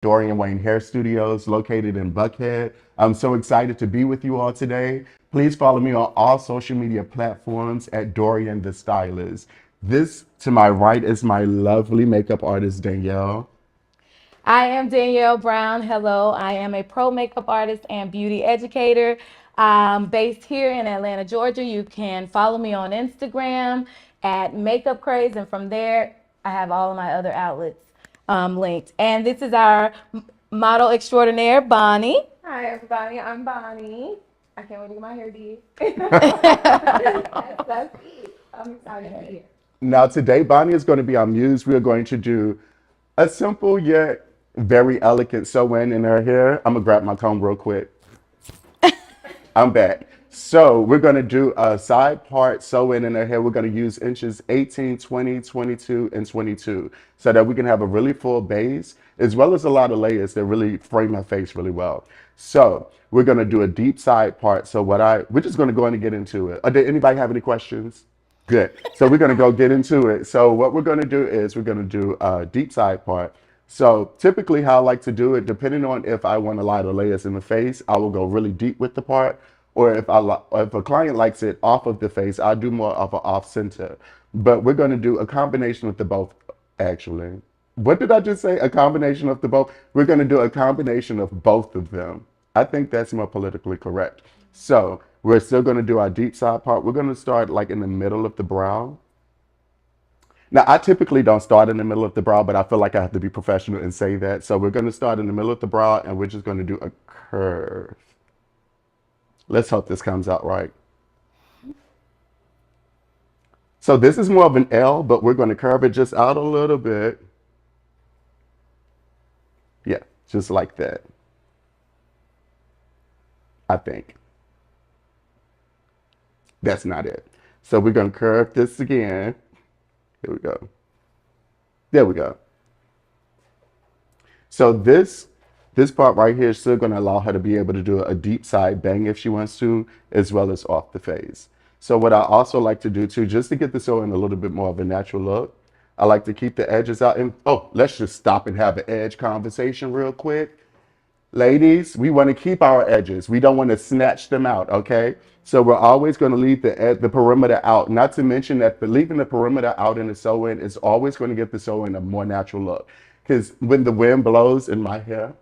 Dorian Wayne Hair Studios located in Buckhead. I'm so excited to be with you all today. Please follow me on all social media platforms at Dorian the Stylist. This to my right is my lovely makeup artist, Danielle. I am Danielle Brown. Hello, I am a pro makeup artist and beauty educator. Based here in Atlanta, Georgia. You can follow me on Instagram at Makeup Craze, and from there, I have all of my other outlets linked. And this is our model extraordinaire, Bonnie. Hi everybody, I'm Bonnie. I can't wait to get my hair did. That's it. I'm excited to be here. Now, today, Bonnie is going to be our muse. We are going to do a simple yet very elegant sew in her hair. I'm going to grab my comb real quick. I'm back. So we're going to do a side part sew in her hair. We're going to use inches 18, 20, 22, and 22 so that we can have a really full base as well as a lot of layers that really frame her face really well. So we're going to do a deep side part. So we're just going to go in and get into it. Did anybody have any questions? Good. So we're going to go get into it. So what we're going to do is we're going to do a deep side part. So typically how I like to do it, depending on if I want a lot of layers in the face, I will go really deep with the part. Or if a client likes it off of the face, I'll do more of an off center. But we're going to do a combination of the both, actually. What did I just say? A combination of the both? We're going to do a combination of both of them. I think that's more politically correct. So we're still going to do our deep side part. We're going to start like in the middle of the brow. Now, I typically don't start in the middle of the brow, but I feel like I have to be professional and say that. So we're going to start in the middle of the brow, and we're just going to do a curve. Let's hope this comes out right. So this is more of an L, but we're going to curve it just out a little bit. Yeah, just like that, I think. That's not it. So we're going to curve this again. Here we go. There we go. So this part right here is still going to allow her to be able to do a deep side bang if she wants to, as well as off the face. So what I also like to do too, just to get this in a little bit more of a natural look, I like to keep the edges out. And oh, let's just stop and have an edge conversation real quick. Ladies, we want to keep our edges. We don't want to snatch them out, okay? So we're always going to leave the perimeter out. Not to mention that leaving the perimeter out in the sew-in is always going to give the sew-in a more natural look. Because when the wind blows in my hair,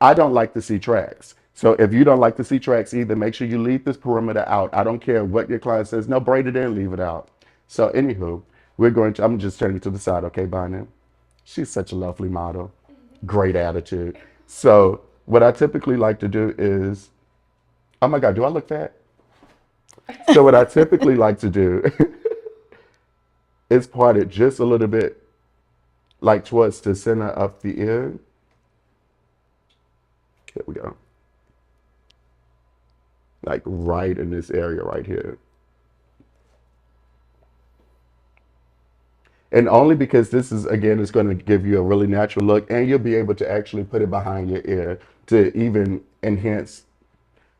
I don't like to see tracks. So if you don't like to see tracks either, make sure you leave this perimeter out. I don't care what your client says. No, braid it in, leave it out. So anywho, I'm just turning to the side, okay, Bonnie? She's such a lovely model. Great attitude. So what I typically like to do is, oh my God, do I look fat? So what I typically like to do is part it just a little bit like towards the center of the ear. Here we go. Like right in this area right here. And only because this is, again, it's going to give you a really natural look and you'll be able to actually put it behind your ear to even enhance,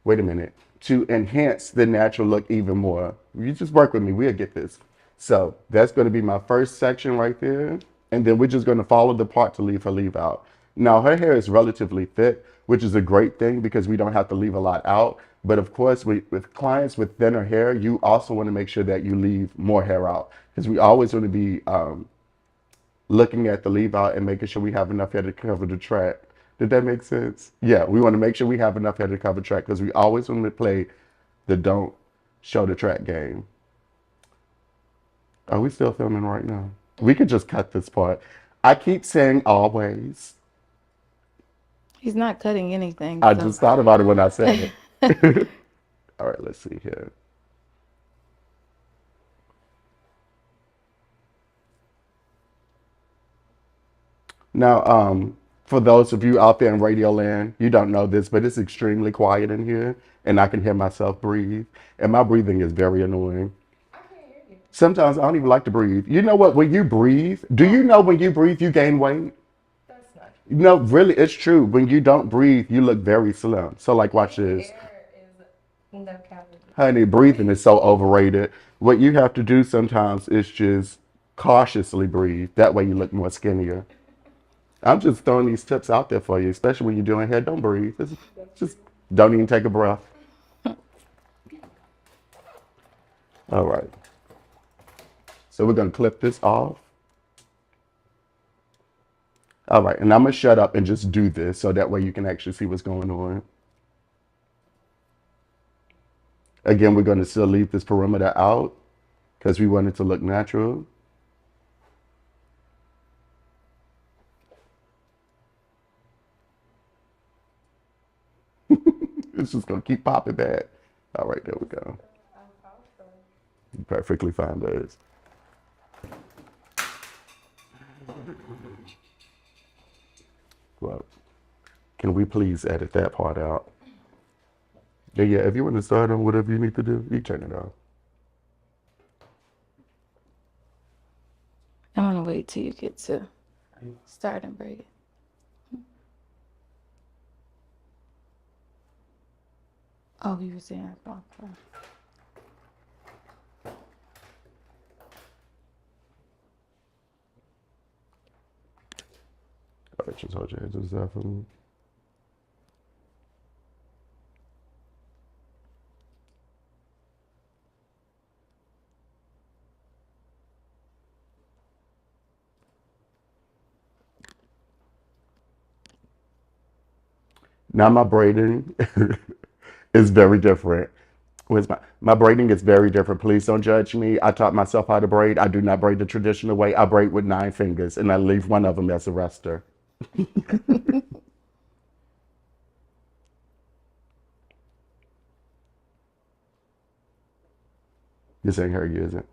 wait a minute, to enhance the natural look even more. You just work with me, we'll get this. So that's going to be my first section right there. And then we're just going to follow the part to leave her leave out. Now her hair is relatively thick, which is a great thing because we don't have to leave a lot out. But of course, with clients with thinner hair, you also want to make sure that you leave more hair out because we always want to be looking at the leave out and making sure we have enough hair to cover the track. Did that make sense? Yeah, we want to make sure we have enough hair to cover track because we always want to play the don't show the track game. Are we still filming right now? We could just cut this part. I keep saying always. He's not cutting anything. I So. just thought about it when I said it. All right, let's see here. Now, for those of you out there in Radio Land, you don't know this, but it's extremely quiet in here, and I can hear myself breathe, and my breathing is very annoying. I can't hear you. Sometimes I don't even like to breathe. You know what? When you breathe, do you know when you breathe, you gain weight? That's not No, really, it's true. When you don't breathe, you look very slim. So, like, watch this. air is no calories. Honey, breathing is so overrated. What you have to do sometimes is just cautiously breathe. That way you look more skinnier. I'm just throwing these tips out there for you, especially when you're doing hair. Don't breathe. Just don't even take a breath. All right. So we're going to clip this off. All right. And I'm going to shut up and just do this so that way you can actually see what's going on. Again, we're going to still leave this perimeter out because we want it to look natural. It's just going to keep popping back. All right, there we go. Perfectly fine, Liz. Well, can we please edit that part out? Yeah, if you want to start on whatever you need to do, you turn it off. I'm gonna wait till you get to start and braid. Oh, you were saying okay. All right, just hold your hands to the side for me. Now my braiding is very different. With my braiding is very different. Please don't judge me. I taught myself how to braid. I do not braid the traditional way. I braid with 9 fingers, and I leave one of them as a rester. This ain't hurting you, is it?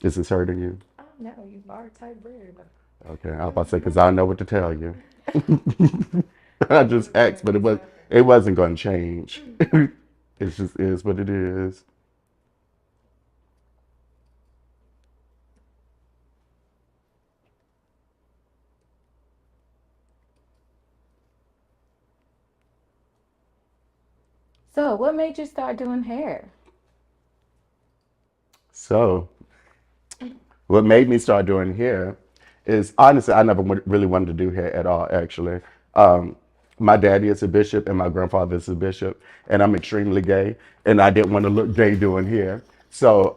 Is this hurting you? Oh no, you bar type bread. Okay, I was about to say, because I know what to tell you. I just asked, but it wasn't going to change. It just is what it is. So, what made you start doing hair? So, what made me start doing hair is honestly, I never really wanted to do hair at all, actually. Um, my daddy is a bishop and my grandfather is a bishop, and I'm extremely gay, and I didn't want to look gay doing hair. So,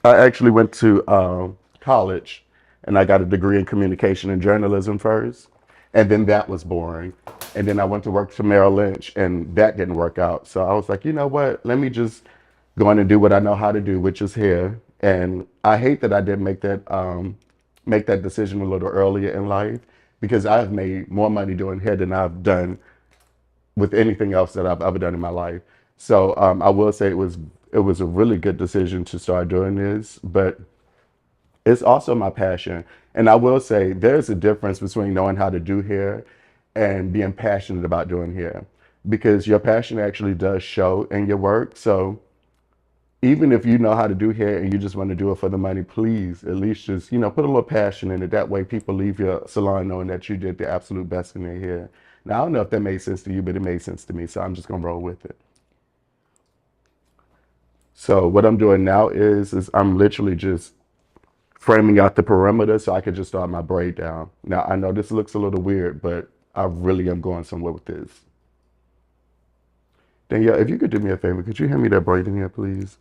I actually went to college and I got a degree in communication and journalism first, and then that was boring. And then I went to work for Merrill Lynch, and that didn't work out. So I was like, you know what? Let me just go in and do what I know how to do, which is hair. And I hate that I didn't make that decision a little earlier in life because I've made more money doing hair than I've done with anything else that I've ever done in my life. So I will say it was a really good decision to start doing this, but it's also my passion. And I will say there's a difference between knowing how to do hair and being passionate about doing hair because your passion actually does show in your work. So even if you know how to do hair and you just want to do it for the money, please at least just, put a little passion in it. That way people leave your salon knowing that you did the absolute best in their hair. Now, I don't know if that made sense to you, but it made sense to me. So I'm just going to roll with it. So what I'm doing now is I'm literally just framing out the perimeter so I can just start my braid down. Now, I know this looks a little weird, but I really am going somewhere with this. Danielle, if you could do me a favor, could you hand me that braid in here, please?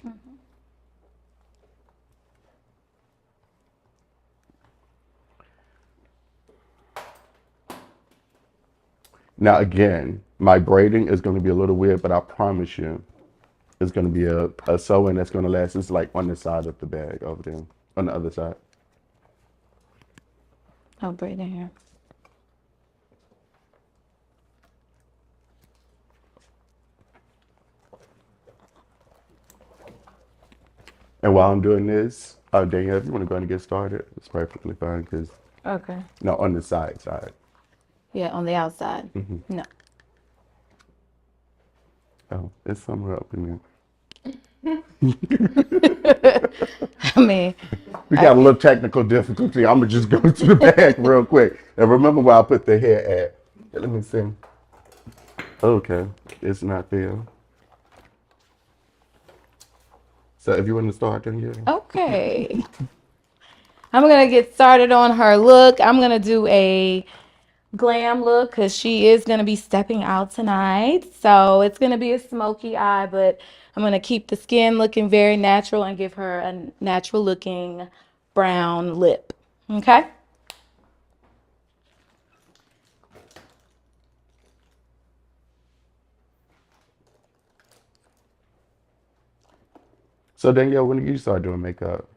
Now, again, my braiding is going to be a little weird, but I promise you, it's going to be a sewing that's going to last. It's like on the side of the bag over there, on the other side. Oh, braiding hair. And while I'm doing this, Danielle, if you want to go ahead and get started, it's perfectly fine because, Okay. no, on the side. Yeah, on the outside. No. Oh, it's somewhere up in there. I mean, We got a little technical difficulty. I'm gonna just go to the back real quick. And remember where I put the hair at. Let me see. Okay, it's not there. So if you want to start, then yeah. okay. I'm gonna get started on her look. I'm gonna do a glam look because she is gonna be stepping out tonight. So it's gonna be a smoky eye, but I'm gonna keep the skin looking very natural and give her a natural looking brown lip. Okay? So Danielle, when did you start doing makeup?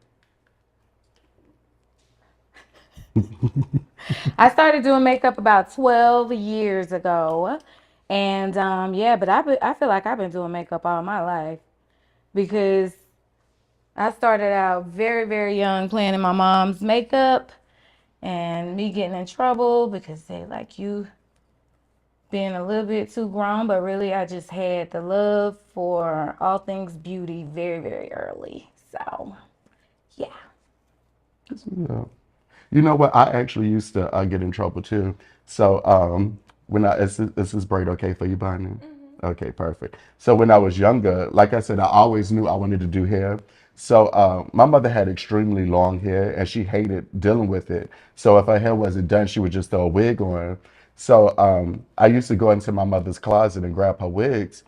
I started doing makeup about 12 years ago. And yeah, but I feel like I've been doing makeup all my life because I started out very, very young playing in my mom's makeup and me getting in trouble because they like you being a little bit too grown, but really I just had the love for all things beauty very, very early. So, yeah. Yeah. You know what? I actually used to get in trouble too. So when is this braid okay for you, Bonnie? Okay, perfect. So when I was younger, like I said, I always knew I wanted to do hair. So my mother had extremely long hair, and she hated dealing with it. So if her hair wasn't done, she would just throw a wig on. So I used to go into my mother's closet and grab her wigs,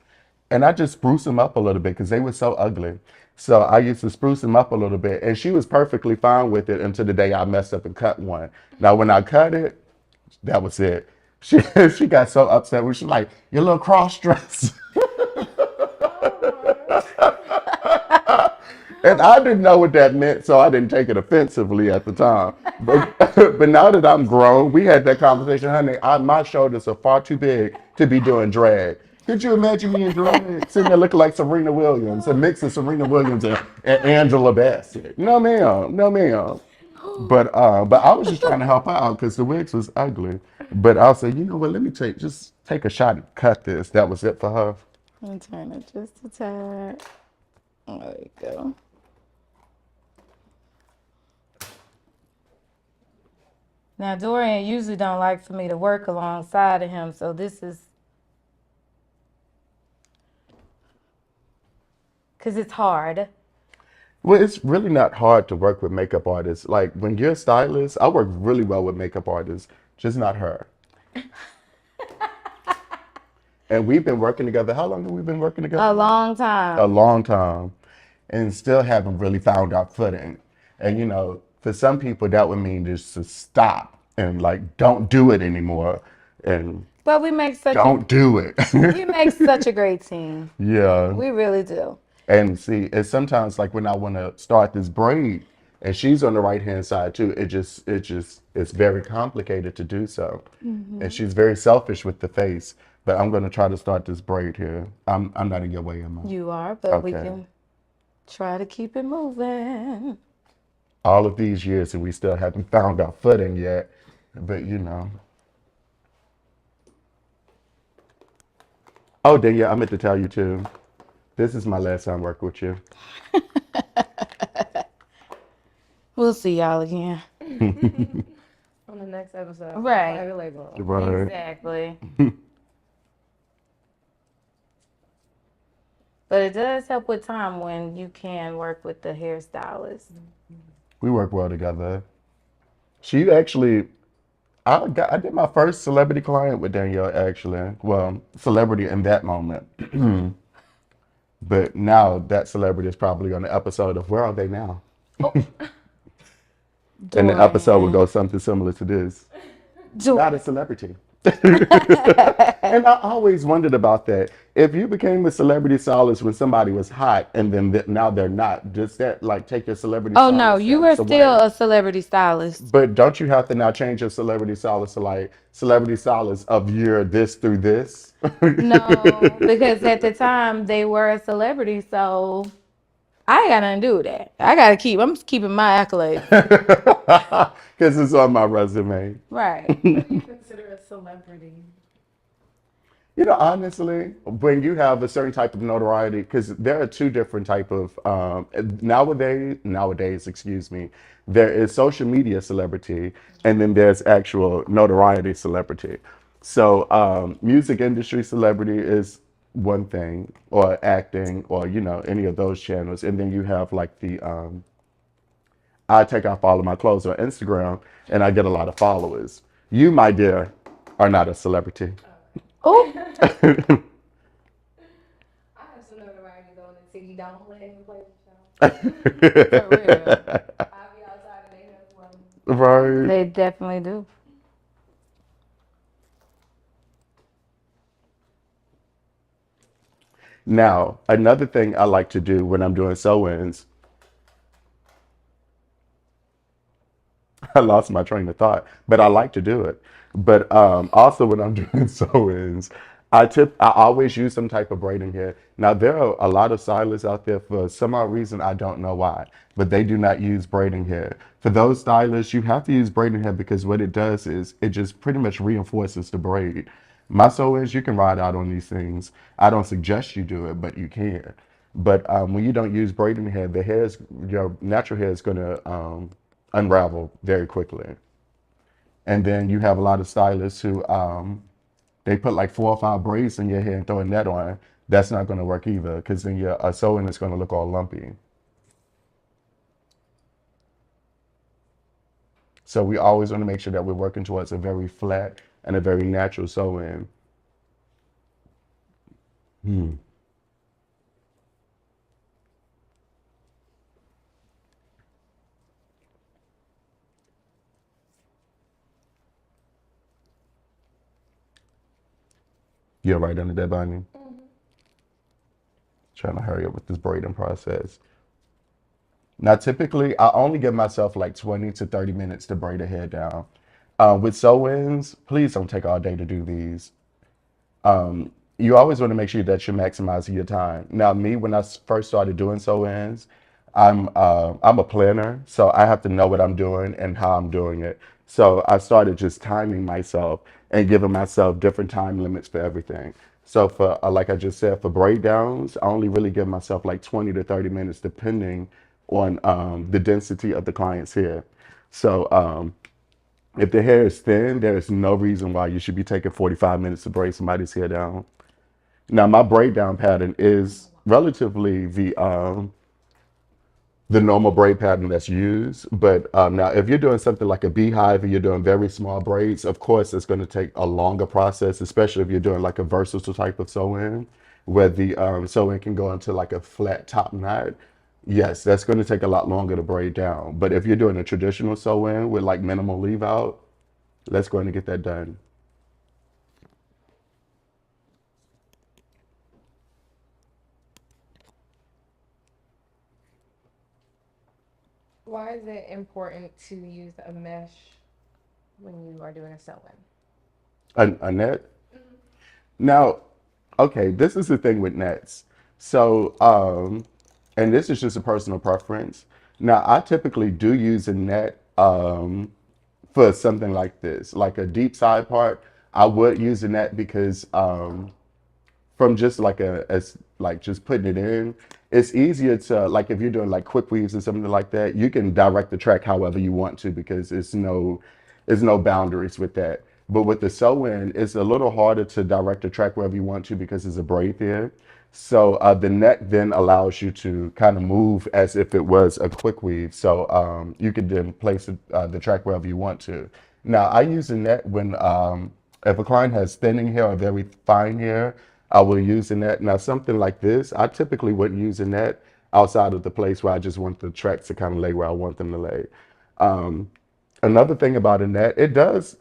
and I just spruce them up a little bit because they were so ugly. So I used to spruce them up a little bit, and she was perfectly fine with it until the day I messed up and cut one. Now, when I cut it, that was it. She she got so upset. She was like, "Your little cross dress," and I didn't know what that meant, so I didn't take it offensively at the time. But but now that I'm grown, we had that conversation, honey. My shoulders are far too big to be doing drag. Could you imagine me in drag, sitting there looking like Serena Williams, a mix of Serena Williams and Angela Bassett? No, ma'am. No, ma'am. But I was just trying to help her out because the wigs was ugly. But I'll say, you know what? Let me just take a shot and cut this. That was it for her. And turn it just a tad. There you go. Now, Dorian usually don't like for me to work alongside of him, so this is because it's hard. Well, it's really not hard to work with makeup artists. Like when you're a stylist, I work really well with makeup artists, just not her. And we've been working together. How long have we been working together? A long A time. long time. And still haven't really found our footing. And you know, for some people that would mean just to stop and like don't do it anymore and But we make such don't do it. we make such a great team. Yeah. We really do. And see, it's sometimes like when I want to start this braid and she's on the right hand side too, it's very complicated to do so. And she's very selfish with the face. But I'm going to try to start this braid here. I'm not in your way, am I? You are, but we Okay. can try to keep it moving. All of these years and we still haven't found our footing yet. But you know. Oh, then yeah, I meant to tell you too. This is my last time working with you. We'll see y'all again. On the next episode. Right. Private label. Right. Exactly. But it does help with time when you can work with the hairstylist. We work well together. She actually, I did my first celebrity client with Danielle actually. Well, celebrity in that moment. But now that celebrity is probably on the episode of Where Are They Now? And the episode would go something similar to this. Not a celebrity. And I always wondered about that. If you became a celebrity stylist when somebody was hot and then now they're not, does that like take your celebrity Oh no, stylist you were status still away? a celebrity stylist. But don't you have to now change your celebrity stylist to like celebrity stylist of year this through this? No, because at the time they were a celebrity, so I ain't got nothing to do with that. I'm just keeping my accolades. Because it's on my resume. Right. What do you consider a celebrity? You know, honestly, when you have a certain type of notoriety, because there are two different type of nowadays, excuse me, there is social media celebrity, and then there's actual notoriety celebrity. So, music industry celebrity is one thing, or acting, or you know, any of those channels, and then you have like the I take off all of my clothes on Instagram and I get a lot of followers. You, my dear, are not a celebrity. Oh, I have some notoriety though in the city. Don't let him play the show. for real. I'll be outside and they have one. Right. They definitely do. Now, another thing I like to do when I'm doing sew-ins, I lost my train of thought, but I like to do it. But also when I'm doing sew-ins, I always use some type of braiding hair. Now there are a lot of stylists out there for some odd reason I don't know why, but they do not use braiding hair. For those stylists, you have to use braiding hair because what it does is it just pretty much reinforces the braid. My sew-ins, you can ride out on these things. I don't suggest you do it, but you can. But when you don't use braiding hair, the hair is, your natural hair is going to unravel very quickly. And then you have a lot of stylists who they put like 4 or 5 braids in your hair and throw a net on. That's not going to work either because then your sewing is going to look all lumpy. So we always want to make sure that we're working towards a very flat and a very natural sew-in. Hmm. You're right under that, Bunny. Trying to hurry up with this braiding process. Now, typically, I only give myself like 20 to 30 minutes to braid a hair down. With sew-ins, please don't take all day to do these. You always want to make sure that you're maximizing your time. Now, me, when I first started doing sew-ins, I'm a planner, so I have to know what I'm doing and how I'm doing it. So I started just timing myself and giving myself different time limits for everything. So for like I just said, for braid downs, I only really give myself like 20 to 30 minutes, depending on the density of the client's hair. So if the hair is thin, there is no reason why you should be taking 45 minutes to braid somebody's hair down. Now, my braid down pattern is relatively the normal braid pattern that's used. But now, if you're doing something like a beehive and you're doing very small braids, of course, it's going to take a longer process, especially if you're doing like a versatile type of sew-in, where the sew-in can go into like a flat top knot. Yes, that's going to take a lot longer to braid down. But if you're doing a traditional sew-in with like minimal leave out, let's go and get that done. Why is it important to use a mesh when you are doing a sew-in? A net. Now, okay, this is the thing with nets. So, and this is just a personal preference. Now, I typically do use a net for something like this, like a deep side part. I would use a net because from just like as like just putting it in, it's easier to like if you're doing like quick weaves or something like that, you can direct the track however you want to because there's no boundaries with that. But with the sew-in, it's a little harder to direct the track wherever you want to because there's a braid there. So the net then allows you to kind of move as if it was a quick weave. So you can then place the track wherever you want to. Now I use a net when if a client has thinning hair or very fine hair, I will use a net. Now something like this, I typically wouldn't use a net outside of the place where I just want the tracks to kind of lay where I want them to lay. Um, Another thing about a net, it does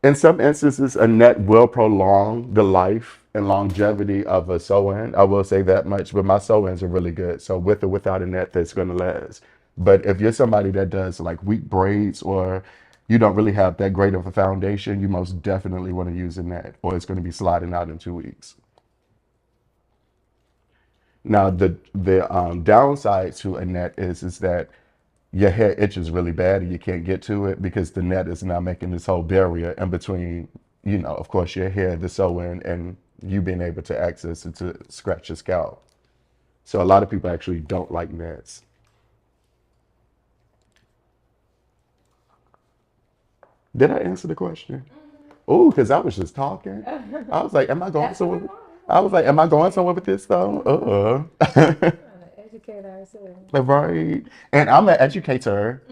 in some instances, a net will prolong the life and longevity of a sew-in. I will say that much, but my sew-ins are really good. So with or without a net, that's going to last. But if you're somebody that does like weak braids or you don't really have that great of a foundation, you most definitely want to use a net or it's going to be sliding out in 2 weeks. Now, the downside to a net is that your hair itches really bad and you can't get to it because the net is now making this whole barrier in between, of course, your hair, the sew-in, and you being able to access it to scratch your scalp. So a lot of people actually don't like nets. Did I answer the question? Oh, because I was just talking. I was like, am I going That's what we somewhere? want. I was like, am I going somewhere with this though? Trying to educate educate ourselves. Right. And I'm an educator.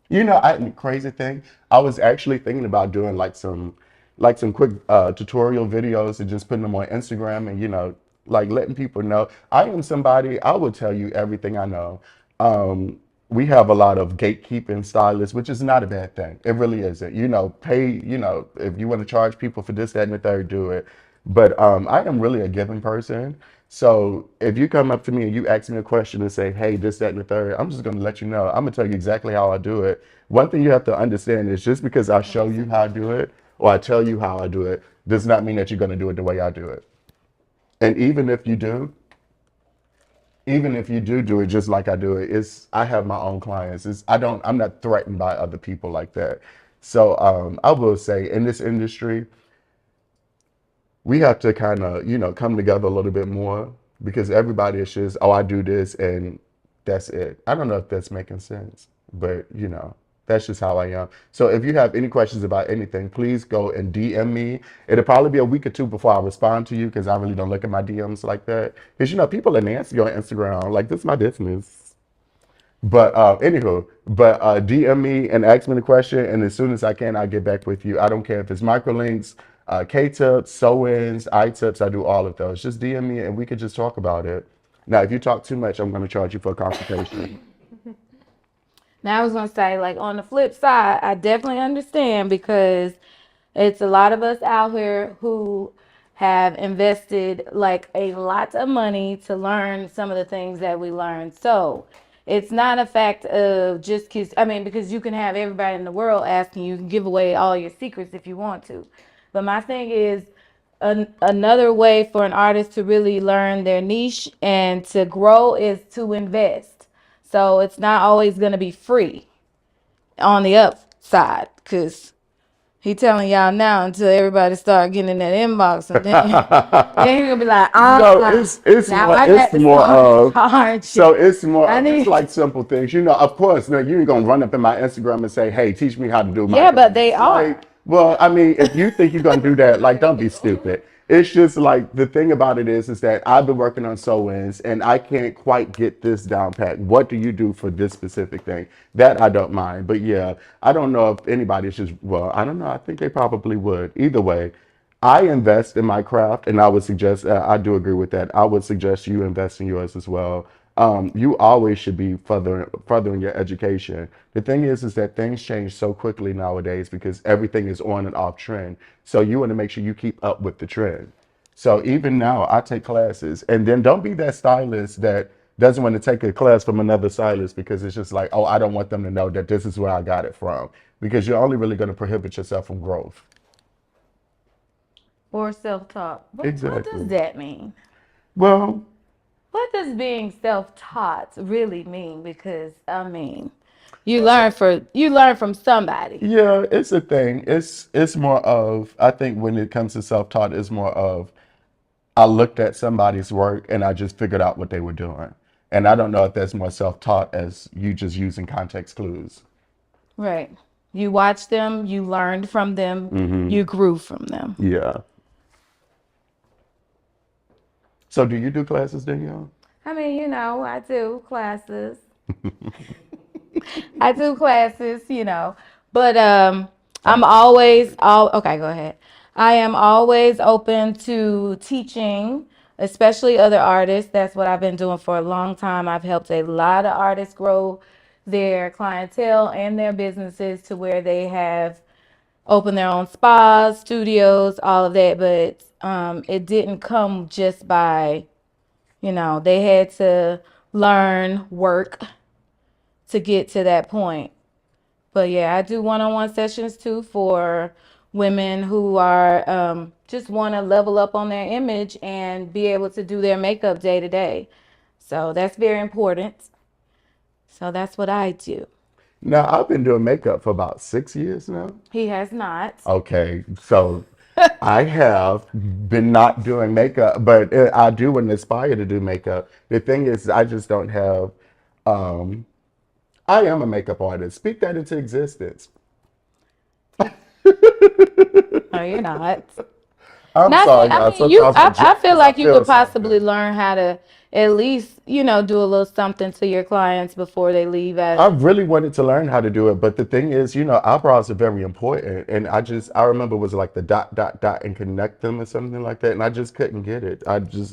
You know, crazy thing. I was actually thinking about doing like some quick tutorial videos and just putting them on Instagram and like letting people know I am somebody. I will tell you everything I know. We have a lot of gatekeeping stylists, which is not a bad thing. It really isn't. Pay. If you want to charge people for this, that, and the third, do it. But I am really a giving person. So if you come up to me and you ask me a question and say, hey, this, that, and the third, I'm just going to let you know. I'm going to tell you exactly how I do it. One thing you have to understand is just because I show you how I do it or I tell you how I do it does not mean that you're going to do it the way I do it. And even if you do it just like I do it, I have my own clients. I'm not threatened by other people like that. So I will say in this industry, we have to kind of, come together a little bit more because everybody is just, oh, I do this and that's it. I don't know if that's making sense, but that's just how I am. So if you have any questions about anything, please go and DM me. It'll probably be a week or two before I respond to you because I really don't look at my DMs like that. Because people are nasty on Instagram. Like, this is my business. But DM me and ask me the question, and as soon as I can, I'll get back with you. I don't care if it's microlinks, K-tips, sew-ins, I-tips. I do all of those. Just DM me, and we could just talk about it. Now, if you talk too much, I'm going to charge you for a consultation. Now I was gonna say, like on the flip side, I definitely understand because it's a lot of us out here who have invested like a lot of money to learn some of the things that we learned. So it's not a fact of just kiss. I mean, because you can have everybody in the world asking you, can give away all your secrets if you want to. But my thing is, another way for an artist to really learn their niche and to grow is to invest. So it's not always going to be free on the upside because he telling y'all now until everybody start getting in that inbox and then you're gonna be like, No, it's now more I got it's to more start of charging. so it's more I of it's need, like simple things. Of course, now you ain't gonna run up in my Instagram and say, hey, teach me how to do yeah, but they microlinks. are. Like, well, I mean, if you think you're gonna do that, like, don't be stupid. It's just like the thing about it is that I've been working on sew-ins and I can't quite get this down pat. What do you do for this specific thing? That I don't mind. But yeah, I don't know if anybody's just, well, I don't know. I think they probably would. Either way, I invest in my craft, and I would suggest, I do agree with that. I would suggest you invest in yours as well. You always should be furthering your education. The thing is that things change so quickly nowadays because everything is on and off trend. So you want to make sure you keep up with the trend. So even now, I take classes, and then don't be that stylist that doesn't want to take a class from another stylist because it's just like, oh, I don't want them to know that this is where I got it from, because you're only really going to prohibit yourself from growth. Or self-taught. What does Exactly. that mean? Well, What does being self-taught really mean? Because I mean, you learn from somebody. yeah, it's a thing. It's more of, I think when it comes to self-taught, it's more of I looked at somebody's work and I just figured out what they were doing. And I don't know if that's more self-taught as you just using context clues. Right. You watched them, you learned from them, Hmm. you grew from them. Yeah. So do you do classes, Danielle? I mean, I do classes. I do classes, but I'm always all okay, go ahead. I am always open to teaching, especially other artists. That's what I've been doing for a long time. I've helped a lot of artists grow their clientele and their businesses to where they have opened their own spas, studios, all of that. But it didn't come just by, they had to learn, work to get to that point. But yeah, I do one-on-one sessions too for women who are just want to level up on their image and be able to do their makeup day to day. So that's very important. So that's what I do. Now, I've been doing makeup for about 6 years now. He has not. Okay, so I have been not doing makeup, but I do and aspire to do makeup. The thing is, I just don't have, um, I am a makeup artist. Speak that into existence. No, you're not. I'm Not sorry, that, I guys. mean, you. Sometimes I'm I feel jealous. I like you feel could possibly something. learn how to at least, do a little something to your clients before they leave I at. really wanted to learn how to do it, but the thing is, eyebrows are very important, and I remember it was like the dot dot dot and connect them or something like that, and I just couldn't get it.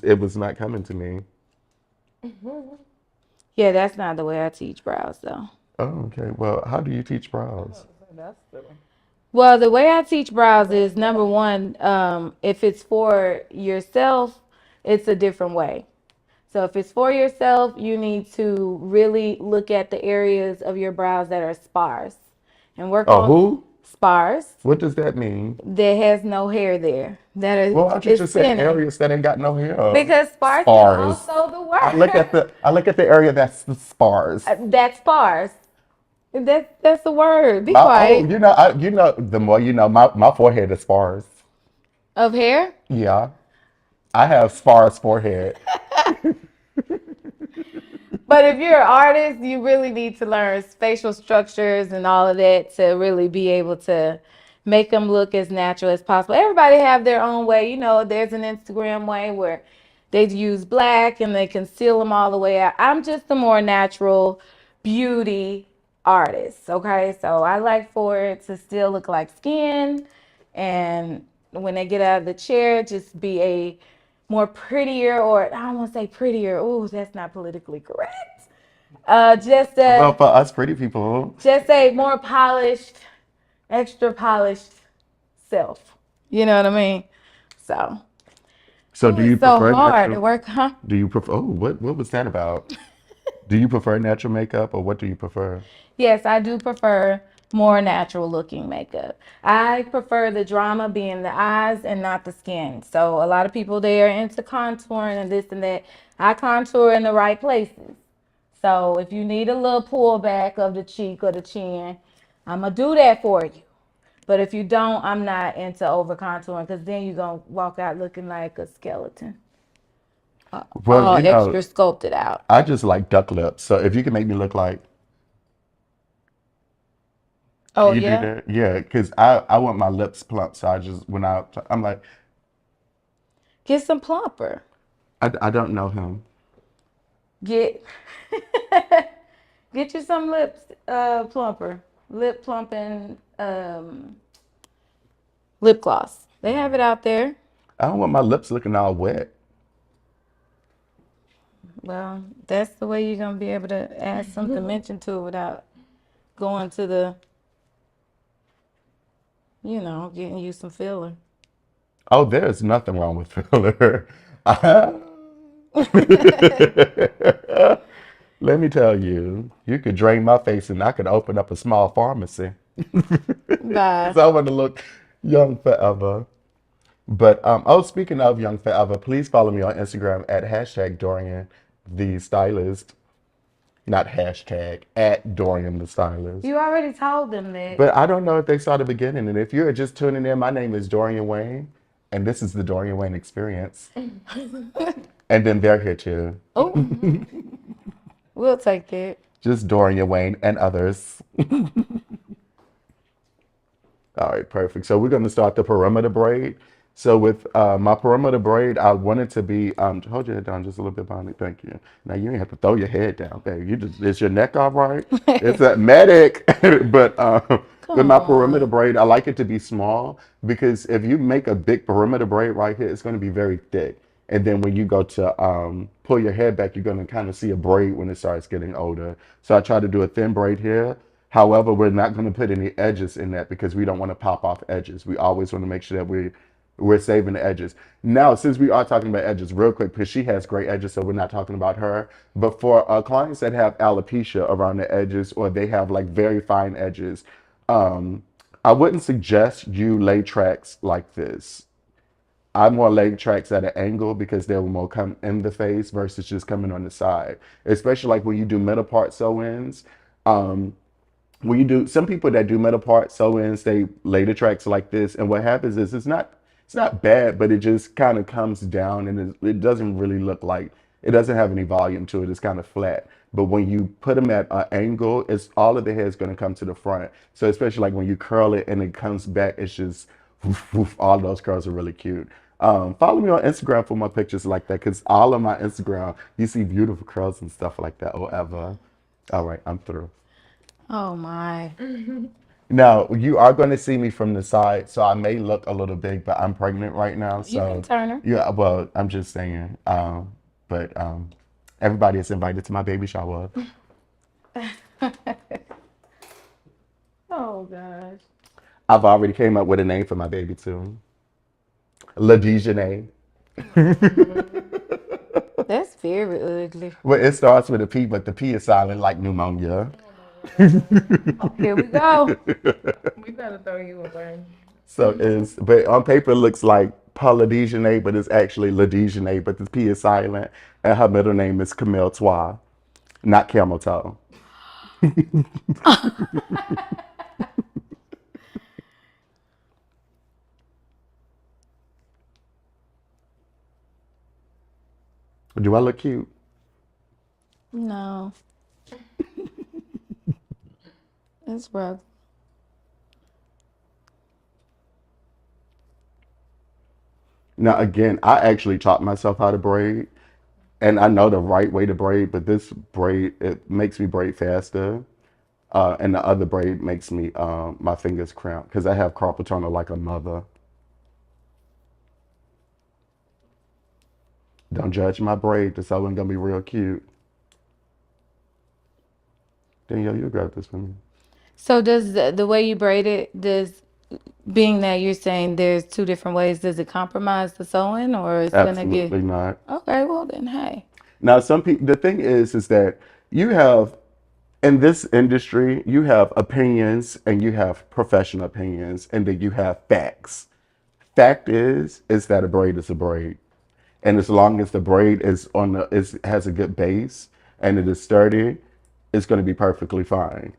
It was not coming to me. Yeah, that's not the way I teach brows though. Oh, okay. Well, how do you teach brows? That's the Well, the way I teach brows is number one, if it's for yourself, it's a different way. So if it's for yourself, you need to really look at the areas of your brows that are sparse and work Oh, on who? sparse What does that mean? that has no hair there. That Well, I is just say thinning. areas that ain't got no hair. Because sparse is Spars. also the I look at word. the area that's the spars. That's sparse. That's the word. Be Oh, quiet. the more you know, my forehead is spars. Of hair? Yeah, I have sparse forehead. But if you're an artist, you really need to learn facial structures and all of that to really be able to make them look as natural as possible. Everybody have their own way. There's an Instagram way where they use black and they conceal them all the way out. I'm just a more natural beauty artist, okay? So I like for it to still look like skin, and when they get out of the chair, just be a more prettier, or I don't want to say prettier. Oh, that's not politically correct. Just Well, a for us pretty people. just a more polished, extra polished self. You know what I mean? So, So oh, do you it's so prefer hard to natural? work, huh? Do you prefer? Oh, what was that about? Do you prefer natural makeup or what do you prefer? Yes, I do prefer more natural looking makeup. I prefer the drama being the eyes and not the skin. So a lot of people they are into contouring and this and that. I contour in the right places. So if you need a little pullback of the cheek or the chin, I'm gonna do that for you. But if you don't, I'm not into over contouring because then you're gonna walk out looking like a skeleton, Well, all extra sculpted out. I just like duck lips. So if you can make me look like Oh you do yeah, that, yeah, because I want my lips plump. So I'm like get some plumper. I don't know him. Get get you some lips plumper, lip plumping lip gloss. They have it out there. I don't want my lips looking all wet. Well, that's the way you're gonna be able to add some dimension to it without going to getting you some filler. Oh, there's nothing wrong with filler. Let me tell you, you could drain my face and I could open up a small pharmacy. Bye. Because I want to look young forever. But oh, speaking of young forever, please follow me on Instagram at hashtag Dorian the stylist. Not hashtag at Dorian the stylist. You already told them that. But I don't know if they saw the beginning. And if you're just tuning in, my name is Dorian Wayne, and this is the Dorian Wayne experience. And then they're here too. Oh, we'll take that. Just Dorian Wayne and others. All right, perfect. So we're going to start the perimeter braid. So with my perimeter braid, I want it to be, hold your head down just a little bit, Bonnie. Thank you. Now you ain't have to throw your head down, baby. Is your neck all right? It's a medic. But with Come my perimeter on. braid, I like it to be small because if you make a big perimeter braid right here, it's going to be very thick. And then when you go to pull your head back, you're going to kind of see a braid when it starts getting older. So I try to do a thin braid here. However, we're not going to put any edges in that because we don't want to pop off edges. We always want to make sure that we're saving the edges. Now, since we are talking about edges, real quick, because she has great edges, so we're not talking about her. But for clients that have alopecia around the edges or they have like very fine edges, I wouldn't suggest you lay tracks like this. I more lay tracks at an angle because they will more come in the face versus just coming on the side. Especially like when you do middle part sew-ins. Um, when you do some people that do metal part sew-ins, they lay the tracks like this, and what happens is it's not bad, but it just kind of comes down and it doesn't really look like it doesn't have any volume to it. It's kind of flat. But when you put them at an angle, it's all of the hair is going to come to the front. So especially like when you curl it and it comes back, it's just woof, woof, all of those curls are really cute. Follow me on Instagram for my pictures like that, because all of my Instagram, you see beautiful curls and stuff like that or ever. All right, I'm through. Oh my. Now, you are going to see me from the side, so I may look a little big, but I'm pregnant right now. You can So, turn her. yeah, well, I'm just saying. But everybody is invited to my baby shower. Oh gosh. I've already came up with a name for my baby, too. Ladijane. That's very ugly. Well, it starts with a P, but the P is silent like pneumonia. Here we go. We gotta throw you away. So but on paper it looks like Paula Dijonay, but it's actually Ladijane, but the P is silent, and her middle name is Camille Tois, not Camel Toe. Do I look cute? No. It's rough. Now again, I actually taught myself how to braid, and I know the right way to braid, but this braid it makes me braid faster. And the other braid makes me my fingers cramp because I have carpal tunnel like a mother. Don't judge my braid. The sewing gonna be real cute. Danielle, you grab this for me. So does the way you braid it, does being that you're saying there's two different ways, does it compromise the sewing or it's gonna get Absolutely not. okay, well then hey. Now, some people. The thing is that you have in this industry, you have opinions and you have professional opinions, and then you have facts. Fact is that a braid is a braid. And as long as the braid is has a good base and it is sturdy, it's going to be perfectly fine.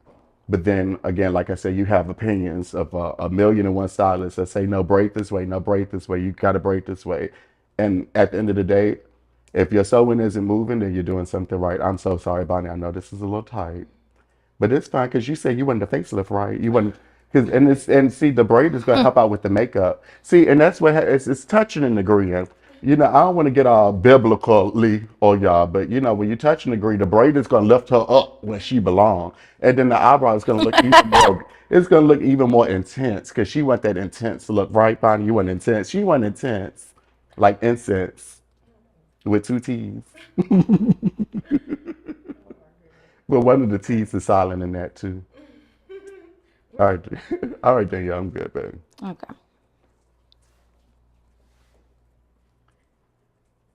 But then again, like I said, you have opinions of a million and one stylists that say no, braid this way, no, braid this way, you got to braid this way. And at the end of the day, if your sewing isn't moving, then you're doing something right. I'm so sorry, Bonnie. I know this is a little tight. But it's fine because you said you wanted the facelift, right? You want because and see the braid is gonna help out with the makeup. See, and that's what it's touching and agreeing. You know, I don't want to get all biblically on y'all, but you know, when you touch and agree, the braid is gonna lift her up where she belong, and then the eyebrow is gonna look even more. It's gonna look even more intense because she want that intense look, right, Bonnie? You want intense. She want intense, like incense with two T's. But one of the T's is silent in that too. All right, all right, then, yeah, I'm good, baby. Okay.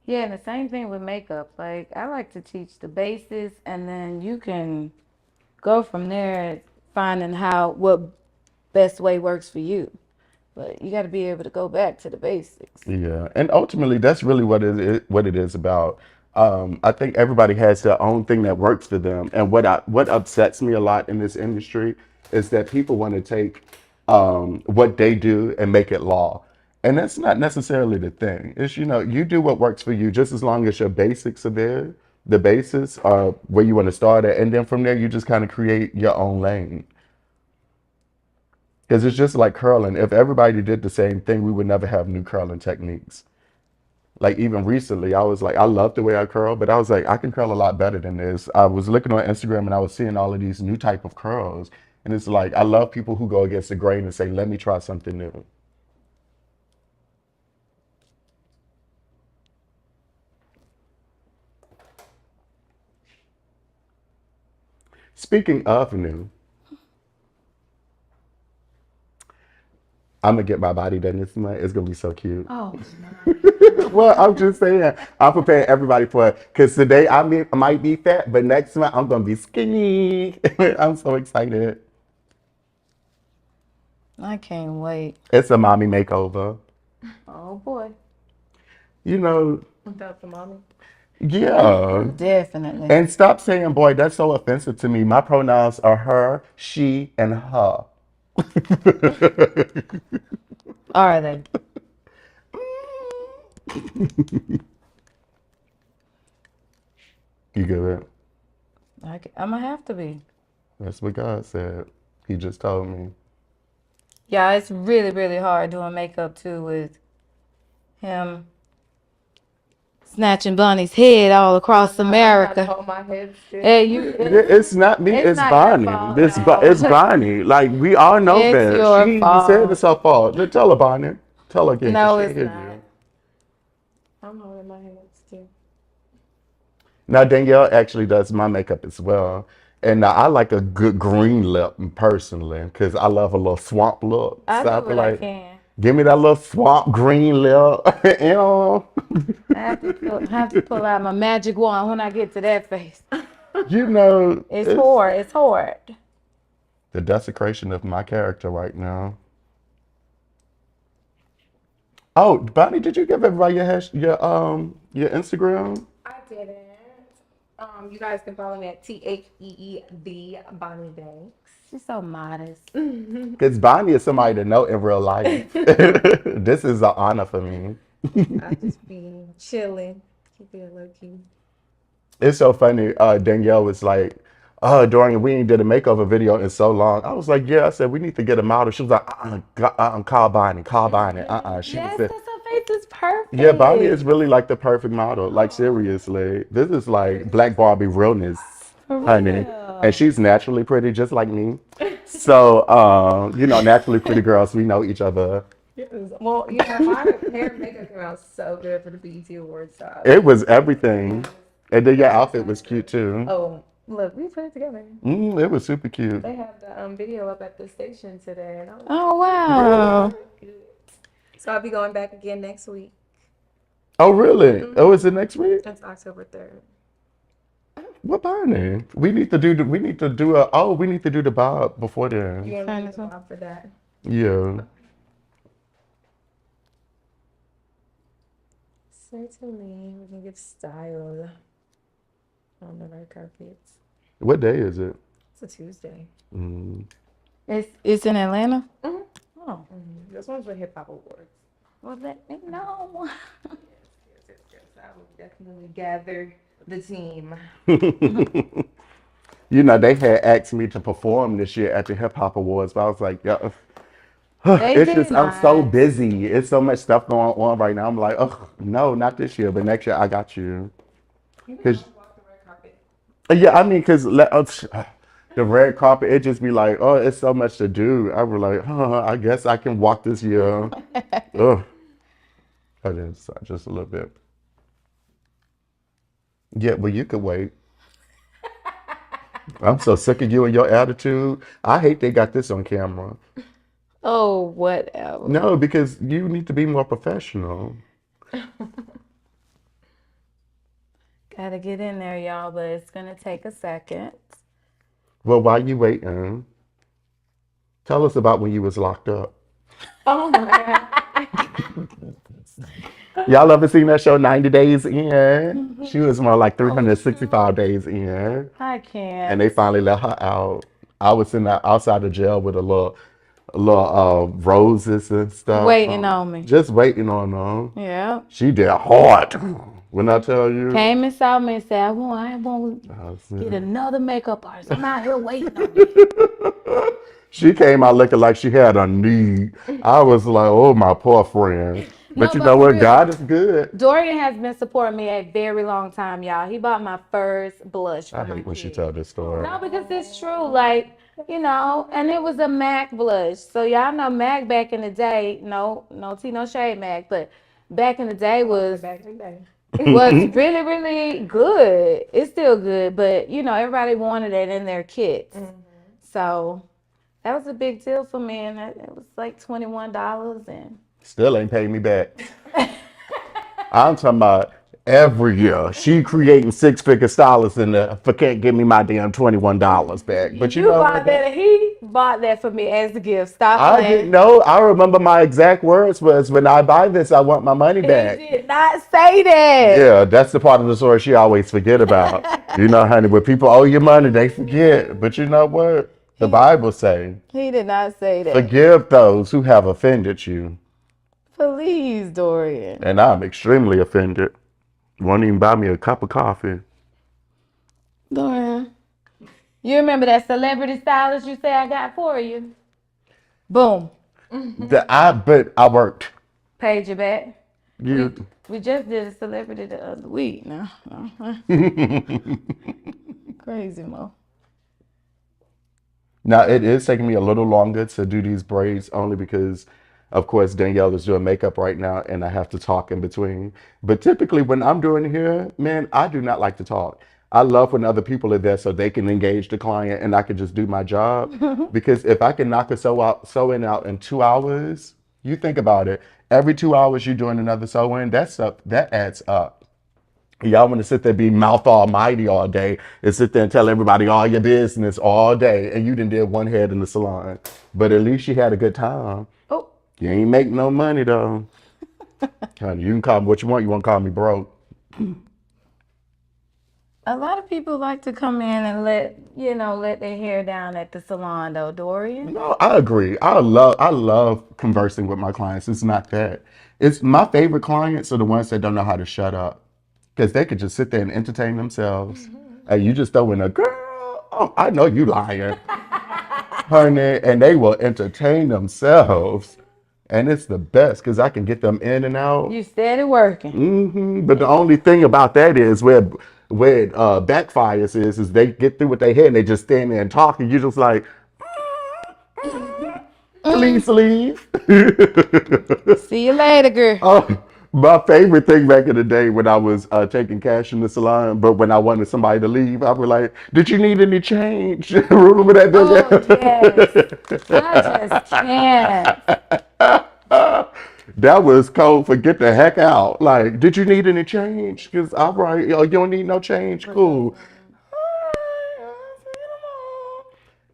Yeah, and the same thing with makeup. Like I like to teach the basis and then you can go from there finding how what best way works for you. But you got to be able to go back to the basics. Yeah, and ultimately, that's really what it is about. I think everybody has their own thing that works for them, and what upsets me a lot in this industry is that people want to take what they do and make it law, and that's not necessarily the thing. It's you do what works for you, just as long as your basics are there. The basis are where you want to start at, and then from there you just kind of create your own lane. Because it's just like curling. If everybody did the same thing, we would never have new curling techniques. Like even recently, I was like, I love the way I curl, but I was like, I can curl a lot better than this. I was looking on Instagram and I was seeing all of these new type of curls. And it's like, I love people who go against the grain and say, let me try something new. Speaking of new, I'm gonna get my body done this month. It's gonna be so cute. Oh, Well, I'm just saying, I'm preparing everybody for it. Because today might be fat, but next month I'm gonna be skinny. I'm so excited. I can't wait. It's a mommy makeover. Oh boy. You know, Without the mommy. yeah. Definitely. And stop saying boy, that's so offensive to me. My pronouns are her, she, and her. Are they? You good? I'm gonna have to be. That's what God said. He just told me. Yeah, it's really, really hard doing makeup too with him snatching Bunny's head all across America. Hold my head still. Hey, you, It's not me, it's not your Bonnie. fault, It's no. Bonnie. Like, we all know It's that. your She even said fault. it's her fault. Tell her, Bonnie. Tell her again. 'Cause No, she it's hear not. you. I'm holding my head still. Now, Danielle actually does my makeup as well. And I like a good green lip personally because I love a little swamp look. I So I do feel what I like, can. give me that little swamp green lip. You know? I have to pull out my magic wand when I get to that face. You know, It's hard. It's hard. the desecration of my character right now. Oh, Bonnie, did you give everybody your Instagram? I didn't. You guys can follow me at THEEV Bonnie Banks. She's so modest. Because Bonnie is somebody to know in real life. This is an honor for me. I just be chilling, keep it low key. It's so funny. Danielle was like, "Oh, Dorian, we ain't did a makeover video in so long." I was like, "Yeah." I said, "We need to get a model." She was like, call Bonnie, call Bonnie." She Yes, said, because her face is perfect. "Yeah, Bonnie is really like the perfect model. Like, seriously, this is like Black Barbie realness, For honey." real. And she's naturally pretty, just like me. So, naturally pretty girls, we know each other. Yes. Well, my hair and makeup came out so good for the BET Awards. So It was everything. And then your outfit was cute too. oh, look, we put it together. It was super cute. They have the video up at the station today. And I was Oh, wow. good. So I'll be going back again next week. Oh, really? Oh, is it next week? That's October 3rd. What Bonnie? We need to do the bob before then. You want to do the bob for that? Yeah. Certainly, we can get styled on the red carpets. What day is it? It's a Tuesday. Mm. It's in Atlanta? Mm-hmm. Oh, This one's for Hip Hop Awards. well, let me know. Yes. I will definitely gather the team. They had asked me to perform this year at the Hip Hop Awards, but I was like, yeah. They It's did just, I'm so not. busy. It's so much stuff going on right now. I'm like, oh, no, not this year, but next year I got you. You can 'Cause- walk the red carpet. Yeah, I mean, because the red carpet, it just be like, oh, it's so much to do. I was like, I guess I can walk this year. Ugh. I just a little bit. Yeah, well, you could wait. I'm so sick of you and your attitude. I hate they got this on camera. Oh, whatever. No, because you need to be more professional. Gotta get in there, y'all, but it's gonna take a second. Well, while you waiting, tell us about when you was locked up. Oh my Y'all ever seen that show 90 Days In? She was more like 365 days in. I can't. And they finally let her out. I was outside the jail with a little roses and stuff. Waiting on me. Just waiting on her. Yeah. She did hard. When I tell you. Came and saw me and said, I won't I get said- another makeup artist. I'm out here waiting on you. She came out looking like she had a need. I was like, oh, my poor friend. But No, you but know for what? real. God is good. Dorian has been supporting me a very long time, y'all. He bought my first blush for I my hate when she kid. tell this story. No, because it's true. Like, and it was a MAC blush. So y'all know MAC back in the day, no tea, no shade MAC, but back in the day was back in the day. really, really good. It's still good, but everybody wanted it in their kits. So that was a big deal for me, and it was like $21 and Still ain't paid me back. I'm talking about every year. She creating six-figure stylists and can't give me my damn $21 back. But you know bought what? that. He bought that for me as a gift. Stop I playing. didn't know. I remember my exact words was, when I buy this, I want my money back. He did not say that. Yeah, that's the part of the story she always forget about. Honey, when people owe you money, they forget. But you know what? The Bible say, He did not say that. forgive those who have offended you. Please, Dorian. And I'm extremely offended. Won't even buy me a cup of coffee. Dorian. You remember that celebrity stylist you say I got for you? Boom. But I worked. Paid you back. You. We just did a celebrity the other week. No, crazy Mo. Now, it is taking me a little longer to do these braids only because, of course, Danielle is doing makeup right now and I have to talk in between. But typically, when I'm doing hair, man, I do not like to talk. I love when other people are there so they can engage the client and I can just do my job. Because if I can knock a sew in out in 2 hours, you think about it. Every 2 hours you're doing another sew in, that adds up. Y'all want to sit there be mouth almighty all day and sit there and tell everybody all your business all day and you done did one head in the salon. But at least you had a good time. Oh, You ain't make no money though. Honey, you can call me what you want. You want to call me broke. a lot of people like to come in and let their hair down at the salon though, Dorian. No, I agree. I love conversing with my clients. It's not that. It's my favorite clients are the ones that don't know how to shut up. Because they could just sit there and entertain themselves. And you just throw in a girl. Oh, I know you lying. Honey, and they will entertain themselves. And it's the best because I can get them in and out. You steady working. But the only thing about that is where it backfires is they get through with their head and they just stand there and talk and you're just like, please leave. See you later, girl. Oh, my favorite thing back in the day when I was taking cash in the salon, but when I wanted somebody to leave, I was like, "Did you need any change?" Remember that? Oh, yes. I just can't. That was code for get the heck out. Like, did you need any change? Because all right, you don't need no change. Cool.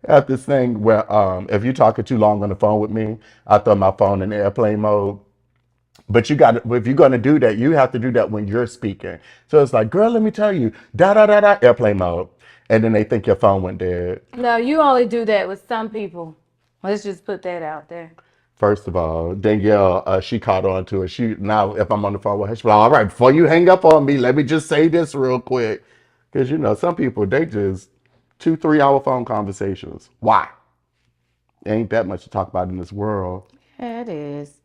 I have this thing where if you're talking too long on the phone with me, I throw my phone in airplane mode. But you got to, if you're going to do that, you have to do that when you're speaking. So it's like, girl, let me tell you, da da da da, airplane mode. And then they think your phone went dead. No, you only do that with some people. Let's just put that out there. First of all, Danielle, she caught on to it. She now, if I'm on the phone with her, she's like, all right, before you hang up on me, let me just say this real quick. Because, some people, they just 2-3 hour phone conversations. Why? Ain't that much to talk about in this world. Yeah, it is.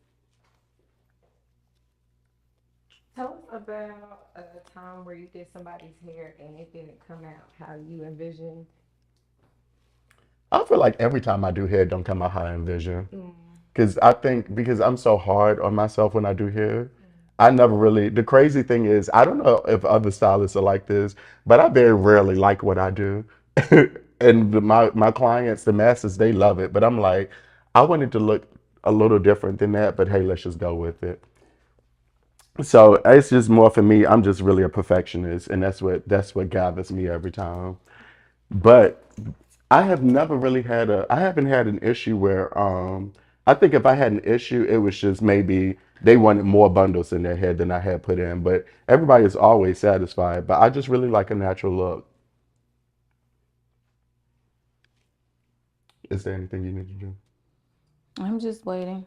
Tell us about a time where you did somebody's hair and it didn't come out how you envisioned. I feel like every time I do hair, it don't come out how I envision. Because I think because I'm so hard on myself when I do hair, I never really. The crazy thing is, I don't know if other stylists are like this, but I very rarely like what I do. And my clients, the masses, they love it. But I'm like, I want it to look a little different than that. But hey, let's just go with it. So it's just more for me. I'm just really a perfectionist, and that's what gathers me every time. But I have never really I haven't had an issue where I think if I had an issue, it was just maybe they wanted more bundles in their head than I had put in. But everybody is always satisfied. But I just really like a natural look. Is there anything you need to do? I'm just waiting.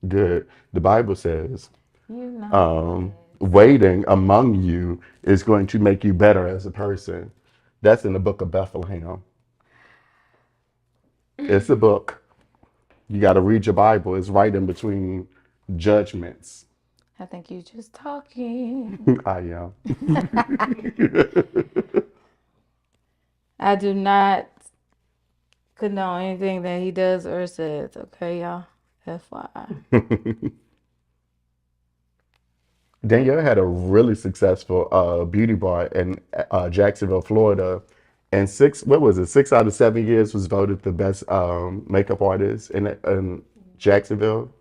Good. The Bible says, You know. waiting among you is going to make you better as a person. That's in the book of Bethlehem. It's a book. You got to read your Bible. It's right in between judgments. I think you just talking. I am. I do not condone anything that he does or says. Okay, y'all. FYI. Danielle had a really successful beauty bar in Jacksonville, Florida. And 6 out of 7 years was voted the best makeup artist in Jacksonville.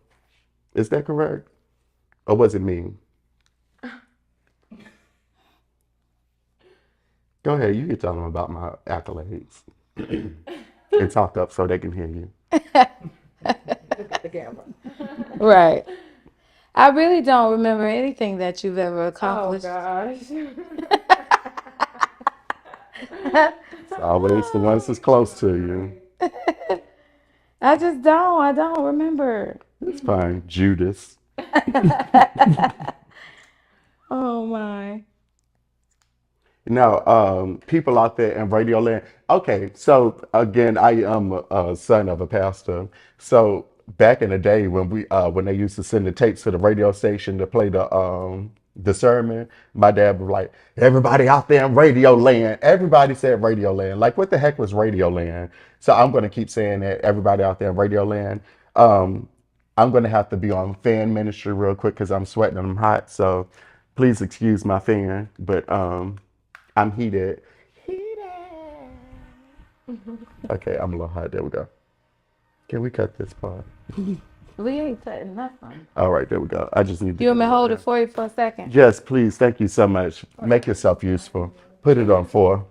Is that correct? Or was it me? Go ahead, you can tell them about my accolades. And talk up so they can hear you. Look at the camera. Right. I really don't remember anything that you've ever Oh accomplished. gosh. It's always the ones that's close to you. I just don't. I don't remember. It's fine, Judas. Oh my. Now, people out there in radio land. Okay, so again, I am a son of a pastor. So back in the day when they used to send the tapes to the radio station to play the sermon, my dad was like, "Everybody out there in Radio Land." Everybody said Radio Land. Like, what the heck was Radio Land? So I'm gonna keep saying that. Everybody out there in Radio Land. Um, I'm gonna have to be on fan ministry real quick because I'm sweating and I'm hot. So please excuse my fan, but I'm heated. Okay, I'm a little hot. There we go. Can we cut this part? We ain't cutting nothing. All right, there we go. I just need to. You want me to hold it for you for a second? Yes, please. Thank you so much. Make yourself useful. Put it on 4.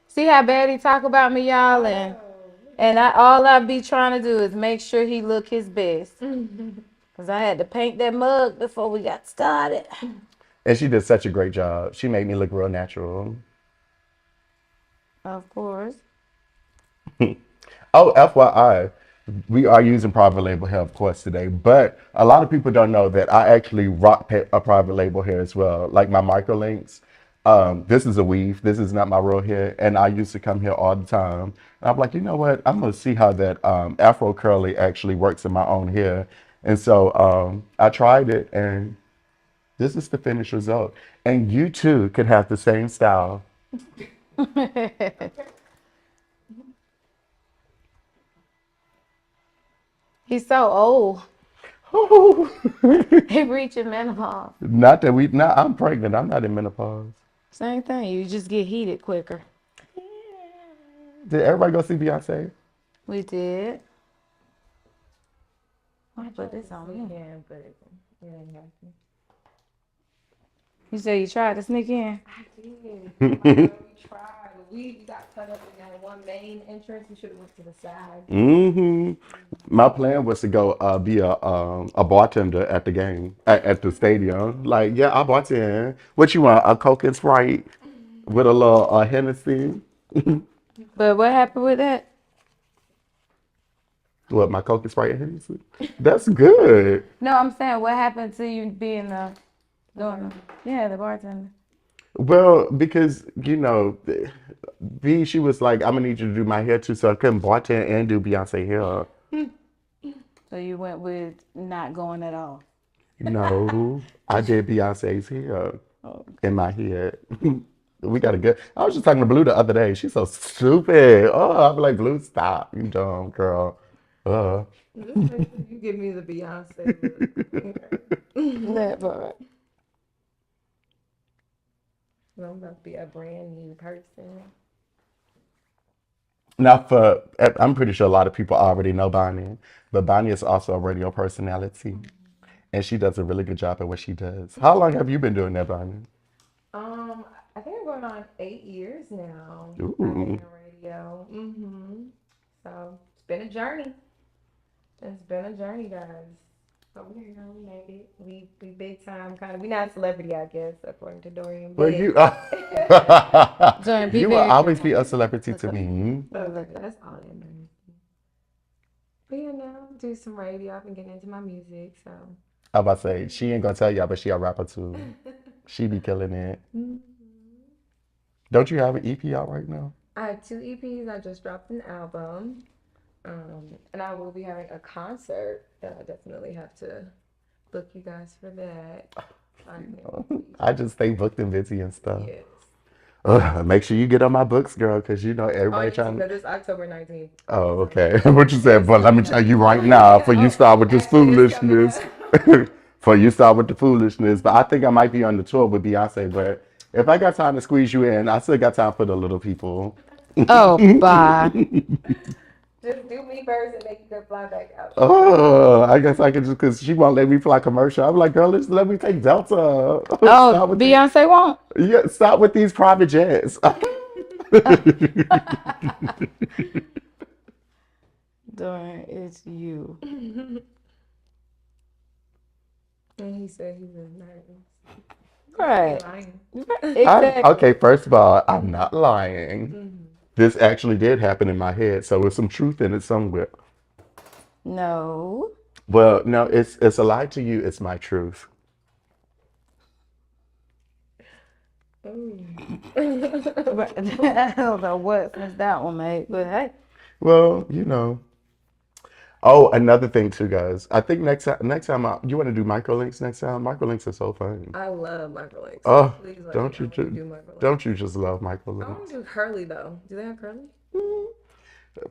See how bad he talk about me, y'all, and all I be trying to do is make sure he look his best. Cause I had to paint that mug before we got started. And she did such a great job. She made me look real natural. Of course. Oh, FYI, we are using private label hair, of course, today. But a lot of people don't know that I actually rock a private label hair as well, like my microlinks. This is a weave. This is not my real hair. And I used to come here all the time. And I'm like, you know what? I'm going to see how that Afro curly actually works in my own hair. And so I tried it, and this is the finished result. And you too could have the same style. He's so old. Oh. He reaching menopause. Not that I'm pregnant. I'm not in menopause. Same thing. You just get heated quicker. Did everybody go see Beyonce? We did. I put this on me. Yeah, but you didn't have to. You said you tried to sneak in? I did. We tried. We got cut up in that one main entrance. We should have went to the side. Mm-hmm. My plan was to go be a bartender at the game at the stadium. Like, yeah, I bartend. What you want? A Coke and Sprite with a little Hennessy. But what happened with that? What, my Coke and Sprite and Hennessy? That's good. No, I'm saying what happened to you being the bartender. Well, because B, she was like, I'm gonna need you to do my hair too, so I couldn't bartend and do Beyonce hair. So you went with not going at all. No, I did Beyonce's hair in my head. We got a good. I was just talking to Blue the other day. She's so stupid. Oh, I'm like, Blue, stop, you dumb girl. You give me the Beyonce look. That part. I'm about to be a brand new person. Now, I'm pretty sure a lot of people already know Bonnie, but Bonnie is also a radio personality, and she does a really good job at what she does. How long have you been doing that, Bonnie? I think I'm going on 8 years now. Ooh. I've been in radio. So it's been a journey. It's been a journey, guys. But we made it. We big time kind of. We not celebrity, I guess, according to Dorian. Well, But Jordan, be you will very always be a celebrity to me. that's all that matters. But do some radio. I've been getting into my music, so. I was about to say, she ain't gonna tell y'all, but she a rapper too. She be killing it. Don't you have an EP out right now? I have 2 EPs. I just dropped an album. And I will be having a concert. I definitely have to book you guys for that. I just stay booked and busy and stuff. Yes. Make sure you get on my books, girl, because everybody Because trying. it's October 19th. Oh, okay. What you said, but let me tell you right now, before you start with this foolishness, before you start with the foolishness. But I think I might be on the tour with Beyonce. But if I got time to squeeze you in, I still got time for the little people. Oh, bye. Just do me first and make you go fly back out. Oh, I guess I could just, because she won't let me fly commercial. I'm like, girl, just let me take Delta. Oh, Beyonce won't? Yeah, stop with these private jets. Dorian, it's you. And he said he was nervous. Right. Lying. Exactly. Okay, first of all, I'm not lying. This actually did happen in my head, so there's some truth in it somewhere. No. Well, no, it's a lie to you. It's my truth. I don't know what sense that one made, but hey. Well, you know. Oh, another thing too, guys. I think next time you want to do microlinks next time. Microlinks are so fun. I love microlinks. So Oh, please let me don't know you when you just do microlinks. don't you just love I want microlinks? to do curly though. Do they have curly?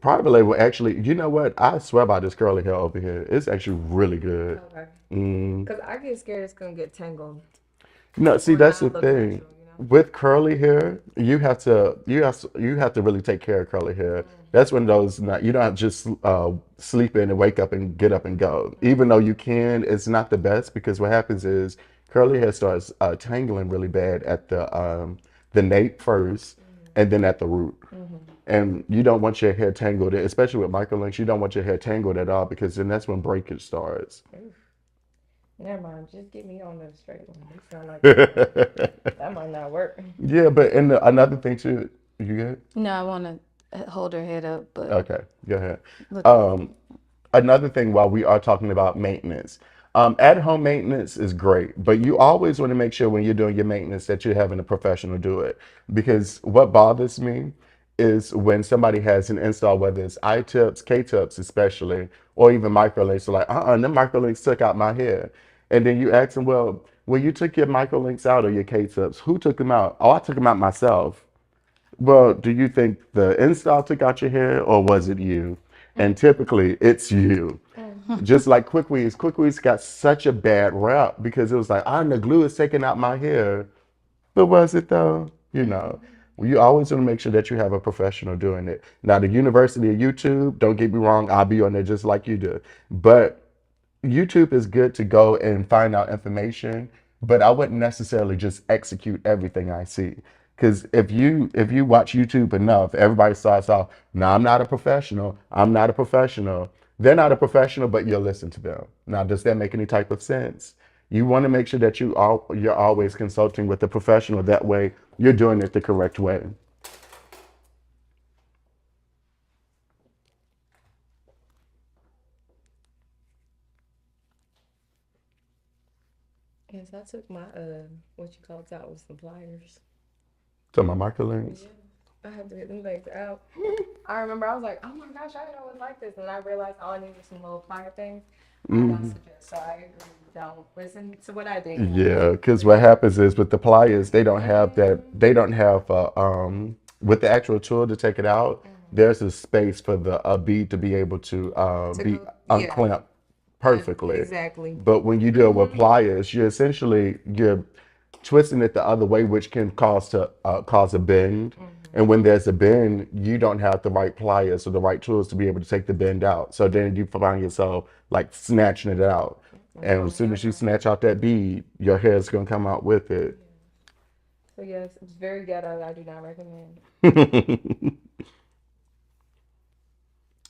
Private label, actually, you know what? I swear by this curly hair over here. It's actually really good. Okay. Mm. Cause I get scared it's gonna get tangled No, see, or that's the not look thing. natural. You know. With curly hair, you have to really take care of curly hair. That's when those not, you don't just sleep in and wake up and get up and go. Even though you can, it's not the best because what happens is curly hair starts tangling really bad at the nape first, and then at the root. And you don't want your hair tangled, especially with microlinks. You don't want your hair tangled at all because then that's when breakage starts. Oof. Never mind. Just get me on the straight one. You sound like Yeah, that might not work. but another thing too, you good? No, I want to hold her head up, but Okay, go ahead. look at Um, Another thing while we are talking about maintenance, at-home maintenance is great, but you always want to make sure when you're doing your maintenance that you're having a professional do it. Because what bothers me is when somebody has an install, whether it's I-tips, K-tips especially, or even microlinks, they're like, them microlinks took out my hair. And then you ask them, well, when you took your microlinks out or your K-tips, who took them out? Oh, I took them out myself. Well, do you think the install took out your hair or was it you? And typically it's you. Just like Quick Weaves got such a bad rap because it was like, the glue is taking out my hair. But was it though? Well, you always want to make sure that you have a professional doing it. Now, the University of YouTube, don't get me wrong, I'll be on there just like you do. But YouTube is good to go and find out information, but I wouldn't necessarily just execute everything I see. Because if you watch YouTube enough, everybody starts off, no, I'm not a professional. I'm not a professional. They're not a professional, but you'll listen to them. Now, does that make any type of sense? You want to make sure that you're always consulting with a professional. That way, you're doing it the correct way. Yes, I took my what you call it out with some pliers. So my microlinks. Yeah. I had to get them things out. I remember I was like, oh my gosh, I didn't know it was like this. And I realized all I needed was some little plier things. I don't suggest. So I agree. Don't listen to what I think. Yeah, because what happens is with the pliers, they don't have that. They don't have with the actual tool to take it out. There's a space for the bead to be able to To be go, yeah, unclamped perfectly. exactly. But when you do it with pliers, you're twisting it the other way, which can cause a bend. And when there's a bend, you don't have the right pliers or the right tools to be able to take the bend out. So then you find yourself like snatching it out. And as soon as you snatch out that bead, your hair is gonna come out with it. So yes, it's very ghetto. I do not recommend.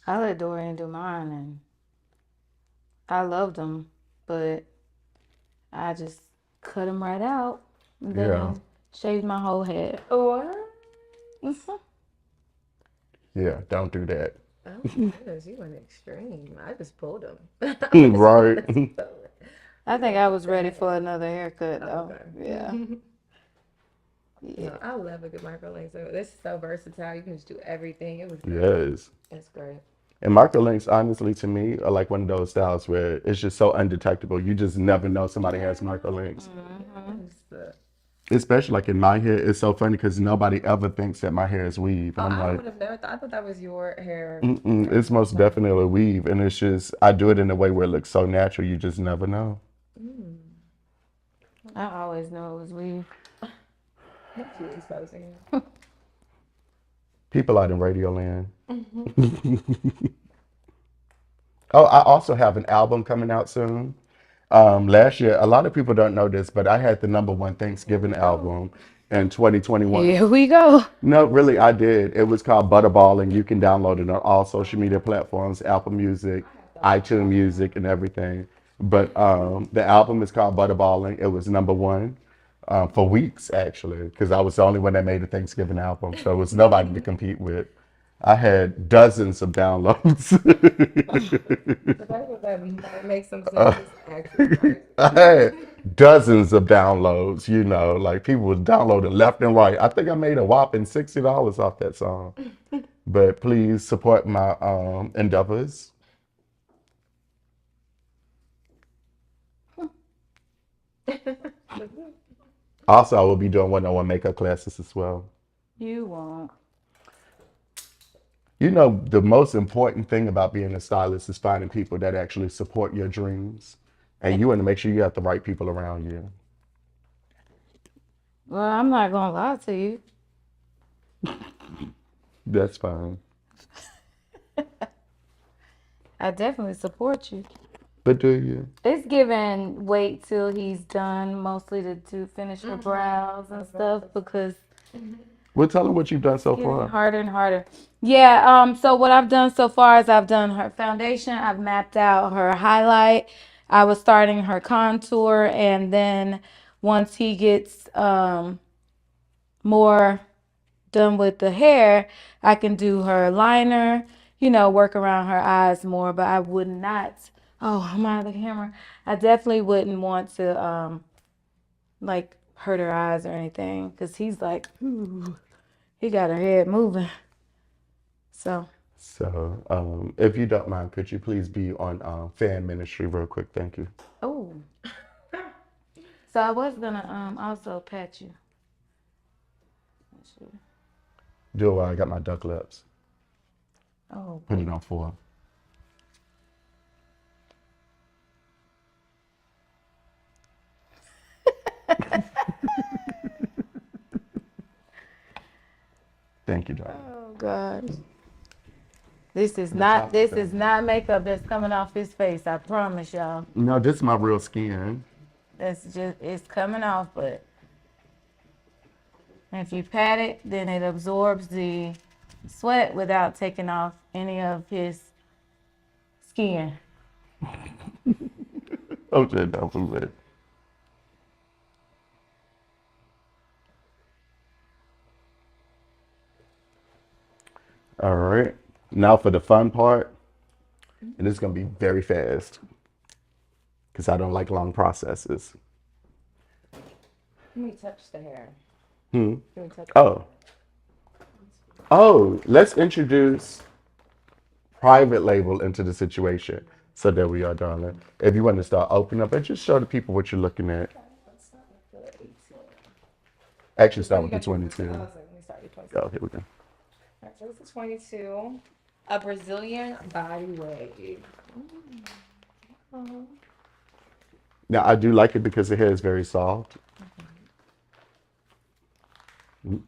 I let Dorian do mine, and I loved them, but I just cut them right out, and Yeah, then shaved my whole head. What? Mhm. yeah, don't do that. Oh my goodness, you went extreme. I just pulled them. Right. I You think don't I do was ready for another haircut, that. though. Yeah, Okay. yeah. No, I love a good microlink. So this is so versatile. You can just do everything. It was great. Yes. It's great. And microlinks, honestly, to me, are like one of those styles where it's just so undetectable. You just never know somebody has microlinks. It's the- Especially like in my hair, it's so funny because nobody ever thinks that my hair is weave. Oh, And I'm I like, would have never thought. I thought that was your hair. mm-mm, it's most definitely a weave. And it's just, I do it in a way where it looks so natural, you just never know. Mm. I always knew it was weave. That's you exposing. People out in Radio Land. Oh, I also have an album coming out soon. Last year, a lot of people don't know this, but I had the number one Thanksgiving album in 2021. Here we go. No, really, I did. It was called Butterball, and you can download it on all social media platforms, Apple Music, iTunes Music, and everything. But the album is called Butterballing. It was number one for weeks, actually, because I was the only one that made a Thanksgiving album. So it was nobody to compete with. I had dozens of downloads. The fact that might make some sense is actually crazy. I had dozens of downloads, like people was downloading left and right. I think I made a whopping $60 off that song. But please support my endeavors. Also, I will be doing one-on-one makeup classes as well. You won't. You know, the most important thing about being a stylist is finding people that actually support your dreams. And you want to make sure you have the right people around you. Well, I'm not gonna lie to you. That's fine. I definitely support you. But do you? It's given wait till he's done, mostly to finish her brows and stuff because Well, tell them what you've done so getting far. harder and harder. Yeah, so what I've done so far is I've done her foundation, I've mapped out her highlight, I was starting her contour, and then once he gets more done with the hair, I can do her liner, work around her eyes more, but I would not, oh, I'm out of the camera. I definitely wouldn't want to like hurt her eyes or anything because he's like, ooh, he got her head moving. So, So, if you don't mind, could you please be on fan ministry real quick? Thank you. oh, so I was gonna also pat you. Do it while I got my duck lips. Oh, Put it on 4. Thank you, darling. oh gosh. This is not makeup that's coming off his face. I promise y'all. No, this is my real skin. It's coming off, but if you pat it, then it absorbs the sweat without taking off any of his skin. Oh, shit, that was it. All right. Now for the fun part. And it's going to be very fast because I don't like long processes. Let me touch the hair. Hmm. Let me touch Oh. Oh, let's introduce private label into the situation. So there we are, darling. If you want to start opening up and just show the people what you're looking at. Actually, start with the 22. Let me start with 22. Oh, here we go. All right, so this is 22. A Brazilian body wave. Now, I do like it because the hair is very soft. You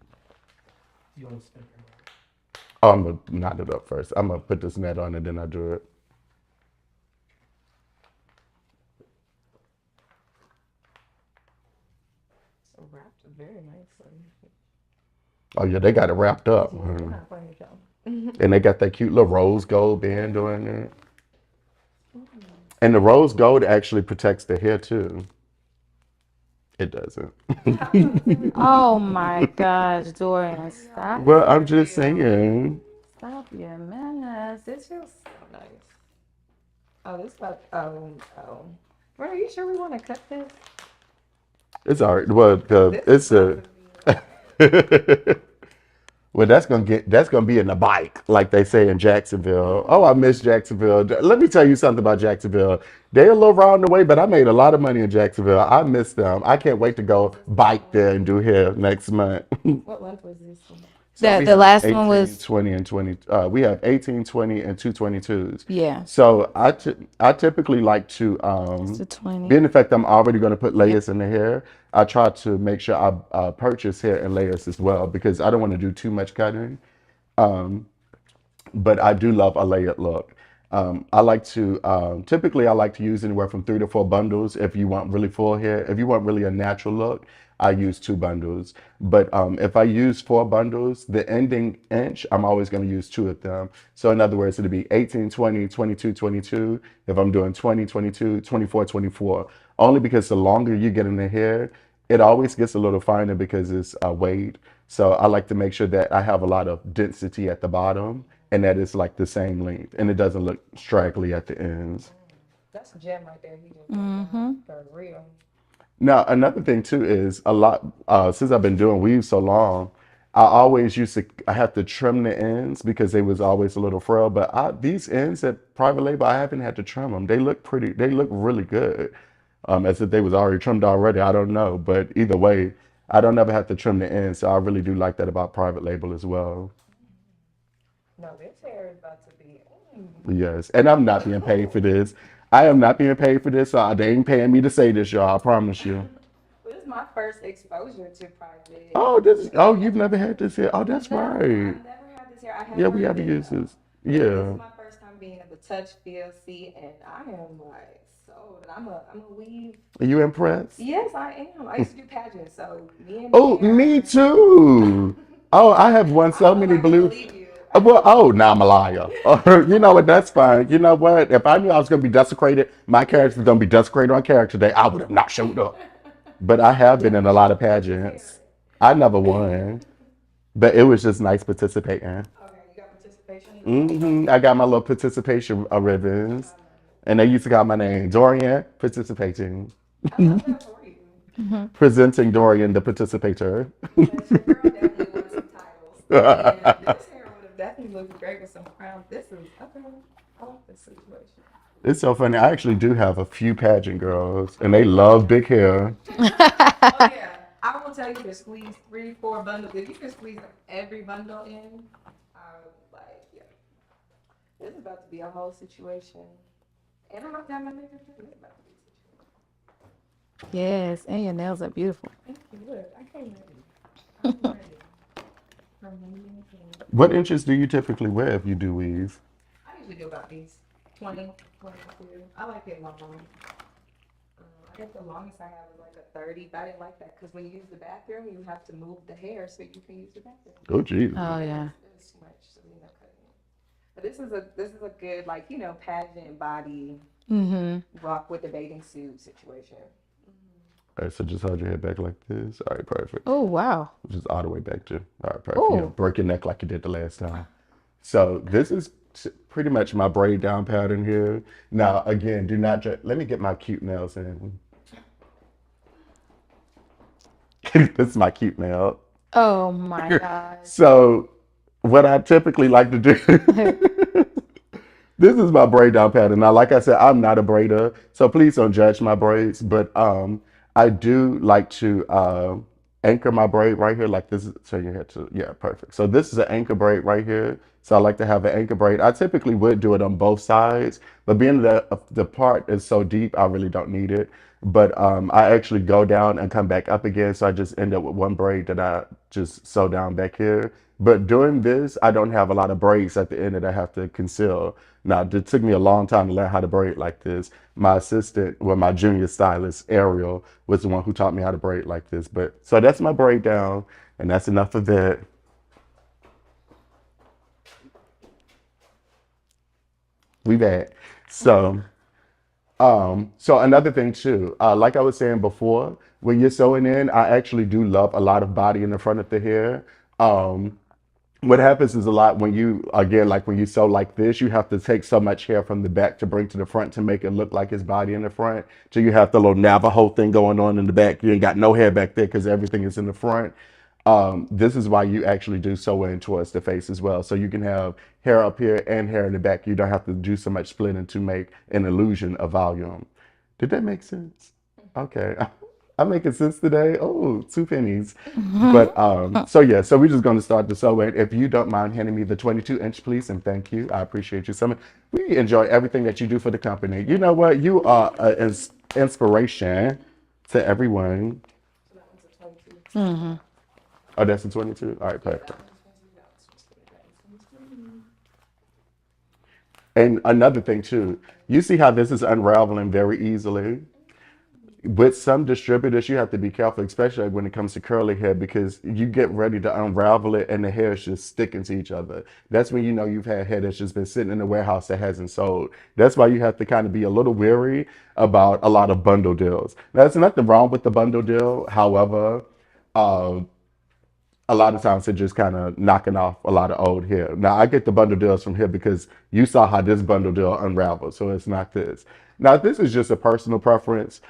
want to spin your mind? Oh, I'm going to knot it up first. I'm going to put this net on and then I do it. So wrapped very nicely. Oh, yeah, they got it wrapped up. I'm not playing with y'all. And they got that cute little rose gold band on it. And the rose gold actually protects the hair too. It doesn't. Oh my gosh, Dorian, stop. Well, I'm just saying. Stop your mess. This feels so nice. Oh, this got, oh. Bro, are you sure we want to cut this? It's all right. Well, This it's a. Well, that's gonna be in the bike, like they say in Jacksonville. Oh, I miss Jacksonville. Let me tell you something about Jacksonville. They're a little round the way, but I made a lot of money in Jacksonville. I miss them. I can't wait to go bike there and do hair next month. What month was this one? So we The have last one 18, was 20, and 20. We have 18, 20, and 222s. yeah, So I typically like to it's the 20. being the fact I'm already going to put layers in the hair. I try to make sure I purchase hair in layers as well because I don't want to do too much cutting. But I do love a layered look. I like to typically I like to use anywhere from 3 to 4 bundles if you want really full hair. If you want really a natural look, I use 2 bundles. But if I use 4 bundles, the ending inch, I'm always going to use 2 of them. So in other words, it'll be 18, 20, 22, 22. If I'm doing 20, 22, 24, 24. Only because the longer you get in the hair, it always gets a little finer because it's weight. So I like to make sure that I have a lot of density at the bottom and that it's like the same length and it doesn't look straggly at the ends. That's a gem right there. He just for real. Now, another thing too is a lot, since I've been doing weave so long, I always used to, I have to trim the ends because they was always a little frail. But these ends at private label, I haven't had to trim them. They look pretty, they look really good. As if they was already trimmed already. I don't know. But either way, I don't ever have to trim the ends. So I really do like that about private label as well. No, this hair is about to be. Yes. And I'm not being paid for this. I am not being paid for this. So they ain't paying me to say this, y'all. I promise you. This is my first exposure to private. Oh, you've never had this here. Oh, that's No, right. I've never had this hair. I have Yeah, we heard of haven't it used though. this. But this Yeah. is my first time being able to touch, feel, see, and I am like sold. And I'm a weave. Are you impressed? Yes, I am. I used to do pageants, so me and Oh, hair. me too. Oh, I have won I so don't know if many I can blue. believe you. Well, oh, now I'm a liar. You know what? That's fine. You know what? If I knew I was going to be desecrated, my character was going to be desecrated on character day, I would have not showed up. But I have been in a lot of pageants. I never won, but it was just nice participating. Okay, you got participation. I got my little participation ribbons, and they used to call my name Dorian participating, I love that for you. presenting Dorian the participator. But your girl definitely won some titles. And this hair would have definitely looked great with some crowns. This is okay. I like this situation. It's so funny. I actually do have a few pageant girls, and they love big hair. Oh yeah. I will tell you to squeeze 3, 4 bundles. If you can squeeze every bundle in, I would like, yeah. This is about to be a whole situation. And I'm not done my makeup. This is about to be a situation. Yes, and your nails are beautiful. Thank you. Look, I came ready. I'm ready. From the beginning. What inches do you typically wear if you do weave? I usually do about these 20, 22. I like it long. I guess the longest I have is like a 30, but I didn't like that because when you use the bathroom, you have to move the hair so you can use the bathroom. Oh, geez. Oh yeah. It was too much, so we ended up cutting it. But this is a good like pageant body rock with the bathing suit situation. All right, so just hold your head back like this. All right, perfect. Oh wow. Just all the way back to. All right, perfect. Oh. Yeah, break your neck like you did the last time. So this is pretty much my braid down pattern here. Now, again, do not let me get my cute nails in. This is my cute nail. Oh my gosh. So what I typically like to do, this is my braid down pattern. Now, like I said, I'm not a braider, so please don't judge my braids, but I do like to anchor my braid right here like this. So you had to, yeah, perfect. So this is an anchor braid right here. So I like to have an anchor braid. I typically would do it on both sides, but being the part is so deep, I really don't need it. But I actually go down and come back up again. So I just end up with one braid that I just sew down back here. But doing this, I don't have a lot of braids at the end that I have to conceal. Now, it took me a long time to learn how to braid like this. My assistant, well, my junior stylist, Ariel, was the one who taught me how to braid like this. But so that's my braid down, and that's enough of that. We back. So another thing too, like I was saying before, when you're sewing in, I actually do love a lot of body in the front of the hair. Um, what happens is a lot when you, again, like when you sew like this, you have to take so much hair from the back to bring to the front to make it look like it's body in the front. So you have the little Navajo thing going on in the back. You ain't got no hair back there because everything is in the front. This is why you actually do sew in towards the face as well. So you can have hair up here and hair in the back. You don't have to do so much splitting to make an illusion of volume. Did that make sense? Okay. I'm making sense today. Oh, 2 pennies. But so yeah, so we're just going to start the sew in. If you don't mind handing me the 22-inch, please, and thank you. I appreciate you so much. We enjoy everything that you do for the company. You know what? You are an inspiration to everyone. So that one's a 22. Oh, that's a 22? All right, perfect. And another thing too, you see how this is unraveling very easily? With some distributors, you have to be careful, especially when it comes to curly hair, because you get ready to unravel it and the hair is just sticking to each other. That's when you know you've had hair that's just been sitting in the warehouse that hasn't sold. That's why you have to kind of be a little wary about a lot of bundle deals. Now, there's nothing wrong with the bundle deal. However, uh, a lot of times they're just kind of knocking off a lot of old hair. Now, I get the bundle deals from here because you saw how this bundle deal unraveled, so it's not this. Now, this is just a personal preference.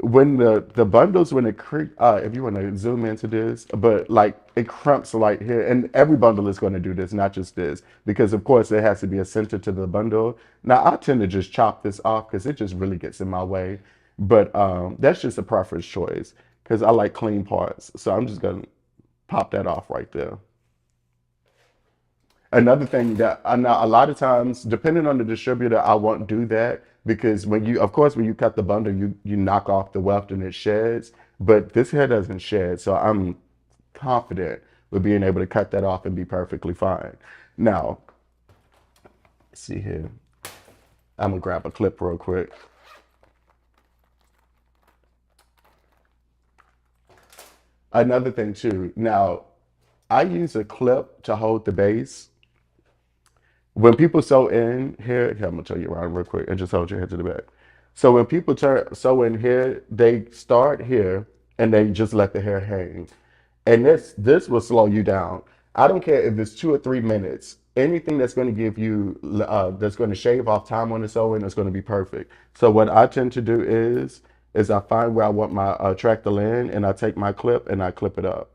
when the bundles when it if you want to zoom into this, but like it crumps like here, and every bundle is going to do this, not just this, because of course there has to be a center to the bundle. Now I tend to just chop this off because it just really gets in my way, but that's just a preference choice because I like clean parts, so I'm just gonna pop that off right there. Another thing that I know a lot of times, depending on the distributor, I won't do that because when you, of course, when you cut the bundle, you knock off the weft and it sheds. But this hair doesn't shed, so I'm confident with being able to cut that off and be perfectly fine. Now, let's see here. I'm gonna grab a clip real quick. Another thing too. Now, I use a clip to hold the base. When people sew in here, I'm gonna tell you around real quick and just hold your head to the back. So when people sew in here, they start here and they just let the hair hang. And this will slow you down. I don't care if it's 2 or 3 minutes. Anything that's going to give you that's going to shave off time on the sewing is going to be perfect. So what I tend to do is I find where I want my track to land and I take my clip and I clip it up.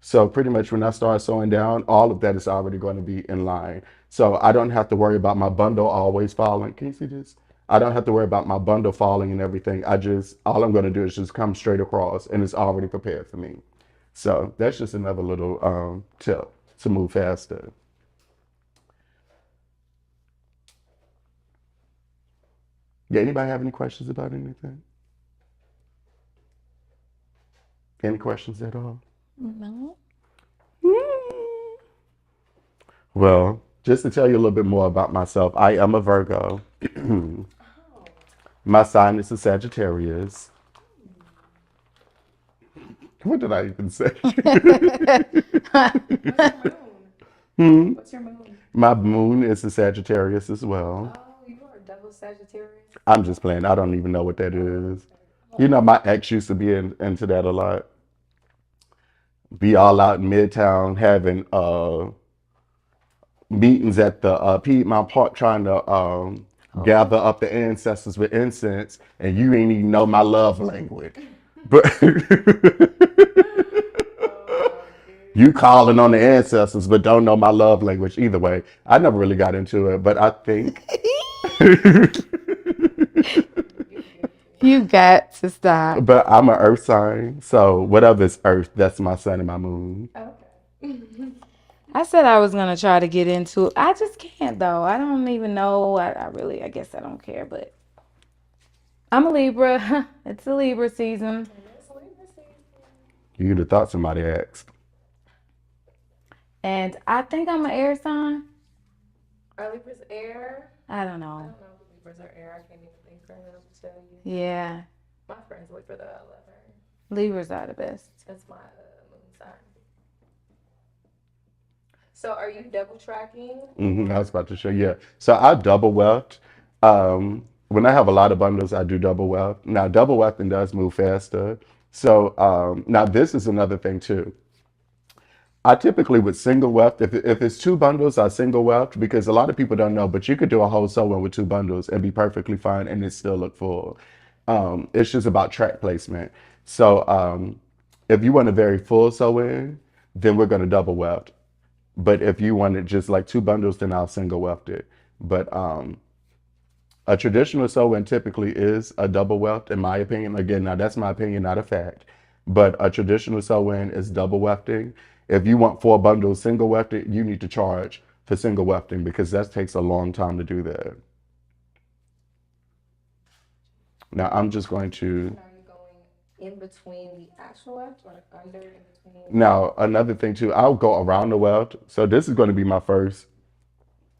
So pretty much when I start sewing down, all of that is already going to be in line. So I don't have to worry about my bundle always falling. Can you see this? I don't have to worry about my bundle falling and everything. All I'm going to do is just come straight across and it's already prepared for me. So that's just another little tip to move faster. Yeah, anybody have any questions about anything? Any questions at all? No. Well, just to tell you a little bit more about myself, I am a Virgo. My sign is a Sagittarius. What did I even say? Hmm? What's your moon? My moon is a Sagittarius as well. Oh, you are a double Sagittarius. I'm just playing. I don't even know what that is. You know, my ex used to be into that a lot. Be all out in Midtown having meetings at the Piedmont Park trying to gather up the ancestors with incense, and you ain't even know my love language. But you calling on the ancestors, but don't know my love language either way. I never really got into it, but I think. You got to stop. But I'm an earth sign, so whatever is earth, that's my sun and my moon. Okay. I said I was gonna try to get into it. I just can't though. I don't even know. I guess I don't care, but I'm a Libra. It's a Libra season. You'd have thought somebody asked. And I think I'm an air sign. Are Libras air? I don't I know. don't know if Libras are air. I can't even think right now to tell you. Yeah. My friends Libra though. I love her. Libras are the best. That's my moon sign. So are you double tracking? I was about to show you. Yeah. So I double weft. When I have a lot of bundles, I do double weft. Now, double wefting does move faster. So now this is another thing too. I typically would single weft. If it's 2 bundles, I single weft because a lot of people don't know, but you could do a whole sewing with 2 bundles and be perfectly fine and it still look full. It's just about track placement. So if you want a very full sew in, then we're going to double weft. But if you wanted just like 2 bundles, then I'll single weft it. But a traditional sew-in typically is a double weft, in my opinion. Again, now that's my opinion, not a fact. But a traditional sew-in is double wefting. If you want 4 bundles single wefted, you need to charge for single wefting because that takes a long time to do that. Now I'm just going to. Are you going in between the actual weft or under in between? Now another thing too, I'll go around the weft. So this is going to be my first.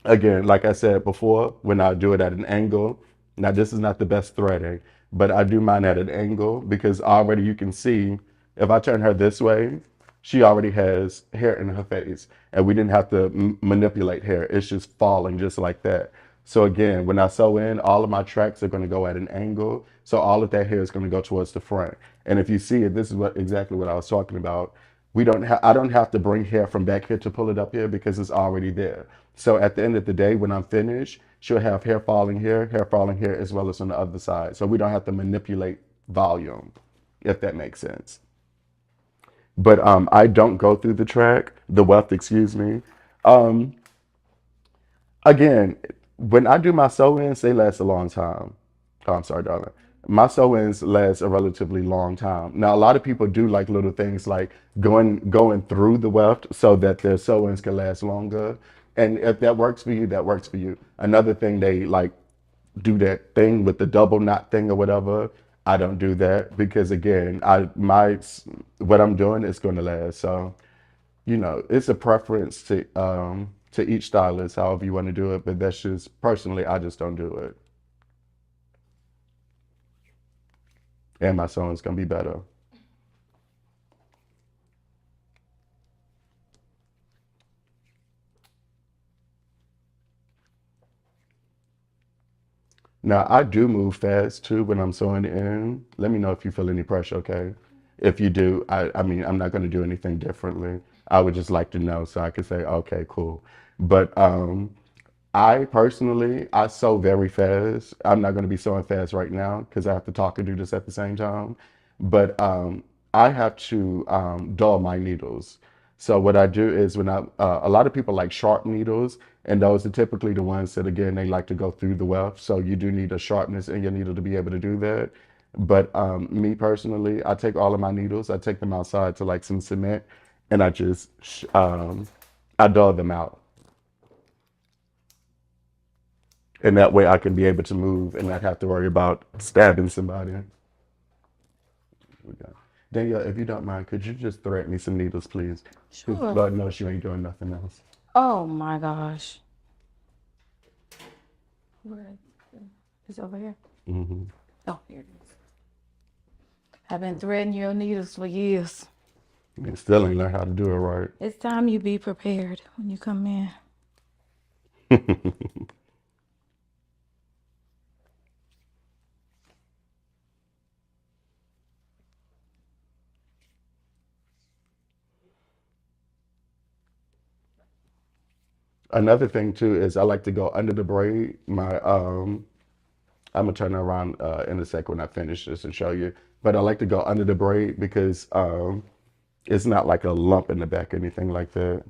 Again, like I said before, when I do it at an angle, now this is not the best threading, but I do mine at an angle because already you can see if I turn her this way, she already has hair in her face and we didn't have to manipulate hair. It's just falling just like that. So again, when I sew in, all of my tracks are going to go at an angle. So all of that hair is going to go towards the front. And if you see it, this is exactly what I was talking about. I don't have to bring hair from back here to pull it up here because it's already there. So at the end of the day, when I'm finished, she'll have hair falling here, as well as on the other side. So we don't have to manipulate volume, if that makes sense. But I don't go through the weft, excuse me. Um, Again, when I do my sew-ins, they last a long time. Oh, I'm sorry, darling. My sew-ins last a relatively long time. Now, a lot of people do like little things like going through the weft so that their sew-ins can last longer. And if that works for you, that works for you. Another thing, they like do that thing with the double knot thing or whatever. I don't do that because again, what I'm doing is going to last. So it's a preference to each stylist, however you want to do it. But that's just personally, I just don't do it, and my sewing's gonna be better. Now I do move fast too when I'm sewing in. Let me know if you feel any pressure, okay? If you do, I mean, I'm not gonna do anything differently. I would just like to know so I could say, okay, cool. But I personally, I sew very fast. I'm not going to be sewing fast right now because I have to talk and do this at the same time. But I have to dull my needles. So what I do is a lot of people like sharp needles, and those are typically the ones that, again, they like to go through the weft. So you do need a sharpness in your needle to be able to do that. But me personally, I take all of my needles, I take them outside to like some cement, and I dull them out. And that way I can be able to move and not have to worry about stabbing somebody. We got- Danielle, if you don't mind, could you just thread me some needles, please? Because Sure. Lord knows you ain't doing nothing else. Oh my gosh. Where is it over here? Hmm. Oh, here it is. I've been threading your needles for years. And still ain't learned how to do it right. It's time you be prepared when you come in. Another thing too is I like to go under the braid. I'm gonna turn around in a second when I finish this and show you. But I like to go under the braid because it's not like a lump in the back or anything like that.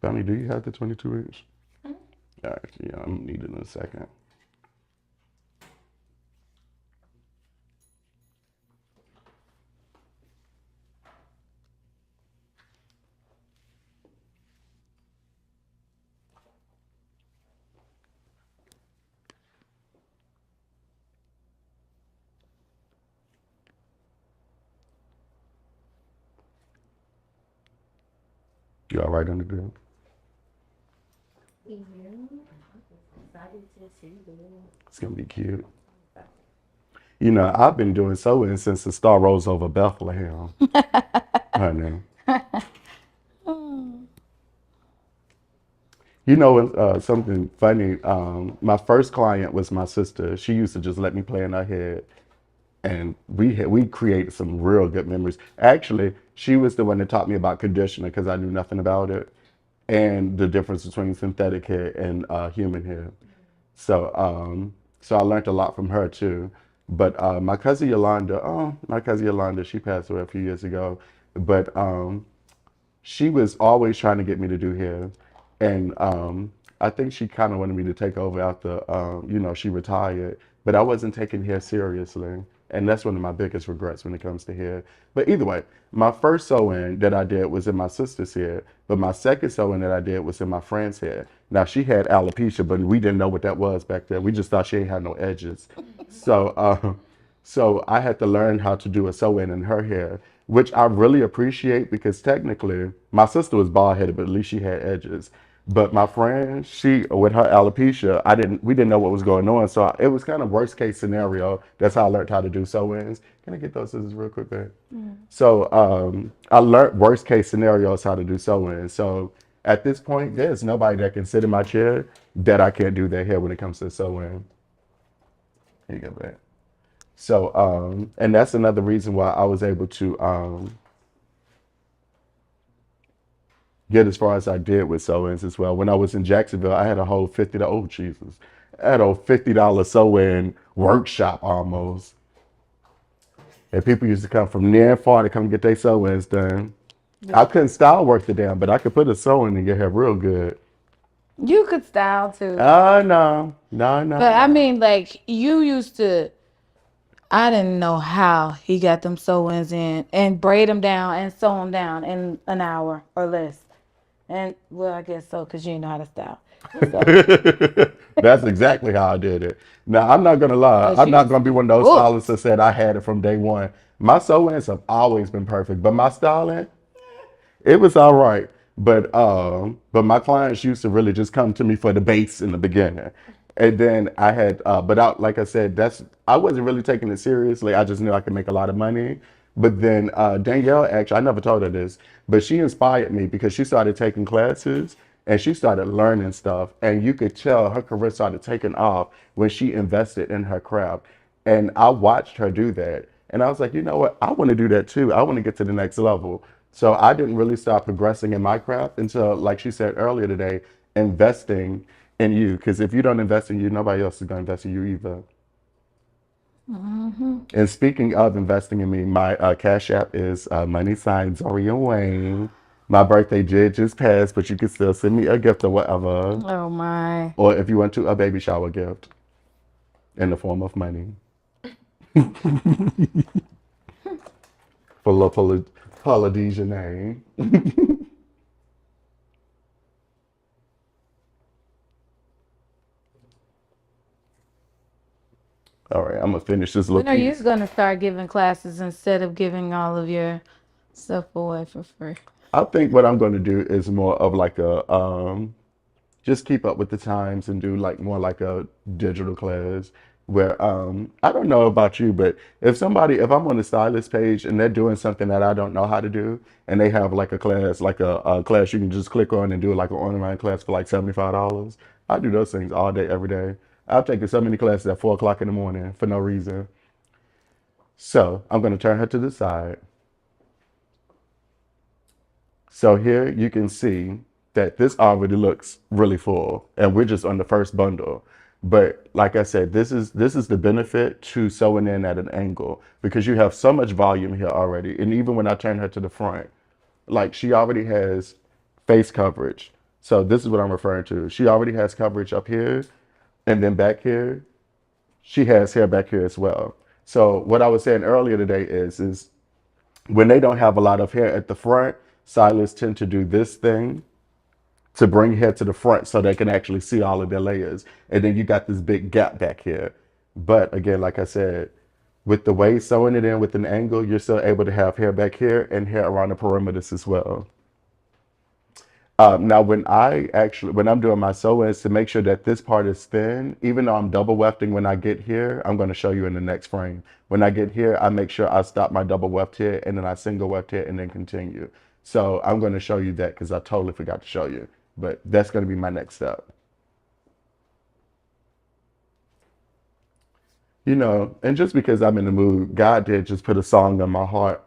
Bonnie, do you have the 22 inch? All right, yeah, I'm gonna need it in a second. You all right under there? Yeah. Excited to see you. It's gonna be cute. I've been doing sewing since the star rose over Bethlehem, honey. Something funny. My first client was my sister. She used to just let me play in her head, and we created some real good memories. Actually, she was the one that taught me about conditioner because I knew nothing about it, and the difference between synthetic hair and human hair. So I learned a lot from her too. But my cousin Yolanda, she passed away a few years ago. But she was always trying to get me to do hair, and I think she kind of wanted me to take over after she retired. But I wasn't taking hair seriously, and that's one of my biggest regrets when it comes to hair. But either way, my first sew-in that I did was in my sister's hair, but my second sew-in that I did was in my friend's hair. Now she had alopecia, but we didn't know what that was back then. We just thought she ain't had no edges. So so I had to learn how to do a sew-in in her hair, which I really appreciate because technically my sister was bald headed, but at least she had edges. But my friend, she with her alopecia, we didn't know what was going on. So it was kind of worst case scenario. That's how I learned how to do sew-ins. Can I get those scissors real quick, babe? So I learned worst case scenarios how to do sew-ins. So at this point, there's nobody that can sit in my chair that I can't do their hair when it comes to sew-in. Here you go, babe. So, and that's another reason why I was able to get as far as I did with sew-ins as well. When I was in Jacksonville, I had a whole $50. Oh Jesus, I had a $50 sew-in workshop almost, and people used to come from near and far to come get their sew-ins done. I couldn't style work the damn, but I could put a sew-in in your hair real good. You could style too. No, no, no, But I no. mean, like, you used to, I didn't know how he got them sew-ins in and braid them down and sew them down in an hour or less. And, well, I guess so, because you didn't know how to style. So, That's exactly how I did it. Now, I'm not gonna lie. because I'm you not used to gonna be be one of those stylists booked. that said I had it from day one. My sew-ins have always been perfect, but my styling, it was all right. But my clients used to really just come to me for the base in the beginning. And then I had but I, like I said, that's I wasn't really taking it seriously. I just knew I could make a lot of money. But then Danielle actually, I never told her this, but she inspired me because she started taking classes and she started learning stuff. And you could tell her career started taking off when she invested in her craft. And I watched her do that. And I was like, you know what? I want to do that too. I want to get to the next level. So I didn't really start progressing in my craft until, like she said earlier today, investing in you. Because if you don't invest in you, nobody else is going to invest in you either. And speaking of investing in me, my Cash App is money sign Dorian Wayne. My birthday did just pass, but you can still send me a gift or whatever. Oh, my. Or if you want to, a baby shower gift in the form of money. For La Polynesian name. All right, I'm gonna finish this little When are you piece. going to start giving classes instead of giving all of your stuff away for free? I think what I'm gonna do is more of like a just keep up with the times and do like more like a digital class where I don't know about you, but if I'm on the stylist page and they're doing something that I don't know how to do and they have like a class, like a class you can just click on and do like an online class for like $75, I do those things all day, every day. I've taken so many classes at 4 o'clock in the morning for no reason. So I'm gonna turn her to the side. So here you can see that this already looks really full and we're just on the first bundle. But like I said, this is the benefit to sewing in at an angle because you have so much volume here already. And even when I turn her to the front, like she already has face coverage. So this is what I'm referring to. She already has coverage up here and then back here, she has hair back here as well. So what I was saying earlier today is when they don't have a lot of hair at the front, stylists tend to do this thing to bring hair to the front so they can actually see all of their layers. And then you got this big gap back here. But again, like I said, with the way sewing it in with an angle, you're still able to have hair back here and hair around the perimeters as well. Now, when I'm doing my sew-ins to make sure that this part is thin, even though I'm double wefting when I get here, I'm going to show you in the next frame. When I get here, I make sure I stop my double weft here and then I single weft here and then continue. So I'm going to show you that because I totally forgot to show you, but that's going to be my next step. You know, and just because I'm in the mood, God did just put a song on my heart.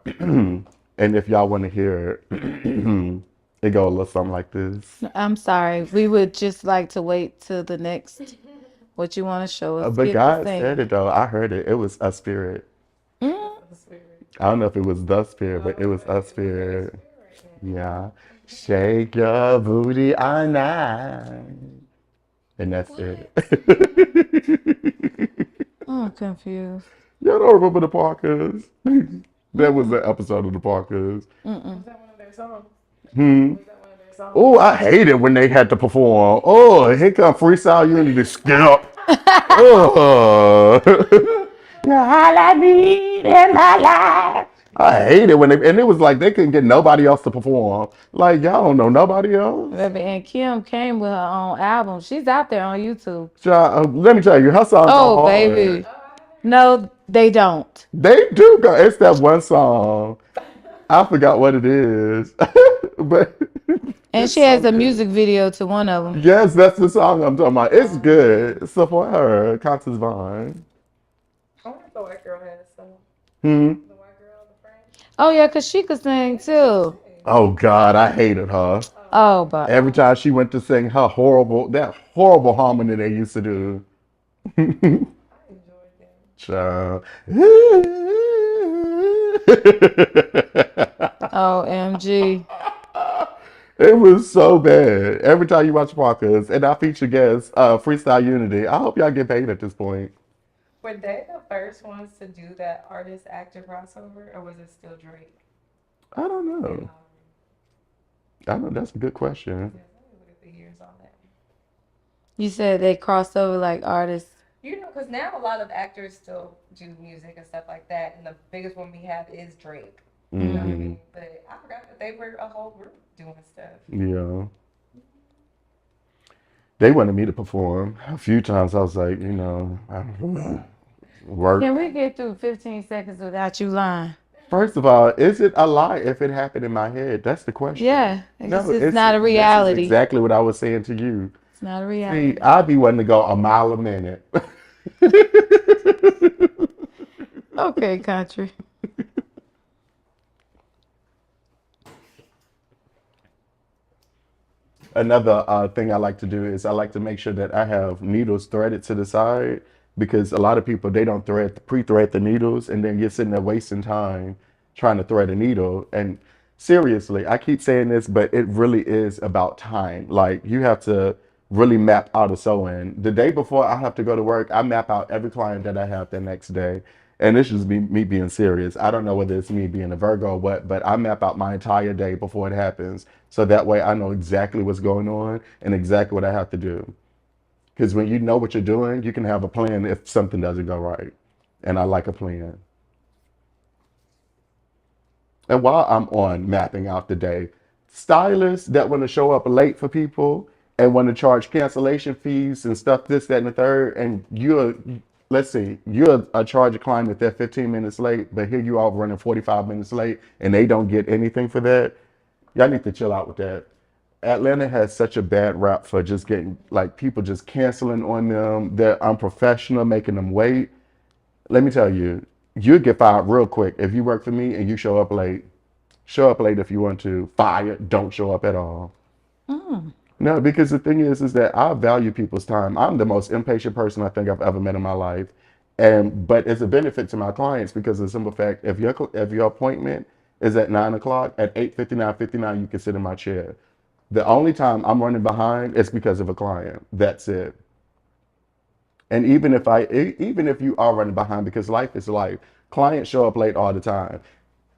And if y'all want to hear it, it go a little something like this. I'm sorry. We would just like to wait till the next, what you want to show us. But Get the God said singing. it though. I heard it. It was a spirit. Mm, The spirit. I don't know if it was the spirit, but it was a It was her spirit. spirit. Yeah. Shake your booty all night. And that's it. I'm confused. Y'all don't remember the Parkers? That was Mm-mm, the episode of the Parkers. mm-mm. Was that one of their songs? Hmm. Was that one of their songs? Oh, I hate it when they had to perform. Oh, here come freestyle unity skip. Oh. Yeah, all I need in my life. I hate it when and it was like they couldn't get nobody else to perform. Like y'all don't know nobody else. Baby, and Kim came with her own album. She's out there on YouTube. Let me tell you, her songs are Oh, hard. baby. No, they don't. They do go. It's that one song. I forgot what it is, but And it's she so has a good. music video to one of them. Yes, that's the song I'm talking about. It's good. Support her, Constance Vaughn. I wonder if the white girl has some. Hmm. The white girl, the French. Oh yeah, cause she could sing Maybe she too. sing. Oh God, I hated her. Oh, Oh, really? but Every time she went to sing her that horrible harmony they used to do. I enjoyed them. Child. OMG. It was so bad. Every time you watch Parkers, and I feature guests, Freestyle Unity. I hope y'all get paid at this point. Were they the first ones to do that artist actor crossover, or was it still Drake I don't and know. Aubrey? I don't know. That's a good question. Yes, let me look at the years on that. You said they crossed over like artists. You know, because now a lot of actors still do music and stuff like that, and the biggest one we have is Drake. You know what I Hmm. mean? But I forgot that they were a whole group doing stuff. Yeah. They wanted me to perform a few times. I was like, I don't know. Work. Can we get through 15 seconds without you lying? First of all, is it a lie if it happened in my head? That's the question. Yeah, No, it's not a this is reality. exactly what I was saying to you. It's not a See, reality. I'd be wanting to go a mile a minute. Okay, country. Another thing I like to do is I like to make sure that I have needles threaded to the side because a lot of people they don't pre-thread the needles and then you're sitting there wasting time trying to thread a needle. And seriously, I keep saying this, but it really is about time. Like you have to really map out a sew-in. The day before I have to go to work, I map out every client that I have the next day. And this is me being serious. I don't know whether it's me being a Virgo or what, but I map out my entire day before it happens. So that way I know exactly what's going on and exactly what I have to do. Because when you know what you're doing, you can have a plan if something doesn't go right. And I like a plan. And while I'm on mapping out the day, stylists that want to show up late for people and want to charge cancellation fees and stuff, this, that, and the third, and let's see, you're a charge a client if they're 15 minutes late, but here you are running 45 minutes late and they don't get anything for that. Y'all need to chill out with that. Atlanta has such a bad rap for just getting like people just canceling on them. They're unprofessional, making them wait. Let me tell you, you'll get fired real quick if you work for me and you show up late. Show up late if you want to. Fired. Don't show up at all. Mm. No, because the thing is that I value people's time. I'm the most impatient person I think I've ever met in my life, and but it's a benefit to my clients because of the simple fact if your appointment is at 9 o'clock, at 8:59:59 you can sit in my chair. The only time I'm running behind is because of a client. That's it. And even if you are running behind, because life is life, clients show up late all the time.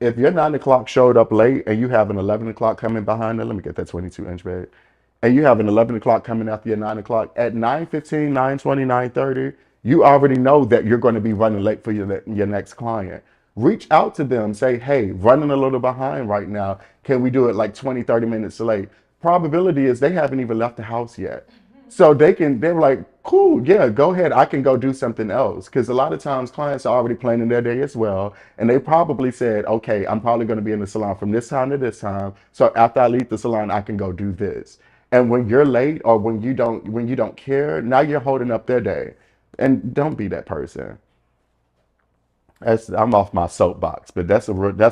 If your 9 o'clock showed up late and you have an 11 o'clock coming behind it, let me get that 22-inch bag. And you have an 11 o'clock coming after your 9 o'clock at 9:15, 9:20, 9:30, you already know that you're going to be running late for your next client. Reach out to them, say, hey, running a little behind right now. Can we do it like 20, 30 minutes late? Probability is they haven't even left the house yet. So they're like, cool, yeah, go ahead. I can go do something else. Because a lot of times clients are already planning their day as well. And they probably said, okay, I'm probably going to be in the salon from this time to this time. So after I leave the salon, I can go do this. And when you're late or when you don't care, now you're holding up their day. And don't be that person. I'm off my soapbox, but that's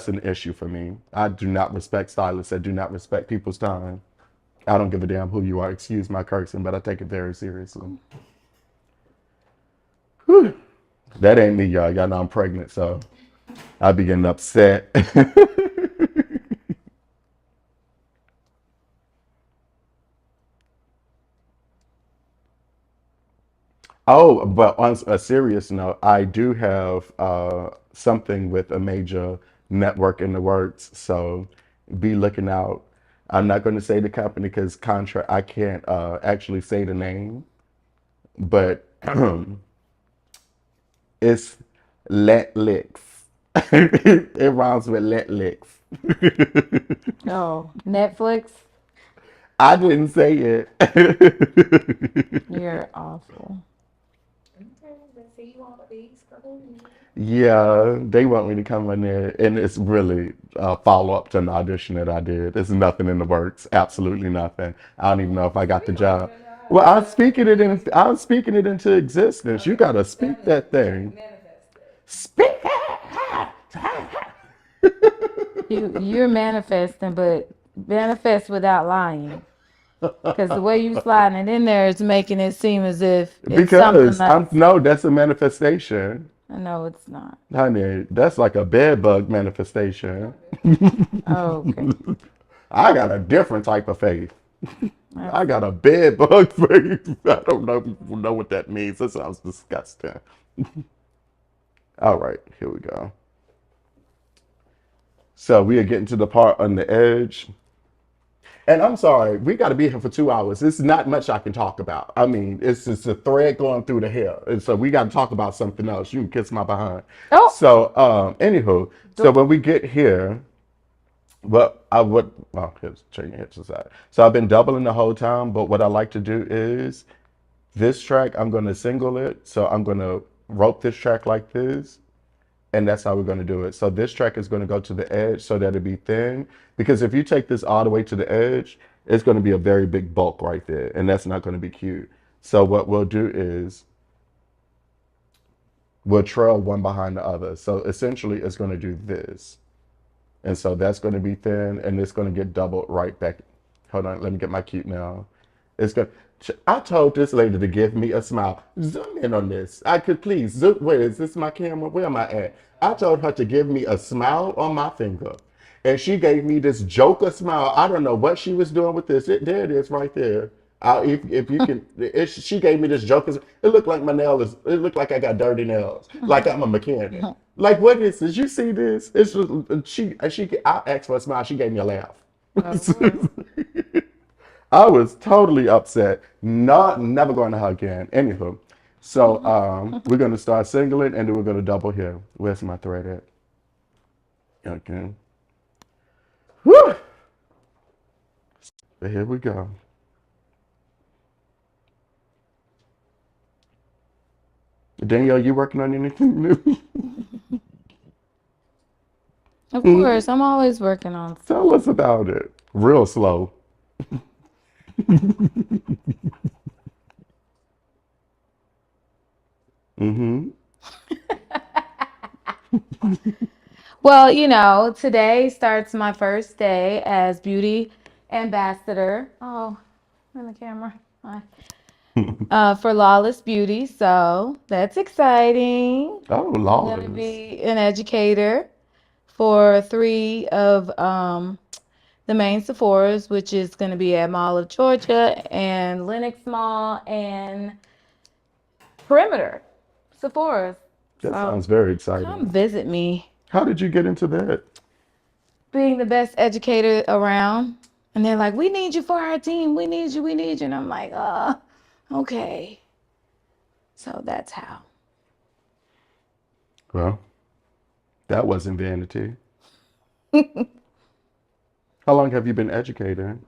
an issue for me. I do not respect stylists. I do not respect people's time. I don't give a damn who you are. Excuse my cursing, but I take it very seriously. Whew. That ain't me, y'all. Y'all know I'm pregnant, so I be getting upset. Oh, but on a serious note, I do have something with a major network in the works, so be looking out. I'm not going to say the company because contract I can't actually say the name, but it's Let Licks. It rhymes with Let Licks. Oh, Netflix. I didn't say it. You're awful. Okay, let's see you on the East Coast. Yeah, they want me to come in there, and it's really a follow-up to an audition that I did. There's nothing in the works, absolutely nothing. I don't even know if I got We the don't job. even know how Well, to I'm speaking it into existence. You okay, gotta speak definitely that thing. manifest it. Speak. You're manifesting, but manifest without lying. Because the way you sliding it in there is making it seem as if it's something Because I'm that's. no, that's a manifestation. No, it's not. Honey, that's like a bed bug manifestation. Oh, okay. I got a different type of faith. That's, I got a bed bug faith. I don't know what that means. That sounds disgusting. All right, here we go. So we are getting to the part on the edge. And I'm sorry, we got to be here for 2 hours. There's not much I can talk about. I mean, it's just a thread going through the hair. And so we got to talk about something else. You can kiss my behind. oh, So, anywho, so when we get here, here's changing it to the side. So I've been doubling the whole time, but what I like to do is this track, I'm going to single it. So I'm going to rope this track like this. And that's how we're going to do it. So this track is going to go to the edge so that it be thin. Because if you take this all the way to the edge, it's going to be a very big bulk right there. And that's not going to be cute. So what we'll do is we'll trail one behind the other. So essentially it's going to do this. And so that's going to be thin and it's going to get doubled right back. Hold on, let me get my cute now. It's going I told this lady to give me a smile. Zoom in on this. I could please zoom. Where is this my camera? Where am I at? I told her to give me a smile on my finger. And she gave me this Joker smile. I don't know what she was doing with this. There it is right there. If you can, she gave me this Joker. It looked like my nail is, it looked like I got dirty nails. Like I'm a mechanic. Like what is this? You see this? It's just, I asked for a smile. She gave me a laugh. I was totally upset. Never going to her again. Anywho, so we're gonna start singling and then we're gonna double here. Where's my thread at? Okay. Whew. But here we go. Danielle, you working on anything new? of course, I'm always working on. Tell us about it. Real slow. Mm-hmm. Well, today starts my first day as beauty ambassador. Oh, in the camera. Hi. For Lawless Beauty, so that's exciting. Oh, I'm Lawless. gonna be an educator for 3 of the main Sephora's, which is gonna be at Mall of Georgia and Lenox Mall and Perimeter Sephora's. That So sounds very come exciting. visit me. How did you get into that? Being the best educator around. And they're like, we need you for our team. We need you. We need you. And I'm like, okay. So that's how. Well, that wasn't vanity. How long have you been educating?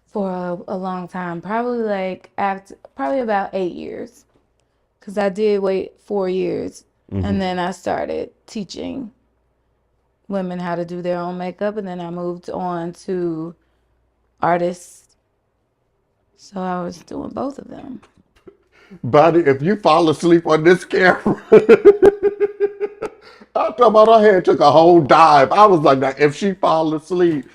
For a long time. Probably about 8 years. Because I did wait 4 years. Mm-hmm. And then I started teaching women how to do their own makeup. And then I moved on to artists. So I was doing both of them. Buddy, if you fall asleep on this camera, I thought about her head took a whole dive. I was like, now, if she fall asleep.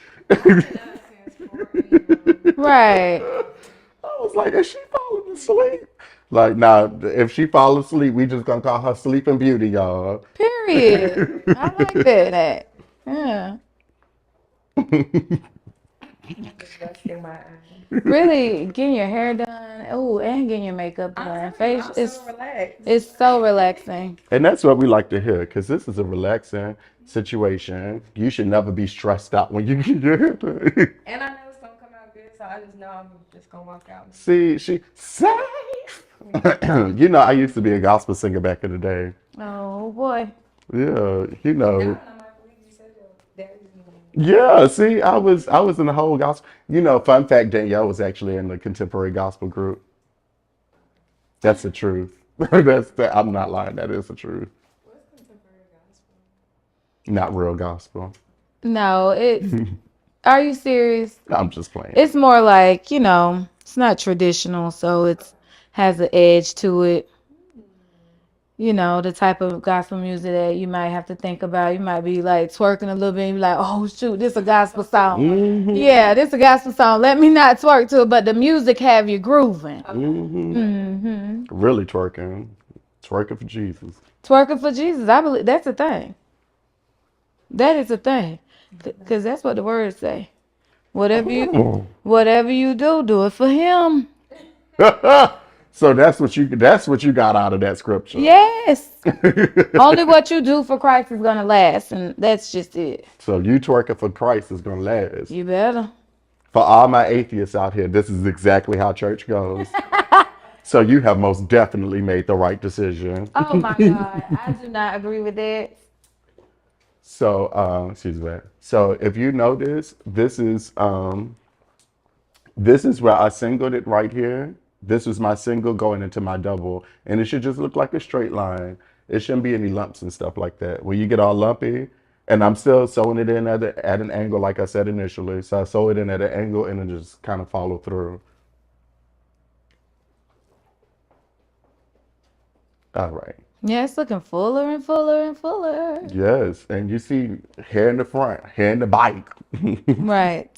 Right. I was like, is she falling asleep? Like, nah, if she fall asleep, we just gonna call her Sleeping Beauty, y'all. Period. I like that. Yeah. Resting my eyes. Really, getting your hair done. Oh, and getting your makeup done. Face I'm is so relaxed. it's so relaxing. And that's what we like to hear, because this is a relaxing situation. You should never be stressed out when you get your hair done. And I know it's gonna come out good, so I just know I'm just gonna walk out. See, she safe. You know, I used to be a gospel singer back in the day. Oh boy. Yeah, you know. Now I believe you said that. Yeah, see, I was in the whole gospel. You know, fun fact, Danielle was actually in the contemporary gospel group. That's the truth. I'm not lying. That is the truth. What's contemporary gospel? Not real gospel. No, are you serious? I'm just playing. It's more like, it's not traditional, so it's has an edge to it. you know, the type of gospel music that you might have to think about. You might be like twerking a little bit and be like, oh shoot, this a gospel song. Yeah, this a gospel song. Let me not twerk to it, but the music have you grooving. Really twerking. Twerking for Jesus. Twerking for Jesus. I believe that's a thing. That is a thing. Cause that's what the words say. Whatever you do, do it for him. So that's what you got out of that scripture. Yes. Only what you do for Christ is gonna last, and that's just it. So you twerking for Christ is gonna last. You better. For all my atheists out here, this is exactly how church goes. So you have most definitely made the right decision. Oh my God, I do not agree with that. So, excuse me. So if you notice, this is where I singled it right here. This was my single going into my double, and it should just look like a straight line. It shouldn't be any lumps and stuff like that. When you get all lumpy, and I'm still sewing it in at an angle, like I said initially. So I sew it in at an angle and then just kind of follow through. All right. Yeah, it's looking fuller and fuller and fuller. Yes, and you see hair in the front, hair in the bike. Right.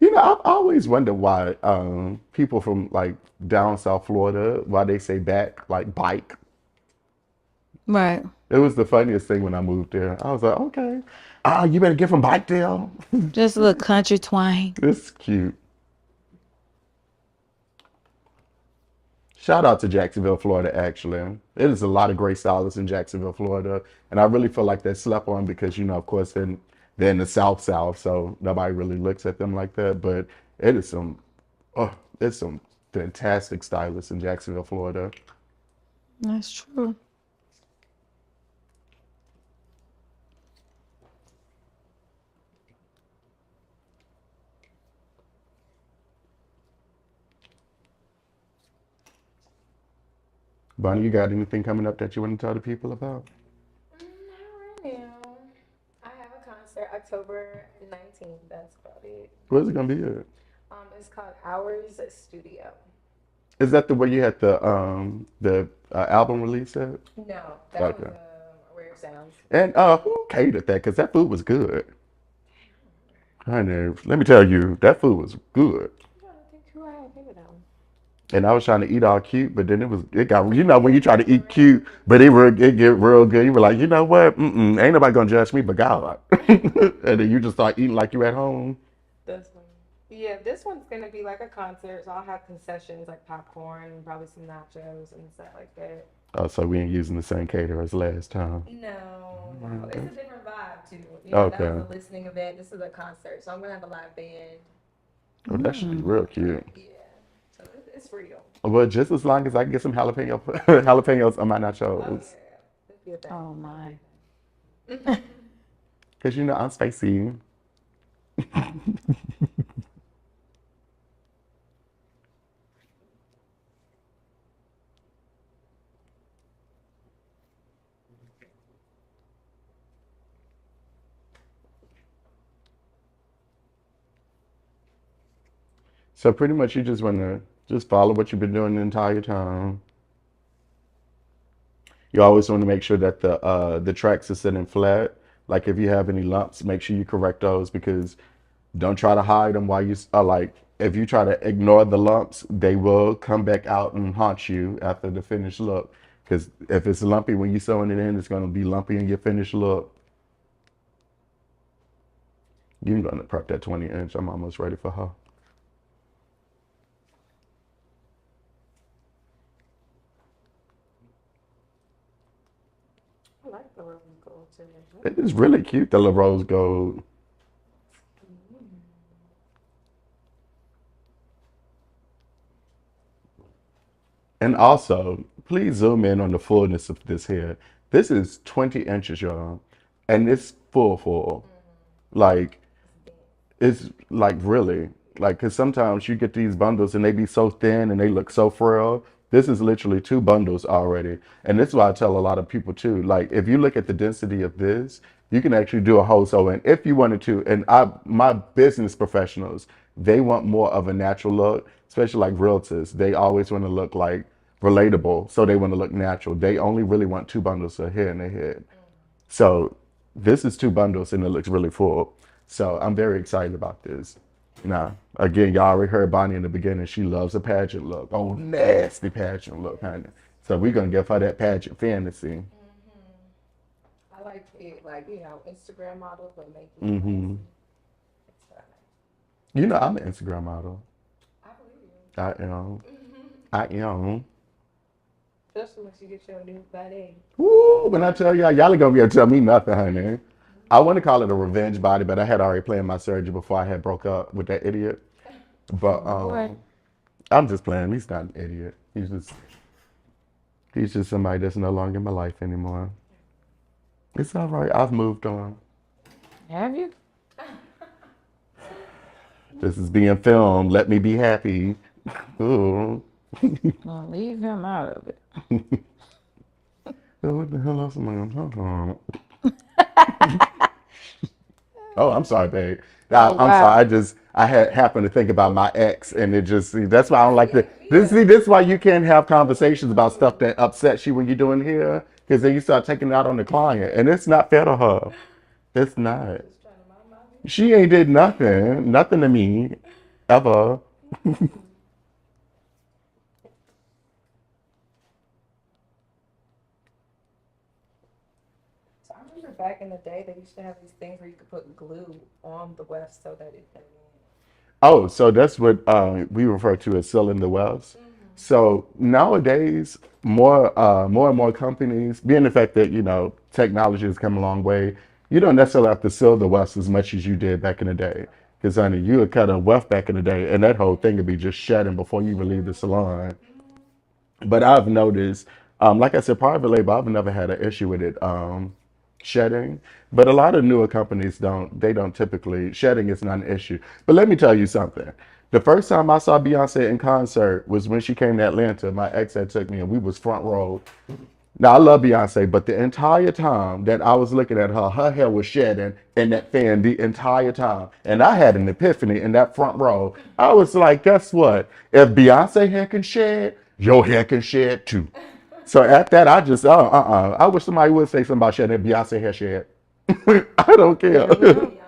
I've always wondered why people from like down South Florida, why they say back like bike. Right. It was the funniest thing when I moved there. I was like, okay, you better get from Bike Deal. Just a little country twang. It's cute. Shout out to Jacksonville, Florida, actually. It is a lot of great stylists in Jacksonville, Florida. And I really feel like they're slept on because, of course, they're in the South, so nobody really looks at them like that. But it is it's some fantastic stylists in Jacksonville, Florida. That's true. Bonnie, you got anything coming up that you want to tell the people about? Not right now. I have a concert October 19th. That's about it. Where's it gonna be at? It's called Hours Studio. Is that the way you had the album release at? No, that Okay. was Rare Sounds. And who catered that? Because that food was good. Honey, let me tell you, that food was good. I don't think who I had it on. And I was trying to eat all cute, but then it got when you try to eat cute, but it get real good. You were like, you know what? Ain't nobody gonna judge me but God. And then you just start eating like you at home. This one. Yeah, this one's gonna be like a concert, so I'll have concessions like popcorn, probably some nachos and stuff like that. Oh, so we ain't using the same caterer as last time. No, it's a different vibe too. That Okay. was a listening event. This is a concert, so I'm gonna have a live band. Oh, that should be real cute. Yeah, so it's real. Well, just as long as I can get some jalapenos on my Oh nachos. yeah, it'll be a thing. Oh my. Because I'm spicy. So pretty much you just want to just follow what you've been doing the entire time. You always want to make sure that the tracks are sitting flat. Like if you have any lumps, make sure you correct those because don't try to hide them while you like if you try to ignore the lumps, they will come back out and haunt you after the finished look. Because if it's lumpy when you're sewing it in, it's going to be lumpy in your finished look. You're going to prep that 20-inch. I'm almost ready for her. I like the rose gold too. It is really cute, the little rose gold. And also, please zoom in on the fullness of this hair. This is 20 inches, y'all. And it's full. Like, it's like really. Like, because sometimes you get these bundles and they be so thin and they look so frail. This is literally 2 bundles already. And this is why I tell a lot of people too. Like, if you look at the density of this, you can actually do a whole sew in if you wanted to. And my business professionals, they want more of a natural look, especially like realtors. They always want to look like relatable, so they want to look natural. They only really want 2 bundles of hair in their head. So this is 2 bundles and it looks really full. So I'm very excited about this. Now, again, y'all already heard Bonnie in the beginning. She loves a pageant look. Oh, nasty pageant look, honey. So we're gonna give her that pageant fantasy. I like it, like, Instagram models, but make it Hmm. classy. It's fun. You know, I'm an Instagram model. I believe you. I am. I am. Especially once you get your new body. Woo, when I tell y'all ain't gonna be able to tell me nothing, honey. I want to call it a revenge body, but I had already planned my surgery before I had broke up with that idiot. But Lord. I'm just playing. He's not an idiot. He's just somebody that's no longer in my life anymore. It's all right. I've moved on. Have you? This is being filmed. Let me be happy. Ooh. Well, leave him out of it. What the hell else am I gonna talk about? Oh, I'm sorry, babe. Oh, I'm wow. sorry. I had happened to think about my ex, and it just that's why I don't like to. Yeah. This is why you can't have conversations about stuff that upsets you when you're doing here, because then you start taking it out on the client, and it's not fair to her. It's not. Just trying to mind my business. She ain't did nothing to me, ever. So I remember back in the day, they used to have these things where you could put glue on the weft so that it can. Oh, so that's what we refer to as sealing the wells. So nowadays, more and more companies, being the fact that technology has come a long way, you don't necessarily have to seal the wefts as much as you did back in the day. Because honey, you would cut a weft back in the day, and that whole thing would be just shedding before you even leave the salon. But I've noticed, like I said, private label, I've never had an issue with it shedding. But a lot of newer companies don't. They don't typically shedding is not an issue. But let me tell you something. The first time I saw Beyonce in concert was when she came to Atlanta. My ex had took me, and we was front row. Now I love Beyonce, but the entire time that I was looking at her, her hair was shedding in that fan the entire time. And I had an epiphany in that front row. I was like, guess what? If Beyonce hair can shed, your hair can shed too. So at that, I just, I wish somebody would say something about shedding Beyonce hair shed. I don't care. Beyonce good.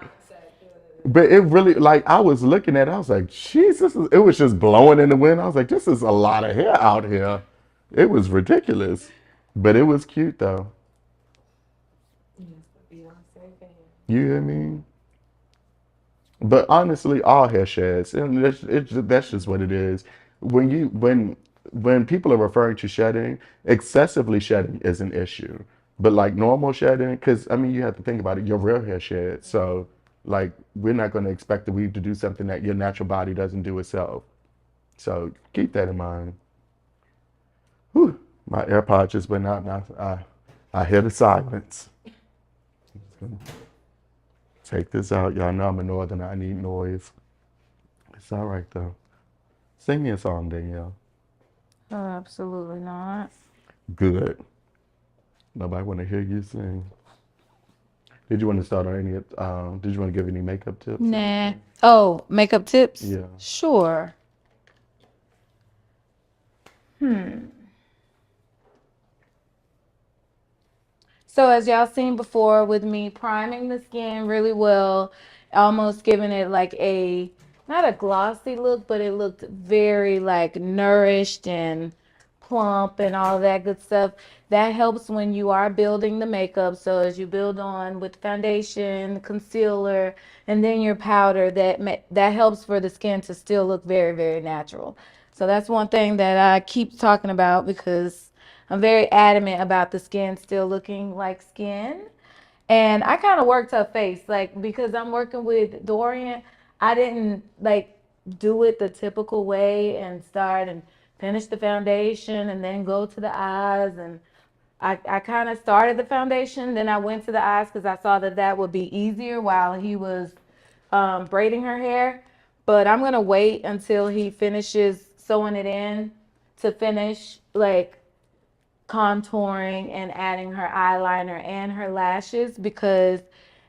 But it really, like, I was looking at it, I was like, Jesus, it was just blowing in the wind. I was like, this is a lot of hair out here. It was ridiculous. But it was cute, though. Yes, the Beyonce fan. You hear me? But honestly, all hair sheds, and that's just what it is. When people are referring to shedding, excessively shedding is an issue. But like normal shedding, because I mean, you have to think about it. Your real hair sheds, so like we're not going to expect the weave to do something that your natural body doesn't do itself. So keep that in mind. Whew, my AirPod just went out, and I hear the silence. Take this out, y'all know I'm a northerner. I need noise. It's all right though. Sing me a song, Danielle. Oh, absolutely not. Good. Nobody want to hear you sing. Did you want to start on any? Did you want to give any makeup tips? Nah. Oh, makeup tips? Yeah. Sure. So as y'all seen before with me priming the skin really well, almost giving it like a, not a glossy look, but it looked very like nourished and plump and all that good stuff. That helps when you are building the makeup. So as you build on with foundation, concealer, and then your powder, that helps for the skin to still look very, very natural. So that's one thing that I keep talking about because I'm very adamant about the skin still looking like skin. And I kind of worked her face, like because I'm working with Dorian, I didn't like do it the typical way and start and finish the foundation and then go to the eyes. And I kind of started the foundation, then I went to the eyes because I saw that that would be easier while he was braiding her hair. But I'm gonna wait until he finishes sewing it in to finish like contouring and adding her eyeliner and her lashes because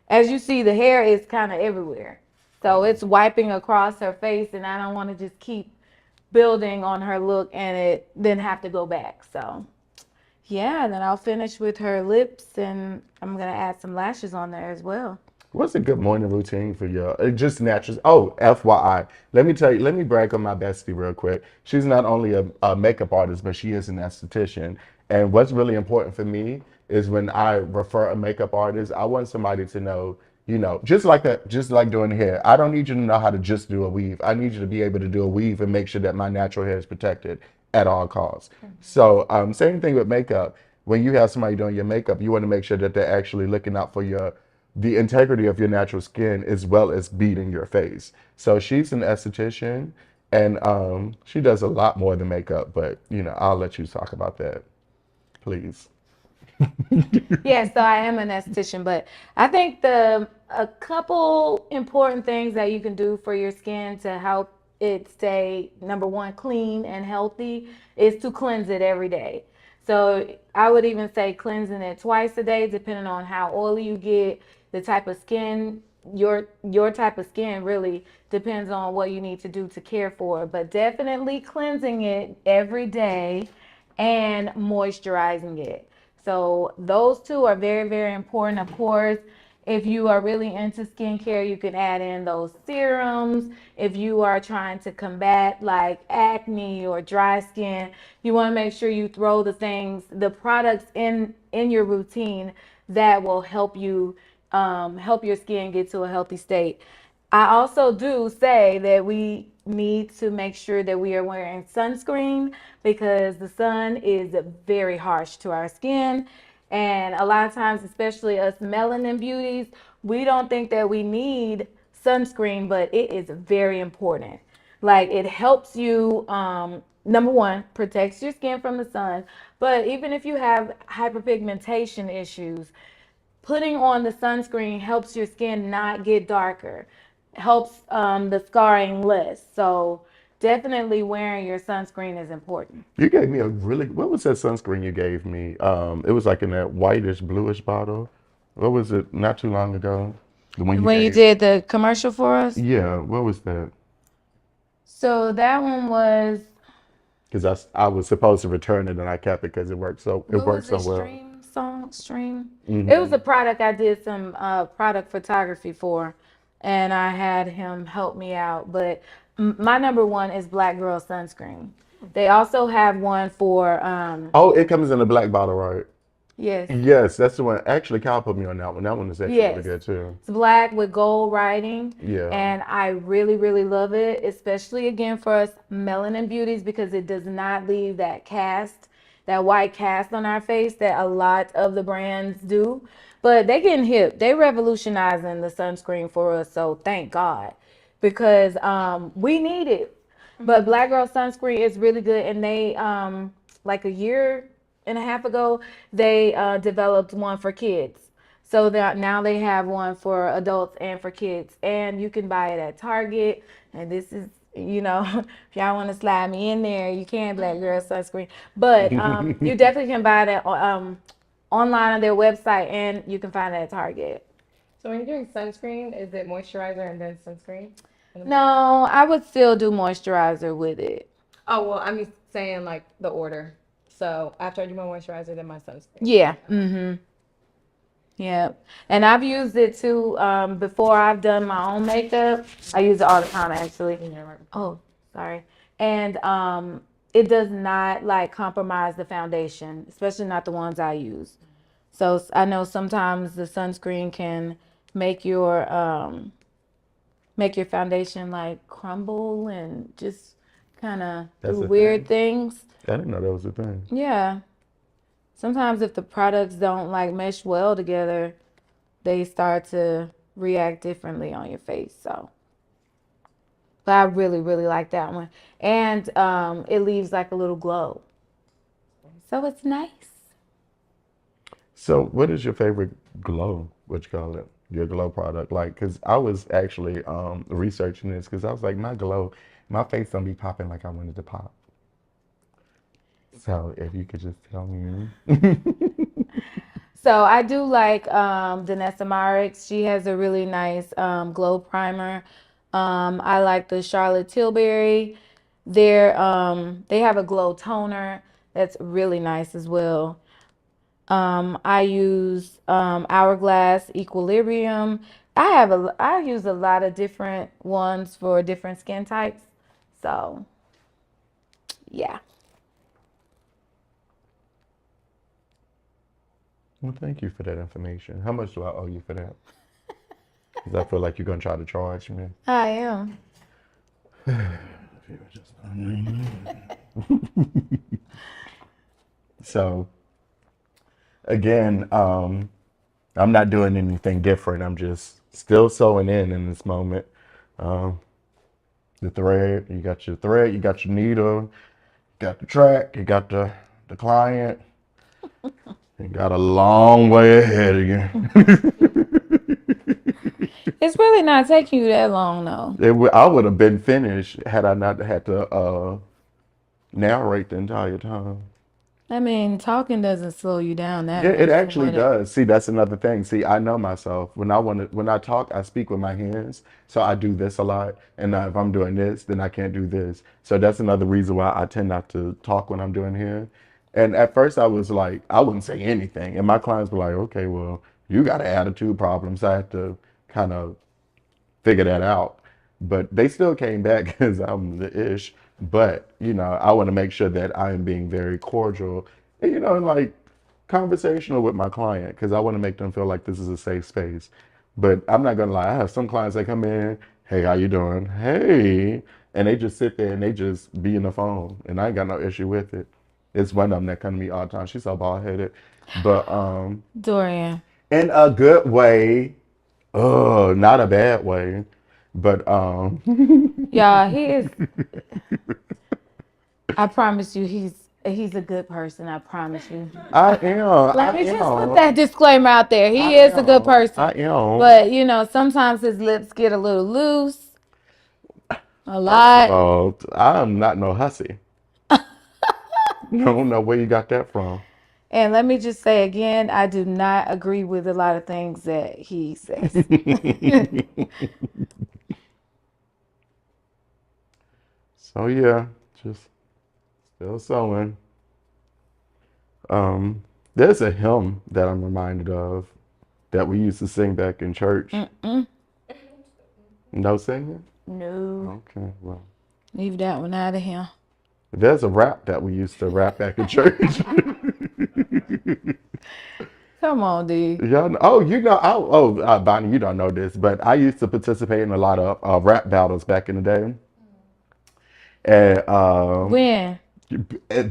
as you see the hair is kind of everywhere, so it's wiping across her face and I don't want to just keep building on her look and it then have to go back. So yeah, then I'll finish with her lips and I'm gonna add some lashes on there as well. What's a good morning routine for you? Just natural. Oh, FYI, let me tell you, let me brag on my bestie real quick. She's not only a makeup artist, but she is an esthetician. And what's really important for me is when I refer a makeup artist, I want somebody to know, just like doing hair. I don't need you to know how to just do a weave. I need you to be able to do a weave and make sure that my natural hair is protected at all costs. So, same thing with makeup. When you have somebody doing your makeup, you want to make sure that they're actually looking out for the integrity of your natural skin as well as beating your face. So she's an esthetician and she does a lot more than makeup, but I'll let you talk about that, please. Yeah, so I am an esthetician, but I think the a couple important things that you can do for your skin to help it stay number one clean and healthy is to cleanse it every day. So I would even say cleansing it twice a day, depending on how oily you get, the type of skin your type of skin really depends on what you need to do to care for it. But definitely cleansing it every day and moisturizing it. So those two are very, very important. Of course, if you are really into skincare, you can add in those serums. If you are trying to combat like acne or dry skin, you want to make sure you throw the products in your routine that will help your skin get to a healthy state. I also do say that we need to make sure that we are wearing sunscreen because the sun is very harsh to our skin. And a lot of times, especially us melanin beauties, we don't think that we need sunscreen, but it is very important. Like it helps you, number one, protects your skin from the sun. But even if you have hyperpigmentation issues, putting on the sunscreen helps your skin not get darker, helps the scarring less. So definitely wearing your sunscreen is important. You gave me what was that sunscreen you gave me? It was like in that whitish, bluish bottle. What was it not too long ago? The one you When you gave. did the commercial for us, Yeah, what was that? so that one was Because I was supposed to return it and I kept it because it what worked was so it? well. Stream. It was Hmm. a product I did some product photography for, and I had him help me out. But my number one is Black Girl sunscreen. They also have one for Oh, it comes in a black bottle, right? yes. Yes, that's the one. Actually, Kyle put me on that one. That one is actually really Yes. good too. It's black with gold writing, Yeah. and I really, really love it, especially again for us melanin beauties because it does not leave that cast, that white cast on our face that a lot of the brands do. But they getting hip. They revolutionizing the sunscreen for us, so thank God because we need it. But Black Girl sunscreen is really good, and they like a year and a half ago they developed one for kids. So that now they have one for adults and for kids, and you can buy it at Target. And this is, if y'all want to slide me in there, you can Black Girl sunscreen. But you definitely can buy that online on their website, and you can find it at Target. So when you're doing sunscreen, is it moisturizer and then sunscreen? No, I would still do moisturizer with it. Oh well, I'm saying like the order. So after I do my moisturizer, then my sunscreen. Yeah. Mm-hmm. Yeah. And I've used it too before I've done my own makeup. I use it all the time actually. Yeah, right. Oh, sorry. And it does not like compromise the foundation, especially not the ones I use. So I know sometimes the sunscreen can make your foundation like crumble and just kind of That's do the weird thing. things. I didn't know that was a thing. Yeah. Sometimes if the products don't like mesh well together, they start to react differently on your face. So, but I really, really like that one. And it leaves like a little glow. So it's nice. So, what is your favorite glow? What you call it? Your glow product? Like, cause I was actually researching this because I was like, my face don't be popping like I wanted to pop. So, if you could just tell me. So I do like Danessa Marix. She has a really nice glow primer. I like the Charlotte Tilbury. They have a glow toner that's really nice as well. I use Hourglass Equilibrium. I use a lot of different ones for different skin types. So yeah. Well, thank you for that information. How much do I owe you for that? Because I feel like you're gonna try to charge me. I am. So again, I'm not doing anything different. I'm just still sewing in this moment. Um, the thread, you got your thread, you got your needle, you got the track, you got the client. You got a long way ahead of you. It's really not taking you that long though. I would have been finished had I not had to narrate the entire time. I mean, talking doesn't slow you down that Yeah, it much from actually what it. does. See, that's another thing. See, I know myself. When I talk, I speak with my hands. So I do this a lot. And now if I'm doing this, then I can't do this. So that's another reason why I tend not to talk when I'm doing hair. And at first I was like, I wouldn't say anything. And my clients were like, okay, well, you got an attitude problem. So I had to kind of figure that out. But they still came back because I'm the ish. But, I want to make sure that I am being very cordial, and, and like conversational with my client because I want to make them feel like this is a safe space. But I'm not going to lie. I have some clients that come in, hey, how you doing? Hey. And they just sit there and they just be in the phone. And I ain't got no issue with it. It's one of them that come to me all the time. She's so bald headed. But Dorian. in a good way. Oh, not a bad way, but Yeah, he is. I promise you, he's a good person. I promise you. I am, Let I me just put am, that disclaimer out there. I He is a good am, person. I am. But, sometimes his lips get a little loose, a First of lot. all, I'm not no hussy. I don't know where you got that from. And let me just say again, I do not agree with a lot of things that he says. So yeah, just still sewing. Um, there's a hymn that I'm reminded of that we used to sing back in church. Mm-mm. No singing? No. Okay, well. Leave that one out of here. There's a rap that we used to rap back in church. Come on, D. Y'all know, Bonnie, you don't know this, but I used to participate in a lot of rap battles back in the day. And When?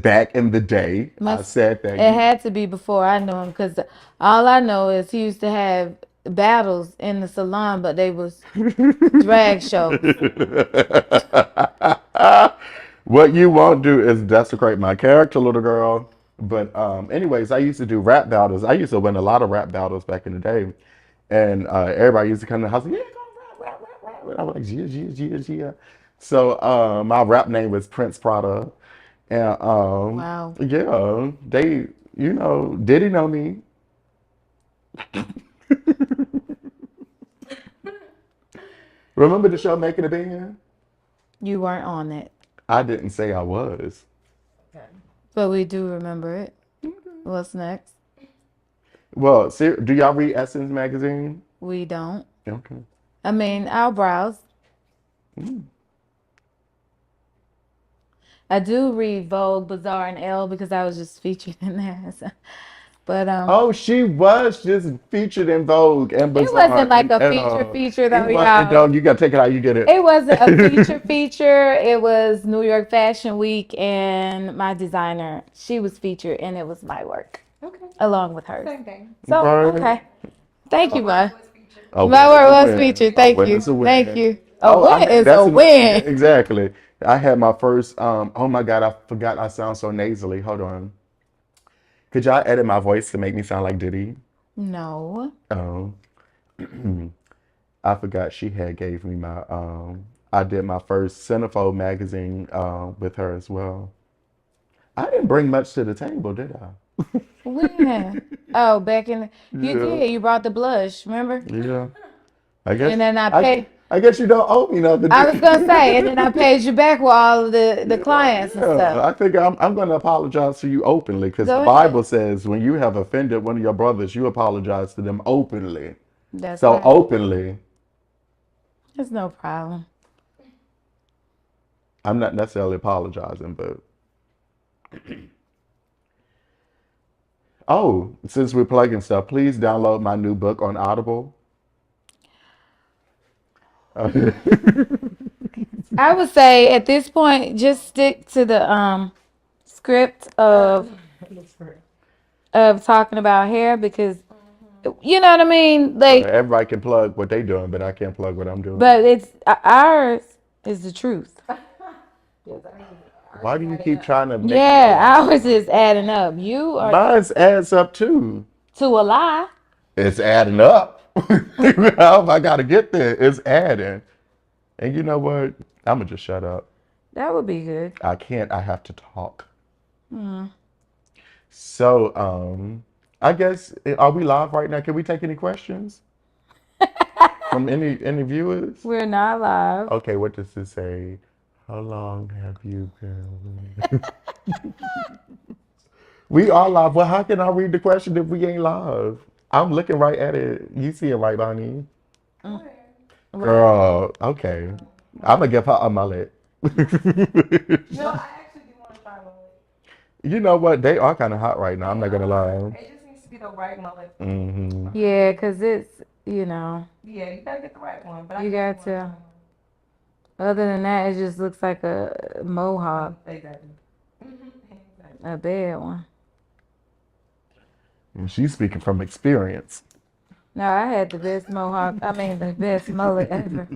back in the day, I Must said that it had to be before I knew him because all I know is he used to have battles in the salon, but they was drag shows. What you won't do is desecrate my character, little girl. But anyways, I used to do rap battles. I used to win a lot of rap battles back in the day. And everybody used to come to the house, yeah, go rap, rap, rap, rap. And I was like, yeah, yeah, yeah, yeah. So my rap name was Prince Prada. And Wow. yeah, they, Diddy know me. Remember the show Making a Band? You weren't on it, I didn't say I was. Okay. but we do remember it. What's next? Well, do y'all read Essence magazine? We don't. Okay. I mean, I'll browse. Mm. I do read Vogue, Bazaar, and Elle because I was just featured in there. So. But Oh, she was just featured in Vogue and it Bazaar wasn't like and a feature it though, wasn't, y'all. dog. You gotta take it how you get it. It wasn't a feature. It was New York Fashion Week, and my designer, she was featured, and it was my work Okay. along with hers. Same thing. So Right. okay, thank you, Mine bye. was featured. A My win is word a was win. featured. A Thank win you, is a win. thank you. A Oh, win is that's a win. exactly. I had my first. Oh my God, I forgot. I sound so nasally. Hold on. Could y'all edit my voice to make me sound like Diddy? No, Oh. I forgot she had gave me my I did my first Centerfold magazine with her as well. I didn't bring much to the table, did I? when? Oh, back in you Yeah. did. You brought the blush, remember? Yeah. I guess And then I I paid. I guess you don't owe me nothing. I was gonna say, and then I paid you back with all of the clients and Yeah, stuff. I think I'm going to apologize to you openly because the Go ahead. Bible says when you have offended one of your brothers, you apologize to them openly. That's So right. openly, There's no problem. I'm not necessarily apologizing, but oh, since we're plugging stuff, please download my new book on Audible. I would say at this point, just stick to the script of talking about hair because you know what I mean. Like, Everybody can plug what they doing, but I can't plug what I'm doing. but it's ours is the truth. Why do you keep trying to make me? Yeah, ours is adding up. You are Mine's adds up too. to a lie. It's adding up. I got to get there. It's adding. And you know what? I'm going to just shut up. That would be good. I can't. I have to talk. So, I guess, are we live right now? Can we take any questions from any viewers? We're not live. Okay, what does it say? How long have you been? We are live. Well, how can I read the question if we ain't live? I'm looking right at it. You see it right, Bonnie? Girl, okay. I'm gonna give her a mullet. No, I actually do want to try mullet. You know what? They are kind of hot right now. I'm not gonna lie. It just needs to be the right mullet. Hmm. Yeah, cause it's you know Yeah, you gotta get the right one. But you got to. Other than that, it just looks like a mohawk, Exactly. Exactly. a bad one. And she's speaking from experience. No, I had the best mohawk. I mean, the best mullet ever.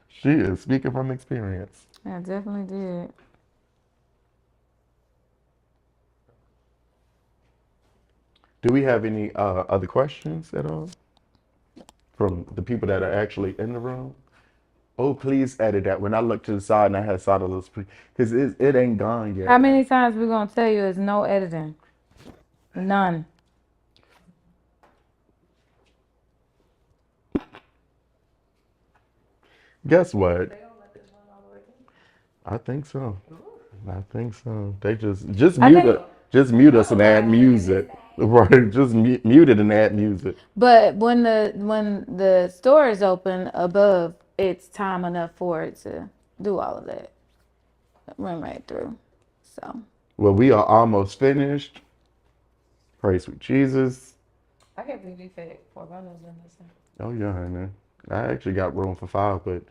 She is speaking from experience. I definitely did. Do we have any other questions at all from the people that are actually in the room? Oh, please edit that. When I look to the side and I had saw those, because it ain't gone How yet. many times we gonna tell you it's no editing? None. Guess what? I think so. I think so. They just I mute think- it. Just mute us and add music. Right? Just mute it and add music. But when the store is open above, it's time enough for it to do all of that. Run right through. So Well, we are almost finished. Praise sweet Jesus. I can't believe we fit 4 bundles in this thing. Oh yeah, honey. I actually got room for 5, but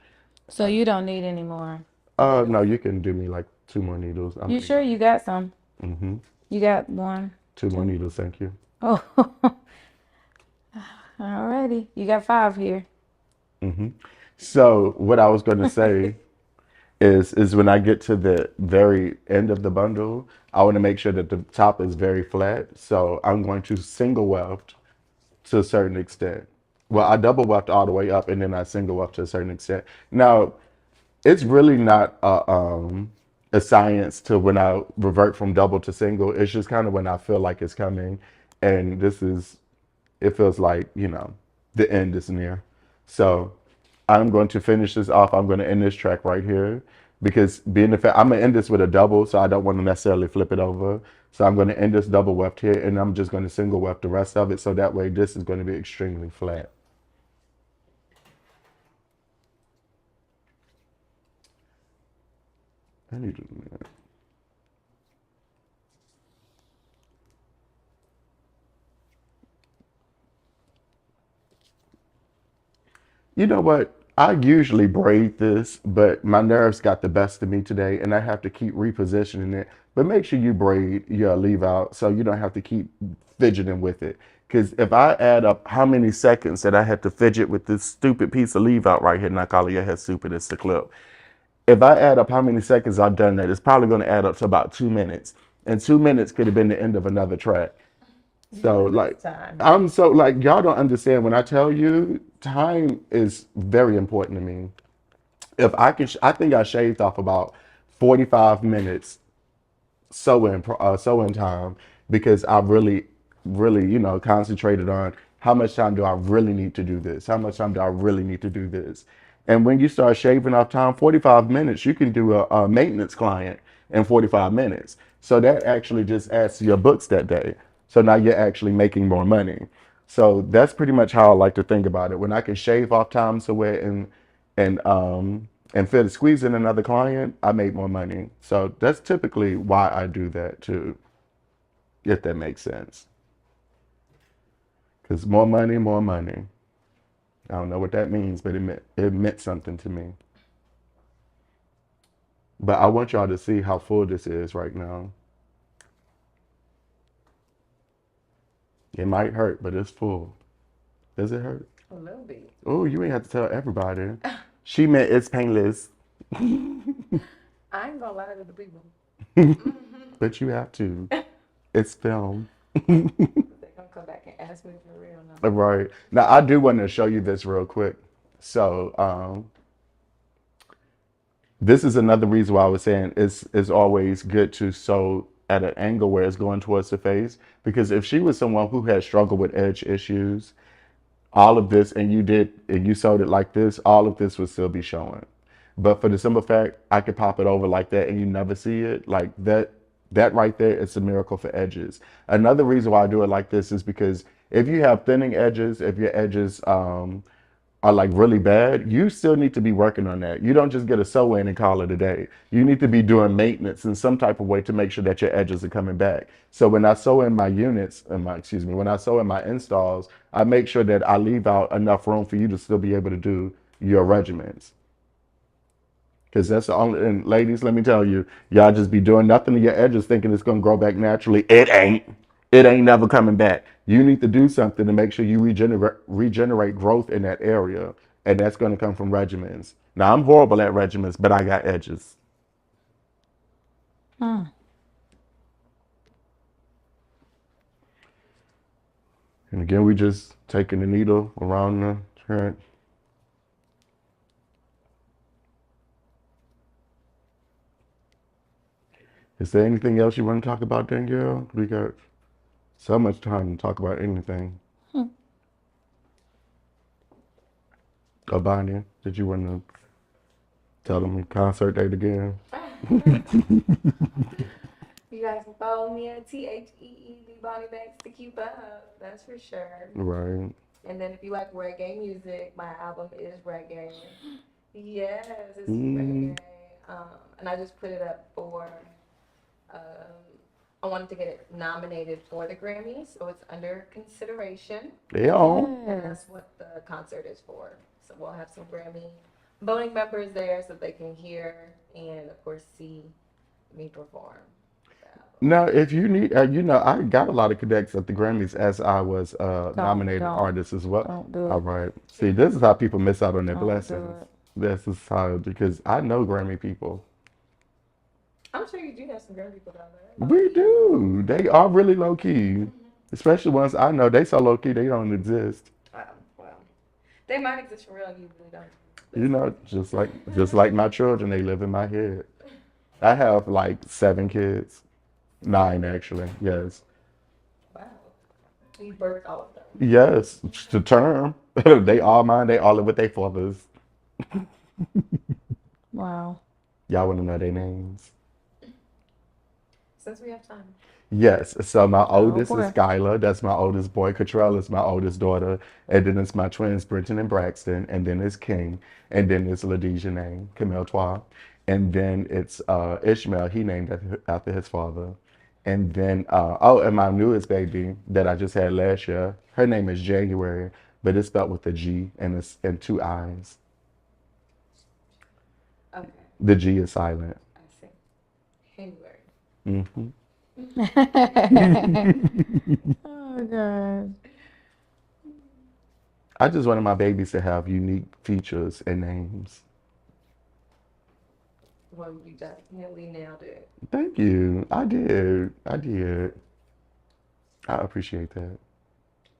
so you don't need any more. no, you can do me like 2 more needles. You sure you got some? Mm-hmm. You got one. 2 more needles, thank you. Oh, alrighty. You got 5 here. Mm-hmm. So what I was going to say is when I get to the very end of the bundle, I want to make sure that the top is very flat. So I'm going to single weft to a certain extent. Well, I double weft all the way up and then I single weft to a certain extent. Now, it's really not a science to when I revert from double to single. It's just kind of when I feel like it's coming. And it feels like, the end is near. So I'm going to finish this off. I'm going to end this track right here because being the fact I'm going to end this with a double, so I don't want to necessarily flip it over. So I'm going to end this double weft here and I'm just going to single weft the rest of it. So that way this is going to be extremely flat. I need to do that. You know what? I usually braid this, but my nerves got the best of me today, and I have to keep repositioning it. But make sure you braid your leave out so you don't have to keep fidgeting with it. Because if I add up how many seconds that I had to fidget with this stupid piece of leave out right here, and I call it your head stupid, it's the clip. If I add up how many seconds I've done that, it's probably going to add up to about 2 minutes. And 2 minutes could have been the end of another track. So I'm so like, y'all don't understand when I tell you time is very important to me. If I can, I think I shaved off about 45 minutes sewing time because I really, really, concentrated on How much time do I really need to do this? How much time do I really need to do this? And when you start shaving off time, 45 minutes, you can do a maintenance client in 45 minutes. So that actually just adds to your books that day. So now you're actually making more money. So that's pretty much how I like to think about it. When I can shave off time somewhere and fit squeeze in another client, I make more money. So that's typically why I do that too, if that makes sense. Because more money, more money. I don't know what that means, but it meant something to me. But I want y'all to see how full this is right now. It might hurt, but it's full. Does it hurt? A little bit. Oh, you ain't have to tell everybody. She meant it's painless. I ain't gonna lie to the people. But you have to. It's film. They're gonna come back and ask me for real now. Right. Now, I do want to show you this real quick. So, this is another reason why I was saying it's always good to sew at an angle where it's going towards the face. Because if she was someone who had struggled with edge issues, all of this, and you sewed it like this, all of this would still be showing. But for the simple fact, I could pop it over like that and you never see it. Like that right there is a miracle for edges. Another reason why I do it like this is because if you have thinning edges, if your edges are like really bad, you still need to be working on that. You don't just get a sew in and call it a day. You need to be doing maintenance in some type of way to make sure that your edges are coming back. So when I sew in my units, when I sew in my installs, I make sure that I leave out enough room for you to still be able to do your regimens. Because that's the only, and ladies, let me tell you, y'all just be doing nothing to your edges thinking it's going to grow back naturally. It ain't. It ain't never coming back. You need to do something to make sure you regenerate growth in that area. And that's going to come from regimens. Now, I'm horrible at regimens, but I got edges. Hmm. And again, we just taking the needle around the current. Is there anything else you want to talk about, Danielle? We got so much time to talk about anything. Abania, did you want to tell them your concert date again? You guys can follow me at THEED Bonnie Banks to keep up. That's for sure. Right. And then if you like reggae music, my album is reggae. Yes, it's Mm. reggae. And I just put it up for. Um, I wanted to get it nominated for the Grammys, so it's under consideration. Yeah. And that's what the concert is for. So we'll have some Grammy voting members there so they can hear and, of course, see me perform. Now, if you need, I got a lot of connects at the Grammys as I was nominated don't. artist as well. Don't do it. All right. See, this is how people miss out on their Don't do blessings. it. This is how, because I know Grammy people. I'm sure you do have some Grammy people down there. We do. They are really low key, especially ones I know. They so low key they don't exist. Well, they might exist for real and you really don't. You know, just like my children, they live in my head. I have like 7 kids, 9 actually. Yes, Wow. We birthed all of them. yes. To term, they all mine. They all live with their fathers. Wow. Y'all want to know their names? Since we have time. Yes. So my oldest is boy. Skylar. That's my oldest boy. Cottrell is my oldest daughter. And then it's my twins, Brenton and Braxton. And then it's King. And then it's Ladija name, Camille Twa. And then it's Ishmael. He named after his father. And then, and my newest baby that I just had last year, her name is January, but it's spelled with a G and 2 I's. Okay, The G is silent. I see. January. Hmm. Oh God. I just wanted my babies to have unique features and names. Well, you definitely nailed it. Thank you. I did. I did. I appreciate that.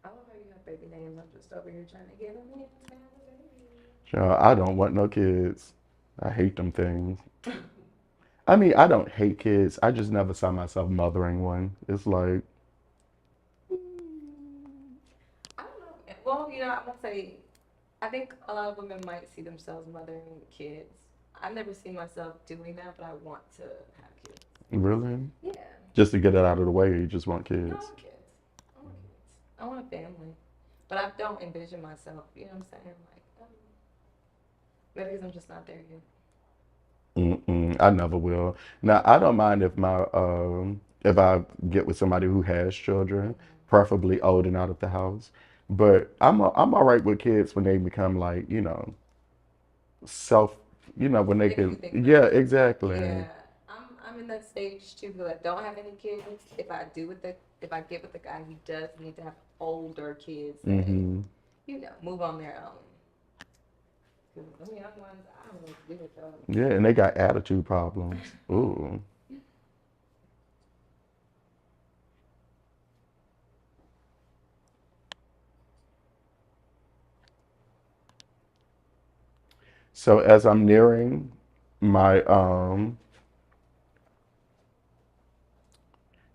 I love how you have baby names. I'm just over here trying to get them in. Child, I don't want no kids. I hate them things. I mean, I don't hate kids. I just never saw myself mothering one. It's like, I don't know if Well, I won't say. I think a lot of women might see themselves mothering kids. I've never seen myself doing that, but I want to have kids. Really? Yeah. Just to get it out of the way, or you just want No, I kids? want kids. I want kids. I want a family. But I don't envision myself, you know what I'm saying? Like, maybe because I'm just not there yet. Mm-mm, I never will. Now, I don't mind if I get with somebody who has children, preferably old and out of the house. But I'm all right with kids when they become like, self, when they They can do can, things for yeah, themselves. exactly. Yeah. I'm in that stage too because I don't have any kids. If I get with the guy, he does need to have older kids that, Hmm. move on their own. Because them young ones, I don't know what to do with those. Yeah, and they got attitude problems. Ooh. So as I'm nearing my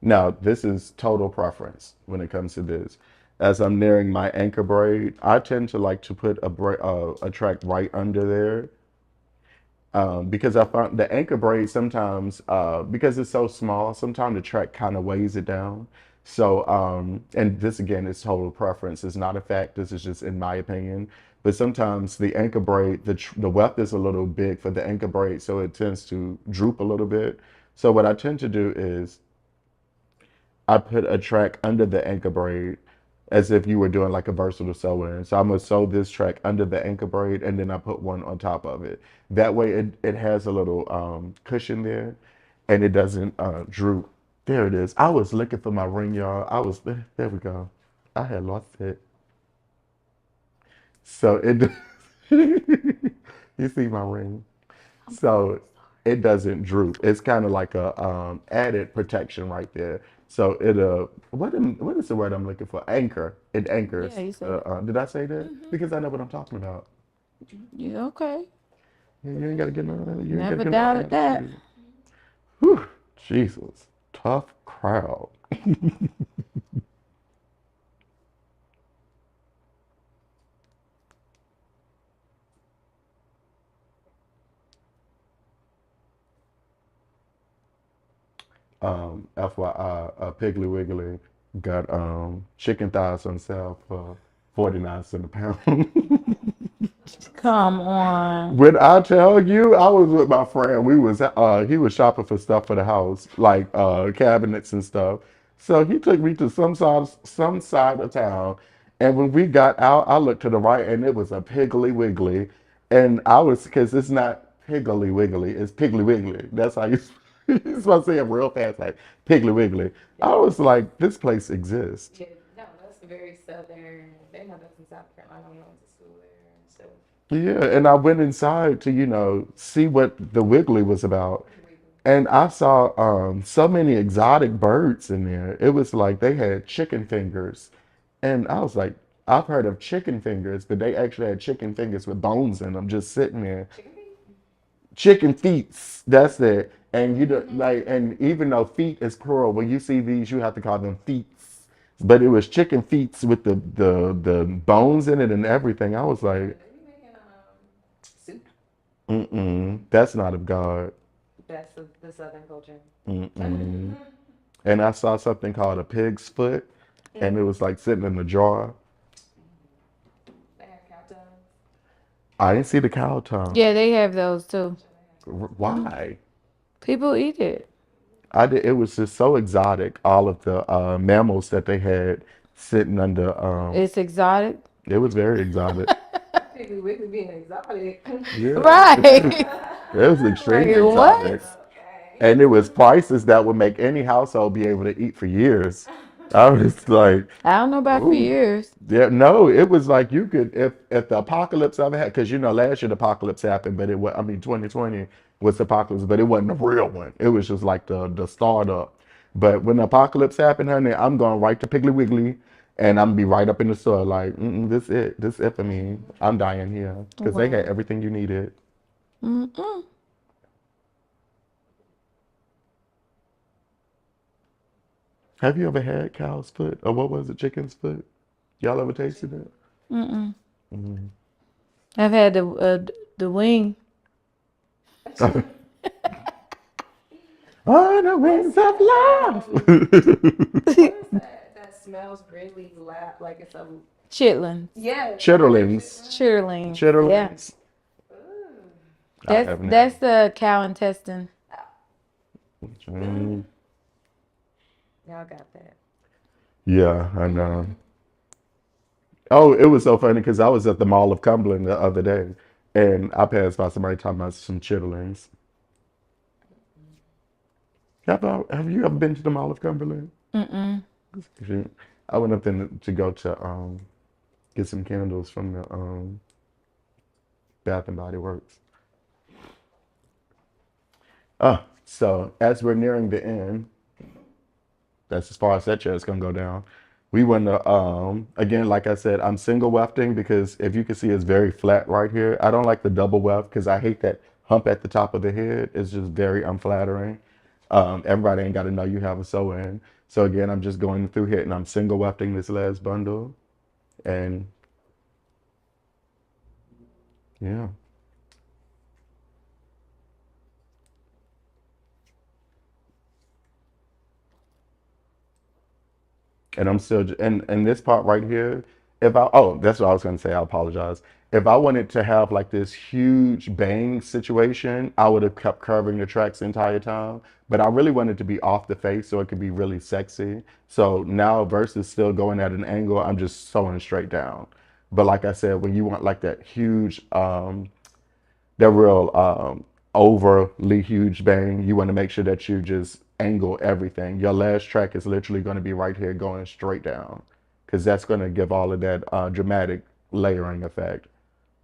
now this is total preference when it comes to this. As I'm nearing my anchor braid, I tend to like to put a track right under there, because I found the anchor braid sometimes, because it's so small, sometimes the track kind of weighs it down. So, and this again is total preference. It's not a fact. This is just in my opinion. But sometimes the anchor braid, the weft is a little big for the anchor braid, so it tends to droop a little bit. So what I tend to do is I put a track under the anchor braid as if you were doing like a versatile sew-in. So I'm gonna sew this track under the anchor braid and then I put one on top of it. That way it has a little cushion there and it doesn't droop. There it is. I was looking for my ring, y'all. There we go. I had lost it. So it you see my ring. So it doesn't droop. It's kind of like a added protection right there. So what is the word I'm looking for? Anchor. It Yeah, anchors. you said it. Did I say that? Because I know what I'm talking about. You okay? Yeah, you ain't gotta get no you ain't gotta Never get no doubted that. attitude. Whew, Jesus. Tough crowd. FYI, Piggly Wiggly got chicken thighs on sale for 49 cents a pound. Come on. When I tell you, I was with my friend. He was shopping for stuff for the house, like cabinets and stuff. So he took me to some side of town, and when we got out, I looked to the right, and it was a Piggly Wiggly, and I was because it's not Piggly Wiggly, it's Piggly Wiggly. That's how you you're supposed to say it real fast, like Piggly Wiggly. I was like, this place exists. Yeah, no, that's very southern. They have that in South Carolina. I went to school there and stuff. Yeah, and I went inside to, see what the Wiggly was about. And I saw so many exotic birds in there. It was like they had chicken fingers. And I was like, I've heard of chicken fingers, but they actually had chicken fingers with bones in them just sitting there. Chicken feet? Chicken feet, that's it. And and even though feet is plural, when you see these, you have to call them feet. But it was chicken feet with the bones in it and everything. I was They like, be making soup. mm-mm, that's not of God. That's the southern culture. Mm-mm. And I saw something called a pig's foot, and it was like sitting in a jar. They have cow tongues. I didn't see the cow tongue. Yeah, they have those too. Why? People eat it. I did. It was just so exotic. All of the mammals that they had sitting under. It's exotic. It was very exotic. Piggly Wiggly being exotic. Yeah, Right. it was Like extremely what? exotic, Okay. and it was prices that would make any household be able to eat for years. I was like, I don't know about for ooh. years. Yeah, no, it was like you could if the apocalypse ever had because last year the apocalypse happened, but 2020 was the apocalypse, but it wasn't a real one. It was just like the startup. But when the apocalypse happened, honey, I'm going right to Piggly Wiggly, and I'm gonna be right up in the store like, this it for me. I'm dying here because they had Wow. everything you needed. Mm-mm. Have you ever had cow's foot or what was it, chicken's foot? Y'all ever tasted it? Mm-mm. Mm. I've had the wing. On the wings of What love. is that? That smells really loud. Like it's a Chitlins. yeah. Chitterlings. Chitterlings. Yeah. Chitterlings. Ooh. I That's haven't had. that's the cow intestine. Mm. Y'all got that. Yeah, I know. Oh, it was so funny because I was at the Mall of Cumberland the other day, and I passed by somebody talking about some chitterlings. Have you ever been to the Mall of Cumberland? Mm-mm. I went up there to go to get some candles from the Bath and Body Works. So as we're nearing the end, that's as far as that chair is gonna go down. We want to again, like I said, I'm single wefting because if you can see, it's very flat right here. I don't like the double weft because I hate that hump at the top of the head. It's just very unflattering. Everybody ain't got to know you have a sew in. So again, I'm just going through here and I'm single wefting this last bundle, and yeah. And I'm still and this part right here. If I that's what I was gonna say. I apologize. If I wanted to have like this huge bang situation, I would have kept curving the tracks the entire time. But I really wanted to be off the face so it could be really sexy. So now versus still going at an angle, I'm just sewing straight down. But like I said, when you want like that huge they're real overly huge bang. You want to make sure that you just angle everything. Your last track is literally going to be right here going straight down because that's going to give all of that dramatic layering effect.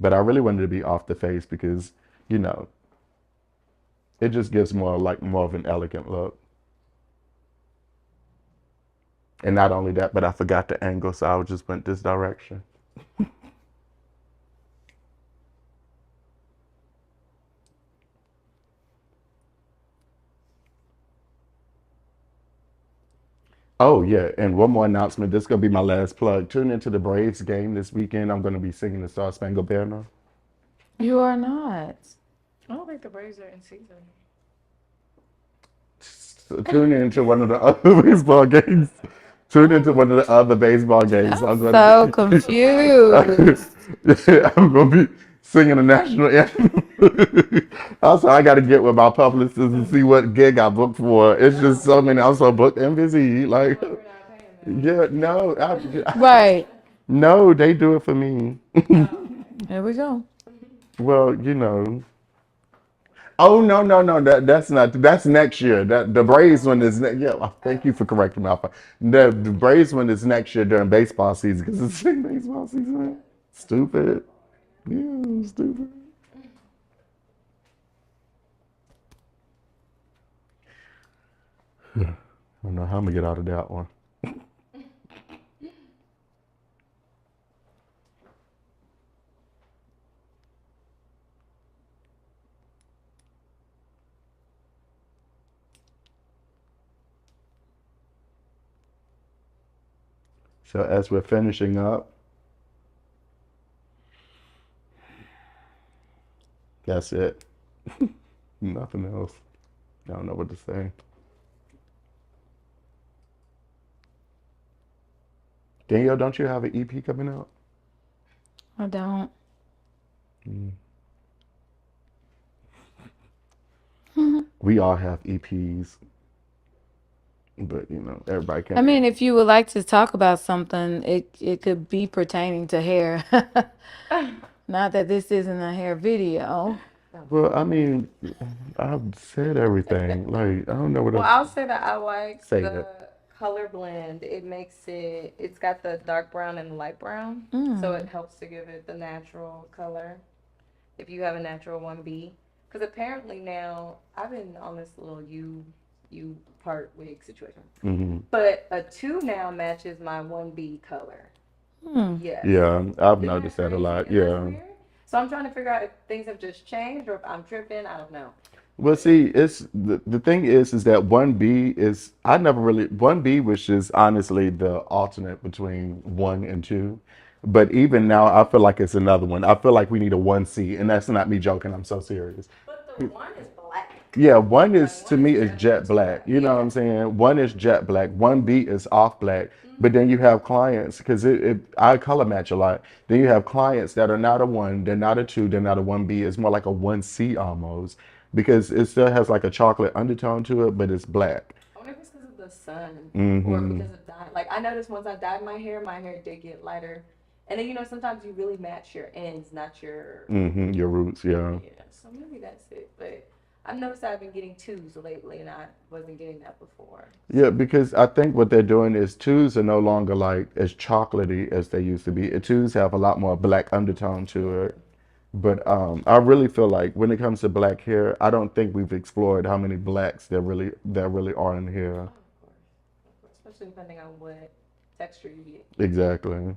But I really wanted to be off the face because, you know, it just gives more of an elegant look. And not only that, but I forgot the angle, so I just went this direction. Oh yeah, and one more announcement. This is gonna be my last plug. Tune into the Braves game this weekend. I'm gonna be singing the Star Spangled Banner. You are not. I don't think the Braves are in season. So tune into one of the other baseball games. Tune into one of the other baseball games. I'm I'm gonna so be confused. I'm gonna be singing the national anthem. Also, I gotta get with my publicist and see what gig I booked for. It's just so many. I'm so booked and busy. Like, Well, you're not paying them. yeah, no, Right. no, they do it for me. Oh, Here we go. Well, you know. Oh no, no, no. That's not. That's next year. That the Braves one is. Yeah, well, thank you for correcting me. The Braves one is next year during baseball season because it's in baseball season. Stupid. Yeah, stupid. I don't know how I'm gonna get out of that one. So as we're finishing up, that's it. Nothing else. I don't know what to say. Danielle, don't you have an EP coming out? I don't. Mm. We all have EPs, but you know, everybody I can't. mean, if you would like to talk about something, it could be pertaining to hair. Not that this isn't a hair video. Well, I mean, I've said everything. Like, I don't know what well, else I'll say that I like say the it. color blend. It makes it. It's got the dark brown and the light brown, so it helps to give it the natural color. If you have a natural 1B, because apparently now I've been on this little U part wig situation, Hmm. but a 2 now matches my 1B color. Hmm. Yes. Yeah, I've Isn't that noticed that a crazy? lot. Isn't that Yeah. weird? So I'm trying to figure out if things have just changed or if I'm tripping. I don't know. Well, see, it's the thing is that 1B is I never really 1B was just honestly the alternate between one and two. But even now, I feel like it's another one. I feel like we need a 1C, and that's not me joking. I'm so serious. But the one is black. Yeah, one is Like to one me is is jet definitely black. black. You know what Yeah. I'm saying? One is jet black. 1B is off black. But then you have clients because I color match a lot. Then you have clients that are not a one, they're not a two, they're not a 1B. It's more like a 1C almost because it still has like a chocolate undertone to it, but it's black. I wonder if it's because of the sun or Hmm. because of dye. Like I noticed once I dyed my hair did get lighter. And then sometimes you really match your ends, not your Hmm. Your roots, yeah. yeah. So maybe that's it. But I've noticed I've been getting twos lately, and I wasn't getting that before. Yeah, because I think what they're doing is twos are no longer like as chocolatey as they used to be. Twos have a lot more black undertone to it. But I really feel like when it comes to black hair, I don't think we've explored how many blacks there really are in here. Oh, of course, especially depending on what texture you get. Exactly.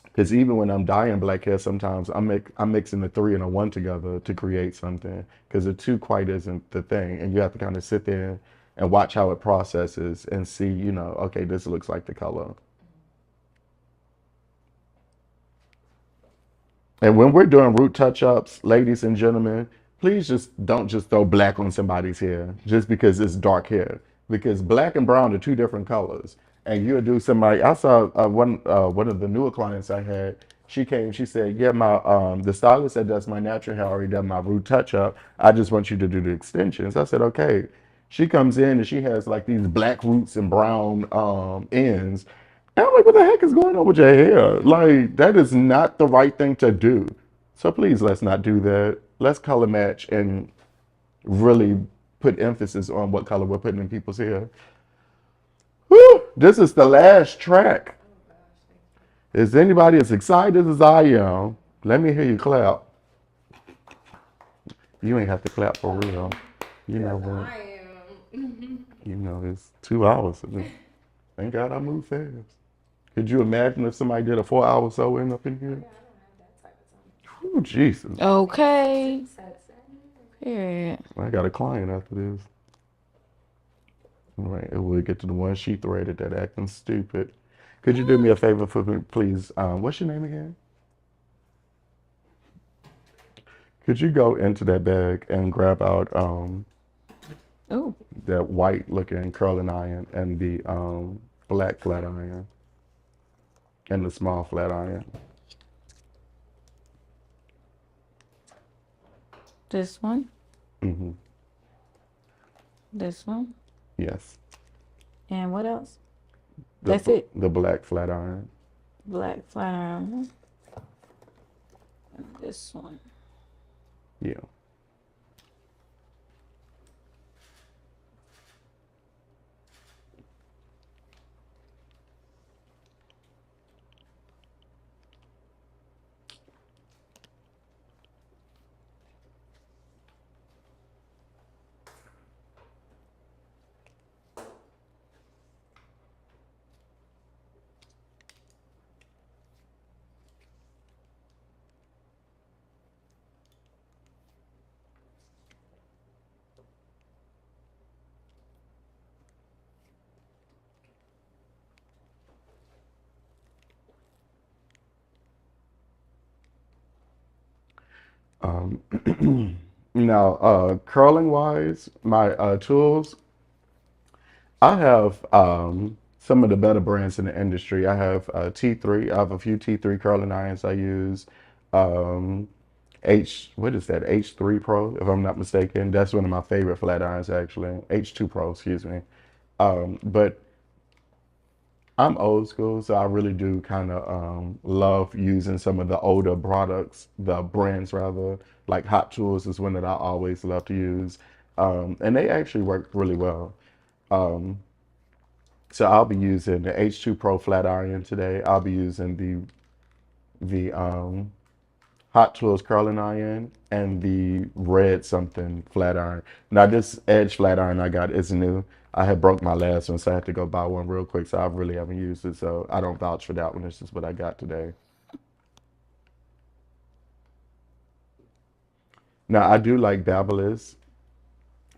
Because even when I'm dyeing black hair, sometimes I'm mixing the three and a one together to create something. Because the two quite isn't the thing, and you have to kind of sit there and watch how it processes and see, okay, this looks like the color. And when we're doing root touch-ups, ladies and gentlemen, please just don't just throw black on somebody's hair just because it's dark hair. Because black and brown are two different colors. And you'll do somebody. I saw one of the newer clients I had. She came. She said, "Yeah, my the stylist that does my natural hair already done my root touch-up. I just want you to do the extensions." I said, "Okay." She comes in and she has like these black roots and brown ends. And I'm like, what the heck is going on with your hair? Like, that is not the right thing to do. So please, let's not do that. Let's color match and really put emphasis on what color we're putting in people's hair. Whew, this is the last track. Oh gosh, thank Is anybody as excited as I am? Let me hear you clap. You ain't have to clap for real. You you. know Cause what? I am. It's 2 hours. Thank God I moved fast. Could you imagine if somebody did a 4 hour sewing up in Oh here? yeah, I don't have that type of time. Oh, Jesus. Okay. Sets. Period. I got a client after this. All right, and we'll get to the one she threaded that acting stupid. Could you do me a favor for me, please? What's your name again? Could you go into that bag and grab out Oh, that white looking curling iron and the black flat iron and the small flat iron? this one, Hmm. this one, Yes. and what else? The That's it. the black flat iron. Black flat iron. And this one. Yeah. Now, curling wise, my tools, I have some of the better brands in the industry. I have T3. I have a few T3 curling irons I use. Um, what is that? H3 Pro, if I'm not mistaken. That's one of my favorite flat irons, actually. H2 Pro, excuse me. But I'm old school, so I really do kind of love using some of the older products, the brands rather. Like Hot Tools is one that I always love to use, and they actually work really well. Um, so I'll be using the H2 Pro flat iron today. I'll be using the Hot Tools curling iron and the red something flat iron. Now this edge flat iron I got is new. I had broke my last one, so I had to go buy one real quick. So I really haven't used it, so I don't vouch for that one. This is what I got today. Now I do like Babyliss.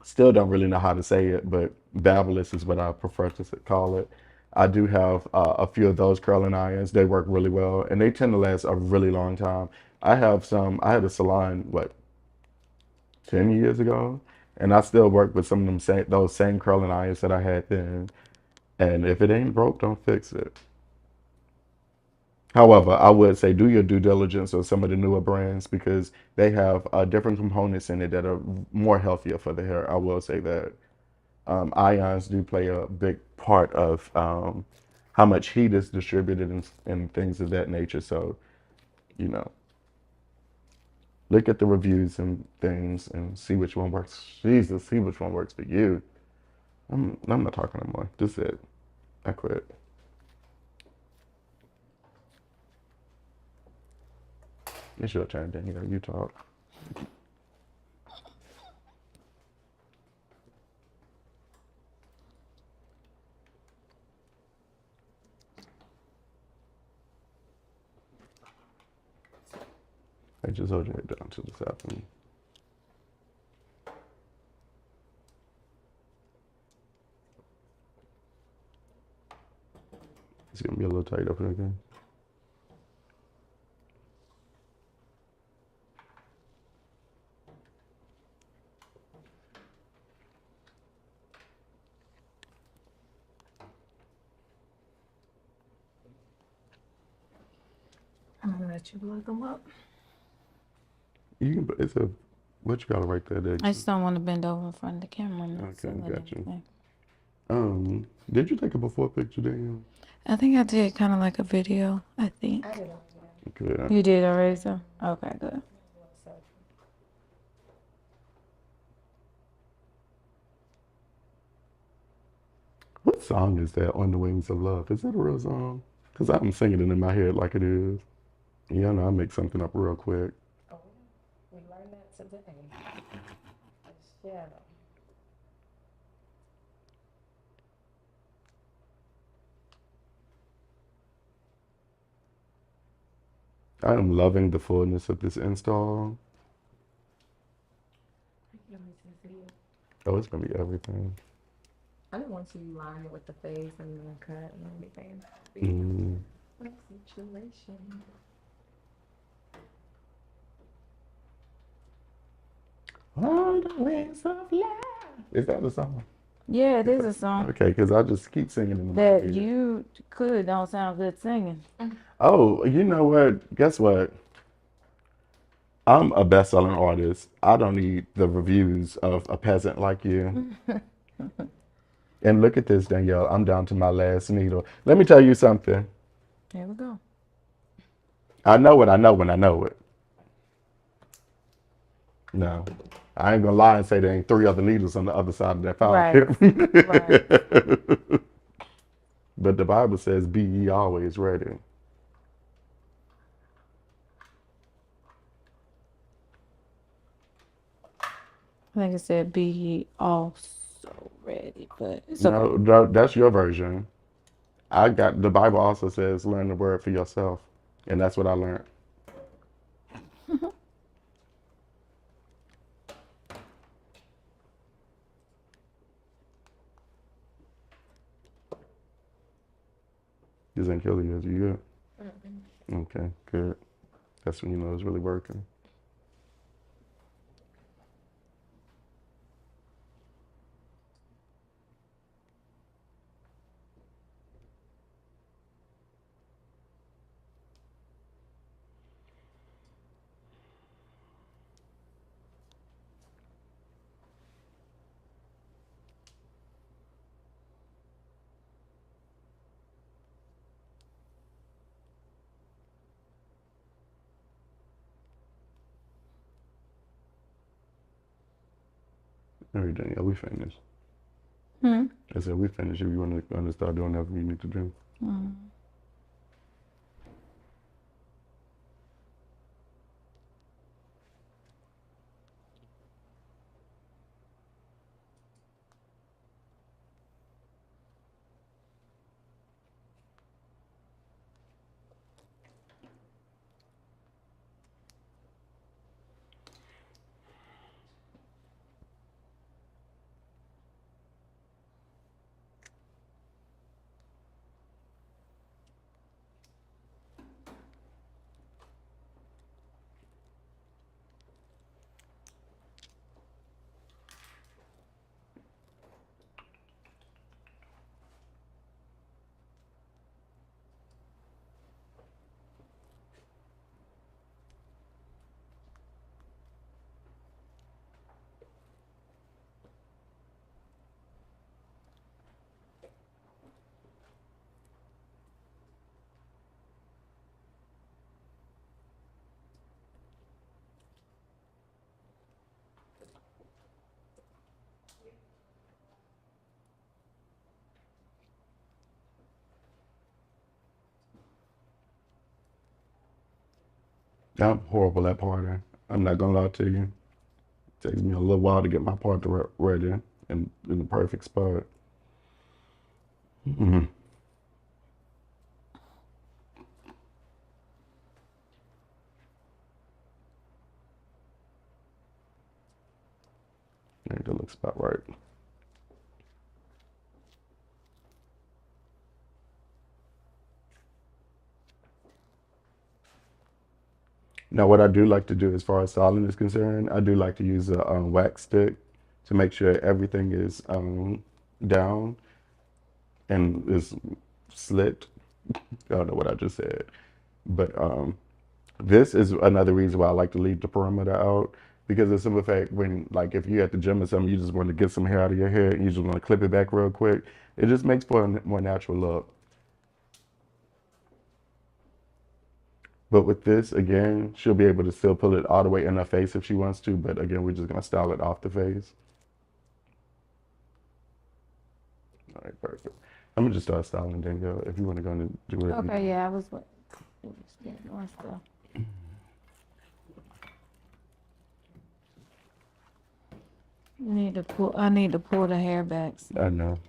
Still don't really know how to say it, but Babyliss is what I prefer to call it. I do have a few of those curling irons. They work really well, and they tend to last a really long time. I have some. I had a salon 10 years ago, and I still work with some of them those same curling irons that I had then. And if it ain't broke, don't fix it. However, I would say do your due diligence on some of the newer brands because they have different components in it that are more healthier for the hair. I will say that ions do play a big part of how much heat is distributed and things of that nature. So, you know, look at the reviews and things and see which one works. Jesus, see which one works for you. I'm not talking no more. This is it. I quit. It's your turn, Danielle. You talk. I just hold your head down to the side for me. It's gonna be a little tight up here again. I'm gonna let you look them up. You can. It's a. What you got to right there? I just don't want to bend over in front of the camera. Okay, got you. Everything. Did you take a before picture, Daniel? I think I did kind of like a video. I think I did not Good. you did already. So okay, good. What song is that? On the Wings of Love. Is that a real song? Cause I'm singing it in my head like it is. Yeah, I know. I make something up real quick. Oh, we learned that today. A shadow. I am loving the fullness of this install. Let me see it. Oh, it's gonna be everything. I don't want to line it with the face and the cut and everything. Mm. What situation? On the Wings of Love. Is that the song? Yeah, it is a song Okay, because I just keep singing in my that head. you could don't sound good singing. Oh, you know what? Guess what? I'm a best-selling artist. I don't need the reviews of a peasant like you. And look at this, Danielle. I'm down to my last needle. Let me tell you something. Here we go. I know what I know when I know it. No, I ain't gonna lie and say there ain't three other needles on the other side of that file Right. tip. Right. But the Bible says, "Be ye always ready." I think it said be ye also ready, but it's No, okay. no, that's your version. I got the Bible also says, "Learn the word for yourself," and that's what I learned. This ain't killing you, is you good? Okay, good. That's when you know it's really working. All right, Danielle, we finished. Hmm. I said we finished. If you want to start doing whatever you need to do. I'm horrible at parting. I'm not gonna lie to you. It takes me a little while to get my part ready in the perfect spot. Mm-hmm. I think that looks about right. Now, what I do like to do as far as styling is concerned, I do like to use a wax stick to make sure everything is down and is slicked. I don't know what I just said, but this is another reason why I like to leave the perimeter out because of some effect when, like, if you're at the gym or something, you just want to get some hair out of your hair and you just want to clip it back real quick. It just makes for a more natural look. But with this, again, she'll be able to still pull it all the way in her face if she wants to. But again, we're just gonna style it off the face. All right, perfect. I'm gonna just start styling Dingo. If you want to go and do it. Okay, yeah, I was doing stuff. I need to pull the hair back. I know.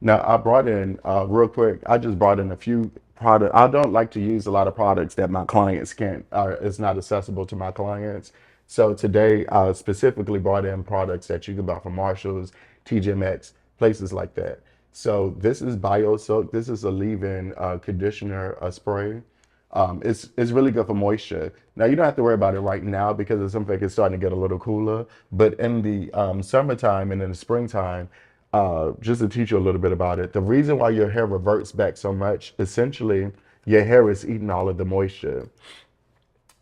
Now I brought in real quick. I just brought in a few product. I don't like to use a lot of products that my clients can't. It's not accessible to my clients. So today I specifically brought in products that you can buy from Marshalls, TJ Maxx, places like that. So this is Bio Soak. This is a leave-in conditioner spray. It's really good for moisture. Now you don't have to worry about it right now because it's something it's starting to get a little cooler. But in the summertime and in the springtime, just to teach you a little bit about it, the reason why your hair reverts back so much, essentially, your hair is eating all of the moisture.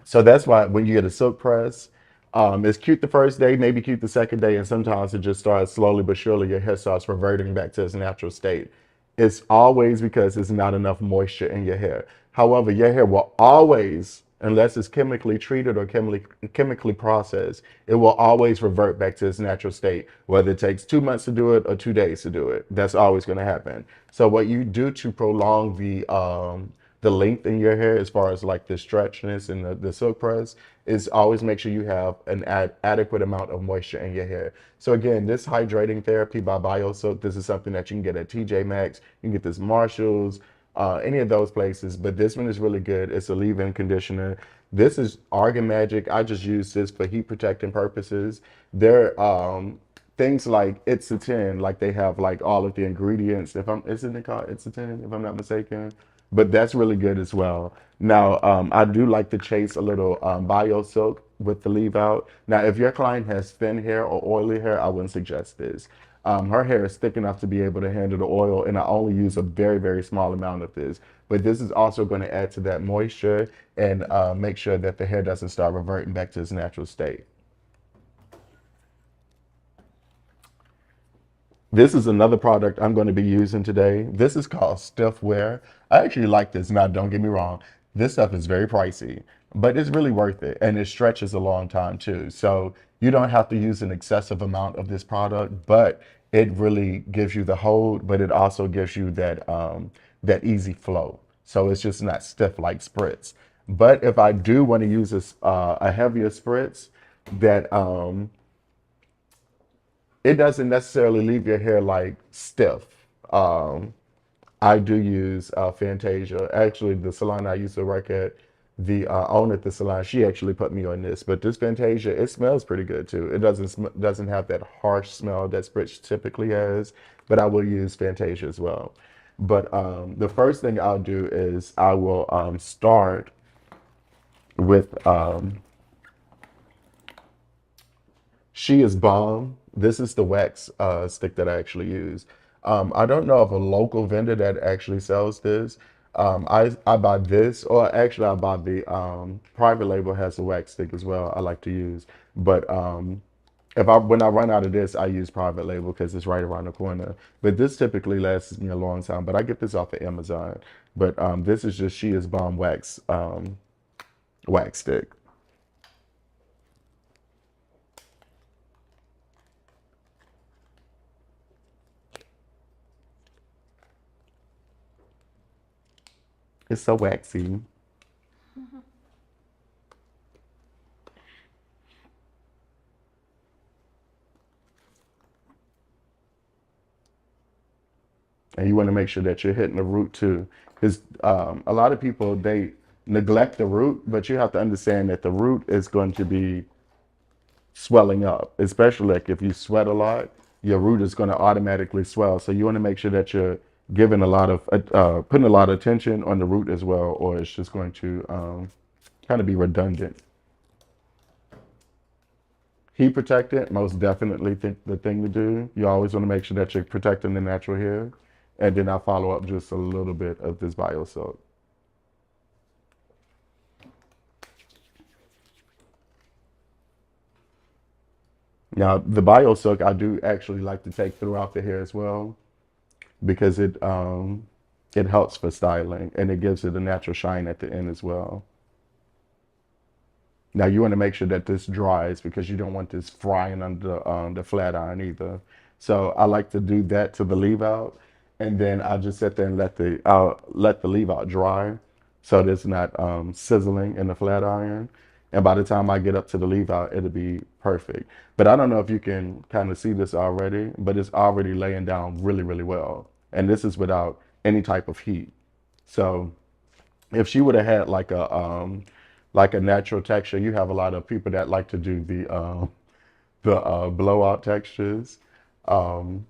So that's why when you get a silk press, it's cute the first day, maybe cute the second day, and sometimes it just starts slowly but surely, your hair starts reverting back to its natural state. It's always because there's not enough moisture in your hair. However, your hair will always, unless it's chemically treated or chemically processed, it will always revert back to its natural state, whether it takes 2 months to do it or 2 days to do it. That's always going to happen. So what you do to prolong the length in your hair as far as like the stretchiness and the silk press is always make sure you have an adequate amount of moisture in your hair. So again, this hydrating therapy by BioSilk, this is something that you can get at TJ Maxx. You can get this Marshalls, any of those places. But this one is really good. It's a leave-in conditioner. This is Argan Magic. I just use this for heat protecting purposes. There things like It's a 10, like they have like all of the ingredients. If I'm, isn't it called It's a 10, if I'm not mistaken? But that's really good as well. Now, I do like to chase a little bio silk with the leave out. Now, if your client has thin hair or oily hair, I wouldn't suggest this. Her hair is thick enough to be able to handle the oil, and I only use a very, very small amount of this. But this is also going to add to that moisture and make sure that the hair doesn't start reverting back to its natural state. This is another product I'm going to be using today. This is called Stiff Wear. I actually like this. Now, don't get me wrong. This stuff is very pricey, but it's really worth it. And it stretches a long time too. So you don't have to use an excessive amount of this product, but it really gives you the hold, but it also gives you that easy flow. So it's just not stiff like spritz. But if I do want to use this, a heavier spritz that it doesn't necessarily leave your hair like stiff. Um, I do use Fantasia. Actually, the salon I used to work at, the owner at the salon, she actually put me on this. But this Fantasia, it smells pretty good too. It doesn't have that harsh smell that Spritz typically has. But I will use Fantasia as well. But the first thing I'll do is I will start with She is Bomb. This is the wax stick that I actually use. I don't know of a local vendor that actually sells this. I buy this, or actually I buy the private label has a wax stick as well. I like to use, but if I when I run out of this, I use private label because it's right around the corner. But this typically lasts me a long time. But I get this off of Amazon. But this is just She is Bomb wax stick. It's so waxy. And you want to make sure that you're hitting the root too. Because a lot of people, they neglect the root, but you have to understand that the root is going to be swelling up, especially like if you sweat a lot, your root is going to automatically swell. So you want to make sure that you're giving a lot of, putting a lot of attention on the root as well, or it's just going to kind of be redundant. Heat protectant, most definitely the thing to do. You always want to make sure that you're protecting the natural hair. And then I'll follow up just a little bit of this bio soap. Now, the bio silk I do actually like to take throughout the hair as well because it helps for styling and it gives it a natural shine at the end as well. Now you want to make sure that this dries because you don't want this frying under the flat iron either. So I like to do that to the leave out, and then I'll just sit there and I'll let the leave out dry, so that it's not sizzling in the flat iron. And by the time I get up to the leave out, it'll be perfect. But I don't know if you can kind of see this already, but it's already laying down really, really well. And this is without any type of heat. So if she would have had like a natural texture, you have a lot of people that like to do the blowout textures. Um,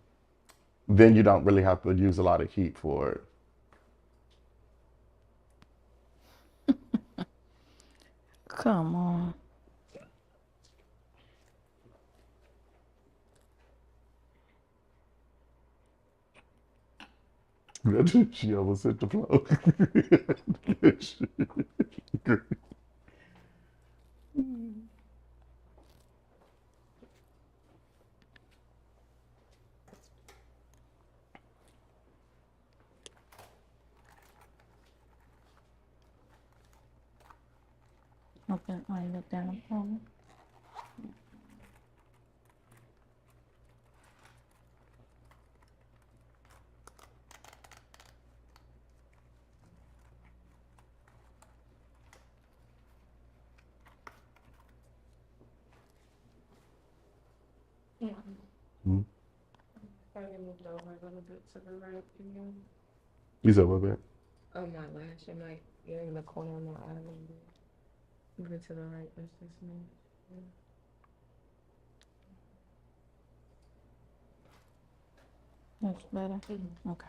then you don't really have to use a lot of heat for it. Come on. She almost hit the floor. Okay, I look down. Hmm? Probably moved over a little bit to the right again. You said what, man? Oh, my lash. I'm like, you're in the corner of my eye a little bit. Move it to the right. That's just me. Yeah. That's better. Mhm. Okay.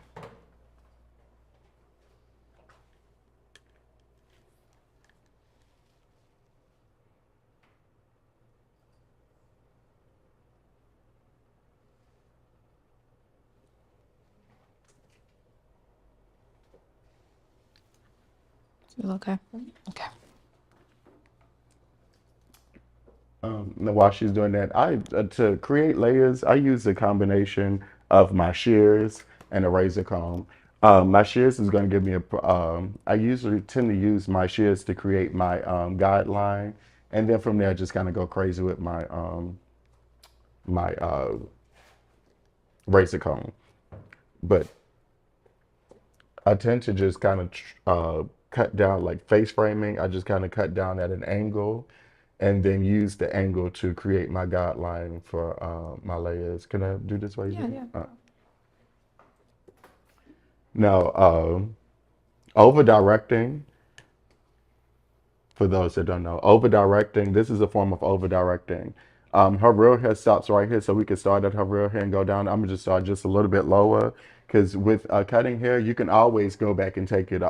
Feel okay? Okay. Now while she's doing that, I to create layers, I use a combination of my shears and a razor comb. My shears is going to give me I usually tend to use my shears to create my guideline, and then from there, I just kind of go crazy with my razor comb. But I tend to just kind of cut down like face framing. I just kind of cut down at an angle and then use the angle to create my guideline for my layers. Can I do this while you Yeah, do yeah. it? Now, over directing, for those that don't know, over directing, this is a form of over directing. Her real hair stops right here, so we can start at her real hair and go down. I'm gonna just start just a little bit lower, because with cutting hair, you can always go back and take it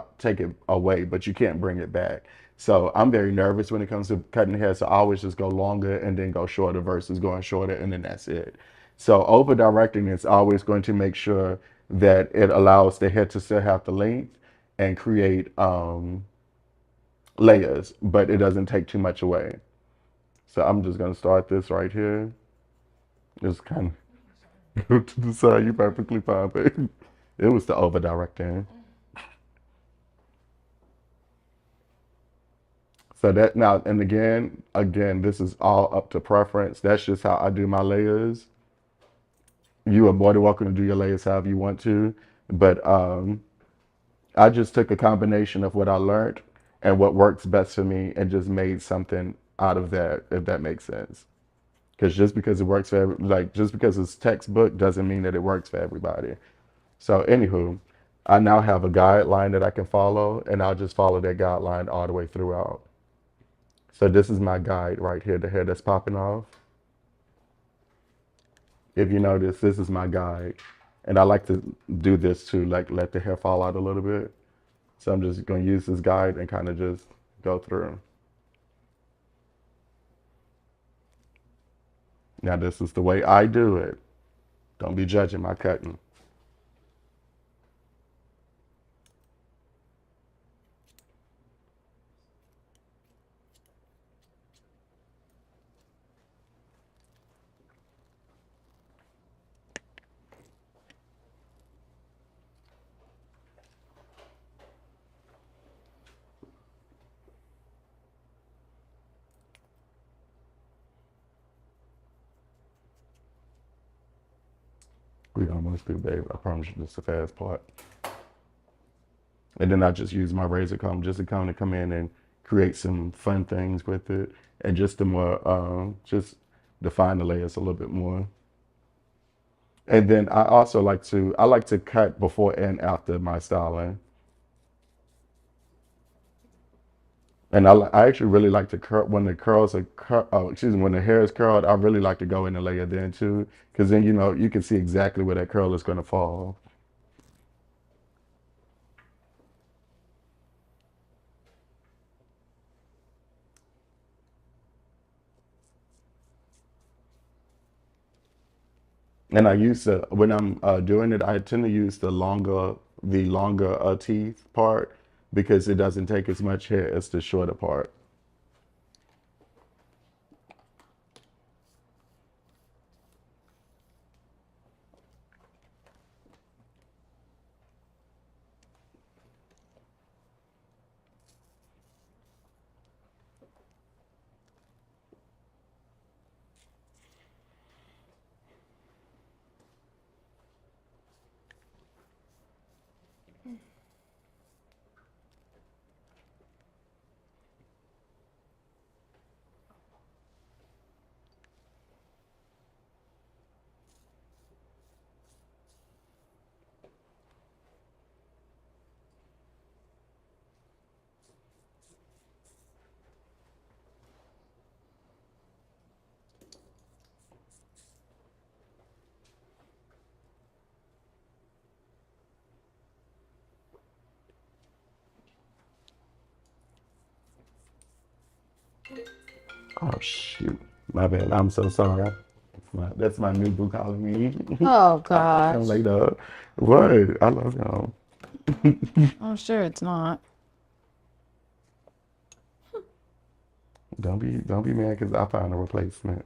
away, but you can't bring it back. So I'm very nervous when it comes to cutting hair, so I always just go longer and then go shorter versus going shorter and then that's it. So over directing is always going to make sure that it allows the hair to still have the length and create layers, but it doesn't take too much away. So I'm just gonna start this right here. Just kind of go to the side. You perfectly fine, babe. It was the over directing. So that now and again, this is all up to preference. That's just how I do my layers. You are more than welcome to do your layers however you want to, but I just took a combination of what I learned and what works best for me and just made something out of that, if that makes sense. Because just because it works for like just because it's textbook doesn't mean that it works for everybody. So anywho, I now have a guideline that I can follow, and I'll just follow that guideline all the way throughout. So this is my guide right here, the hair that's popping off. If you notice, this is my guide. And I like to do this to like let the hair fall out a little bit. So I'm just going to use this guide and kind of just go through. Now this is the way I do it. Don't be judging my cutting. We almost do, babe. I promise you this is the fast part. And then I just use my razor comb just to kind of come in and create some fun things with it. And just to more, just define the layers a little bit more. And then I also I like to cut before and after my styling. And I actually really like to curl when the curls are excuse me, when the hair is curled. I really like to go in and layer then too, because then you know you can see exactly where that curl is going to fall. And I use the when I'm doing it, I tend to use the longer teeth part because it doesn't take as much hair as the shorter part. Oh shoot, my bad. I'm so sorry. That's my new boo calling me. Oh I'll talk to him gosh. later. What? I love him. I'm sure it's not. Don't be mad because I found a replacement.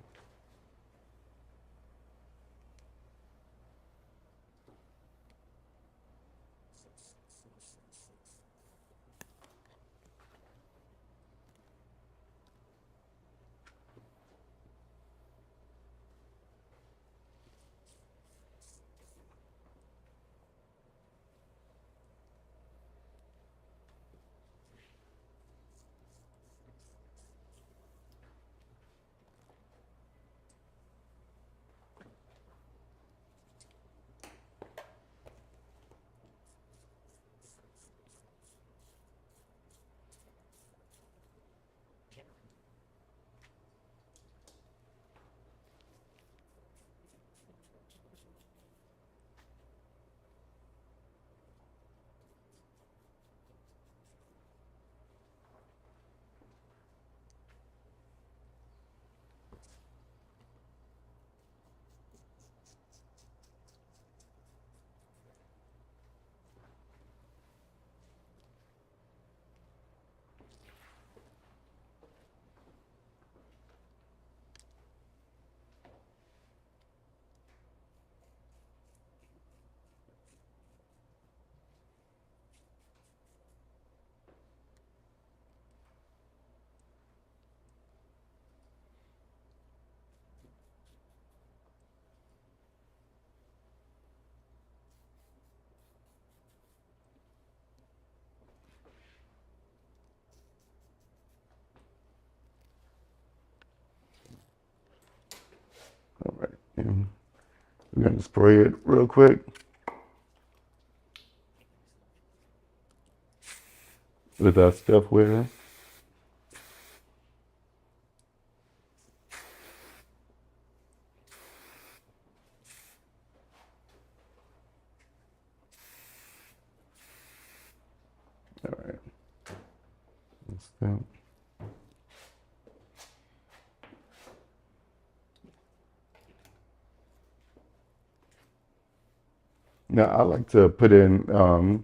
All right. And we're going to spray it real quick with our stuff wear. All right. That's that. Now I like to put in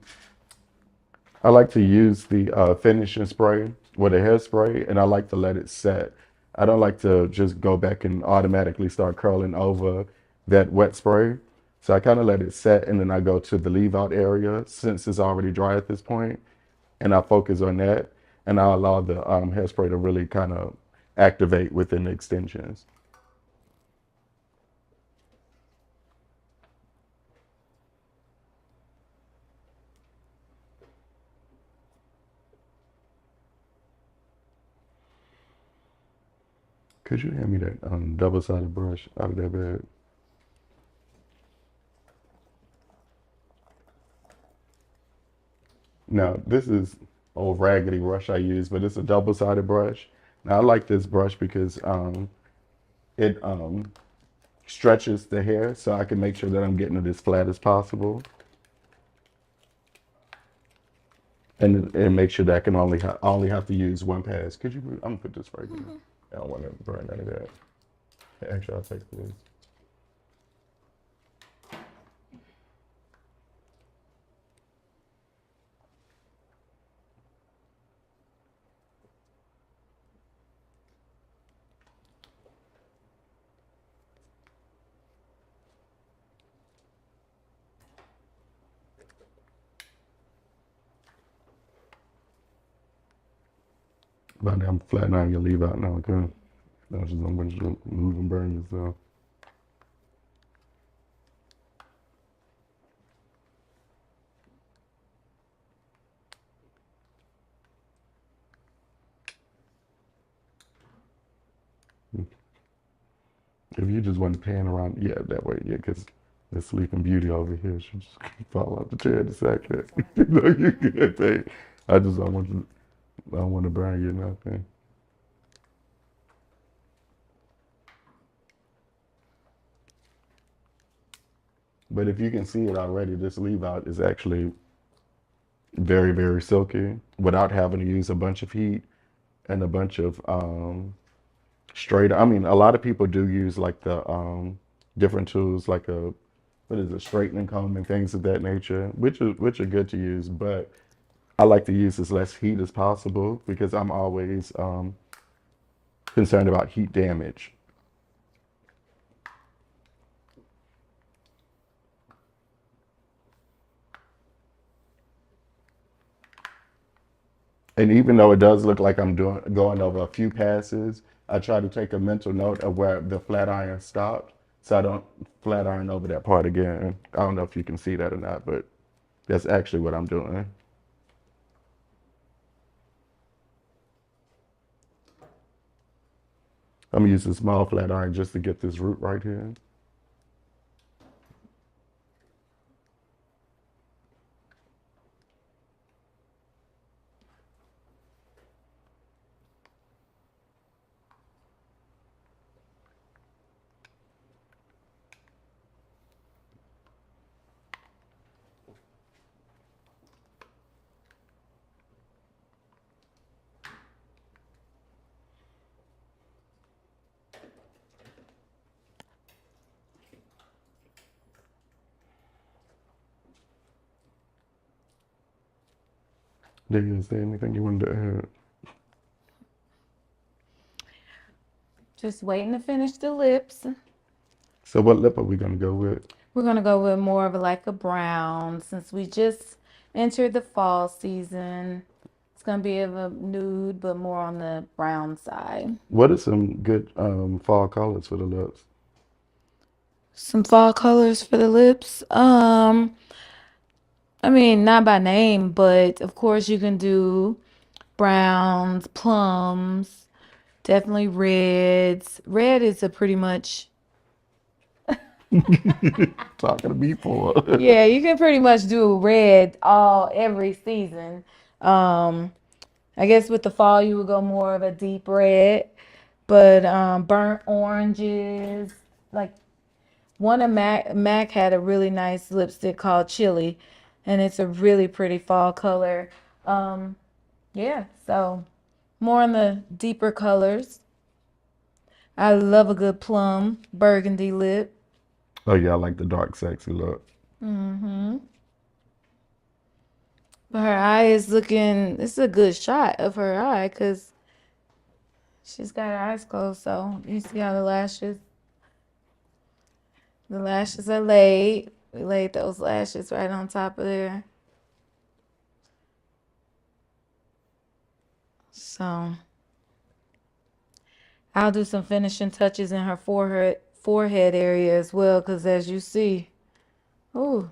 I like to use the finishing spray with a hairspray, and I like to let it set. I don't like to just go back and automatically start curling over that wet spray. So I kind of let it set, and then I go to the leave out area since it's already dry at this point, and I focus on that, and I allow the hairspray to really kind of activate within the extensions. Could you hand me that double-sided brush out of that bag? Now, this is old raggedy brush I use, but it's a double-sided brush. Now, I like this brush because it stretches the hair so I can make sure that I'm getting it as flat as possible. And make sure that I can only have to use one pass. Could you, I'm gonna put this right here. I don't want to burn none of that. Actually, I'll take this. By the I'm flattening out your leave out now, okay? That's just I'm gonna just move and burn yourself. If you just want to pan around, yeah, that way, yeah, because the Sleeping Beauty over here, she just fall off the chair in a second. You know, you good, babe. I just I don't want to burn you or nothing. But if you can see it already, this leave out is actually very, very silky without having to use a bunch of heat and a bunch of straight. I mean, a lot of people do use like the different tools, like a what is it, straightening comb and things of that nature, which are good to use. But I like to use as less heat as possible because I'm always concerned about heat damage. And even though it does look like I'm going over a few passes, I try to take a mental note of where the flat iron stopped so I don't flat iron over that part again. I don't know if you can see that or not, but that's actually what I'm doing. I'm gonna use a small flat iron just to get this root right here. Did you say anything you wanted to add? Just waiting to finish the lips. So what lip are we gonna go with? We're gonna go with more of like a brown since we just entered the fall season. It's gonna be of a nude, but more on the brown side. What are some good fall colors for the lips? Some fall colors for the lips. I mean, not by name, but of course you can do browns, plums, definitely reds. Red is a pretty much Talking to me for. Yeah, you can pretty much do red every season. I guess with the fall you would go more of a deep red, but burnt oranges, like one of Mac had a really nice lipstick called Chili, and it's a really pretty fall color. Um, yeah, so more on the deeper colors. I love a good plum burgundy lip. Oh yeah, I like the dark, sexy look. Hmm. But her eye is looking, it's a good shot of her eye because she's got her eyes closed. So you see how the lashes are laid. We laid those lashes right on top of there. So I'll do some finishing touches in her forehead area as well because as you see, ooh,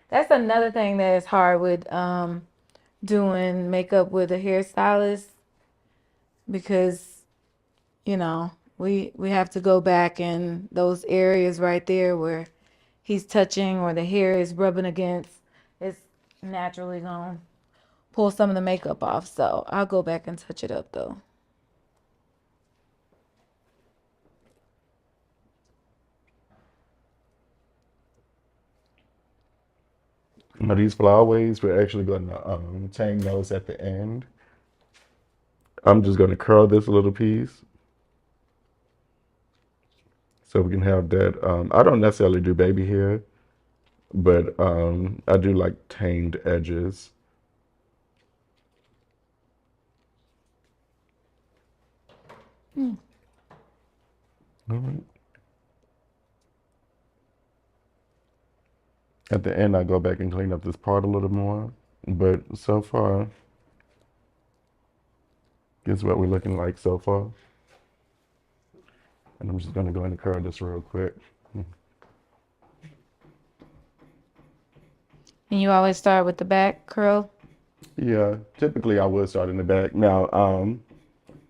that's another thing that is hard with doing makeup with a hairstylist because you know we have to go back in those areas right there where he's touching or the hair is rubbing against. It's naturally gonna pull some of the makeup off. So I'll go back and touch it up though. Now these flyaways, we're actually going to tang those at the end. I'm just going to curl this little piece so we can have that. I don't necessarily do baby hair, but I do like tanged edges. All right. At the end, I go back and clean up this part a little more. But so far, this is what we're looking like so far. And I'm just going to go in and curl this real quick. And you always start with the back curl. Yeah, typically I would start in the back. Now,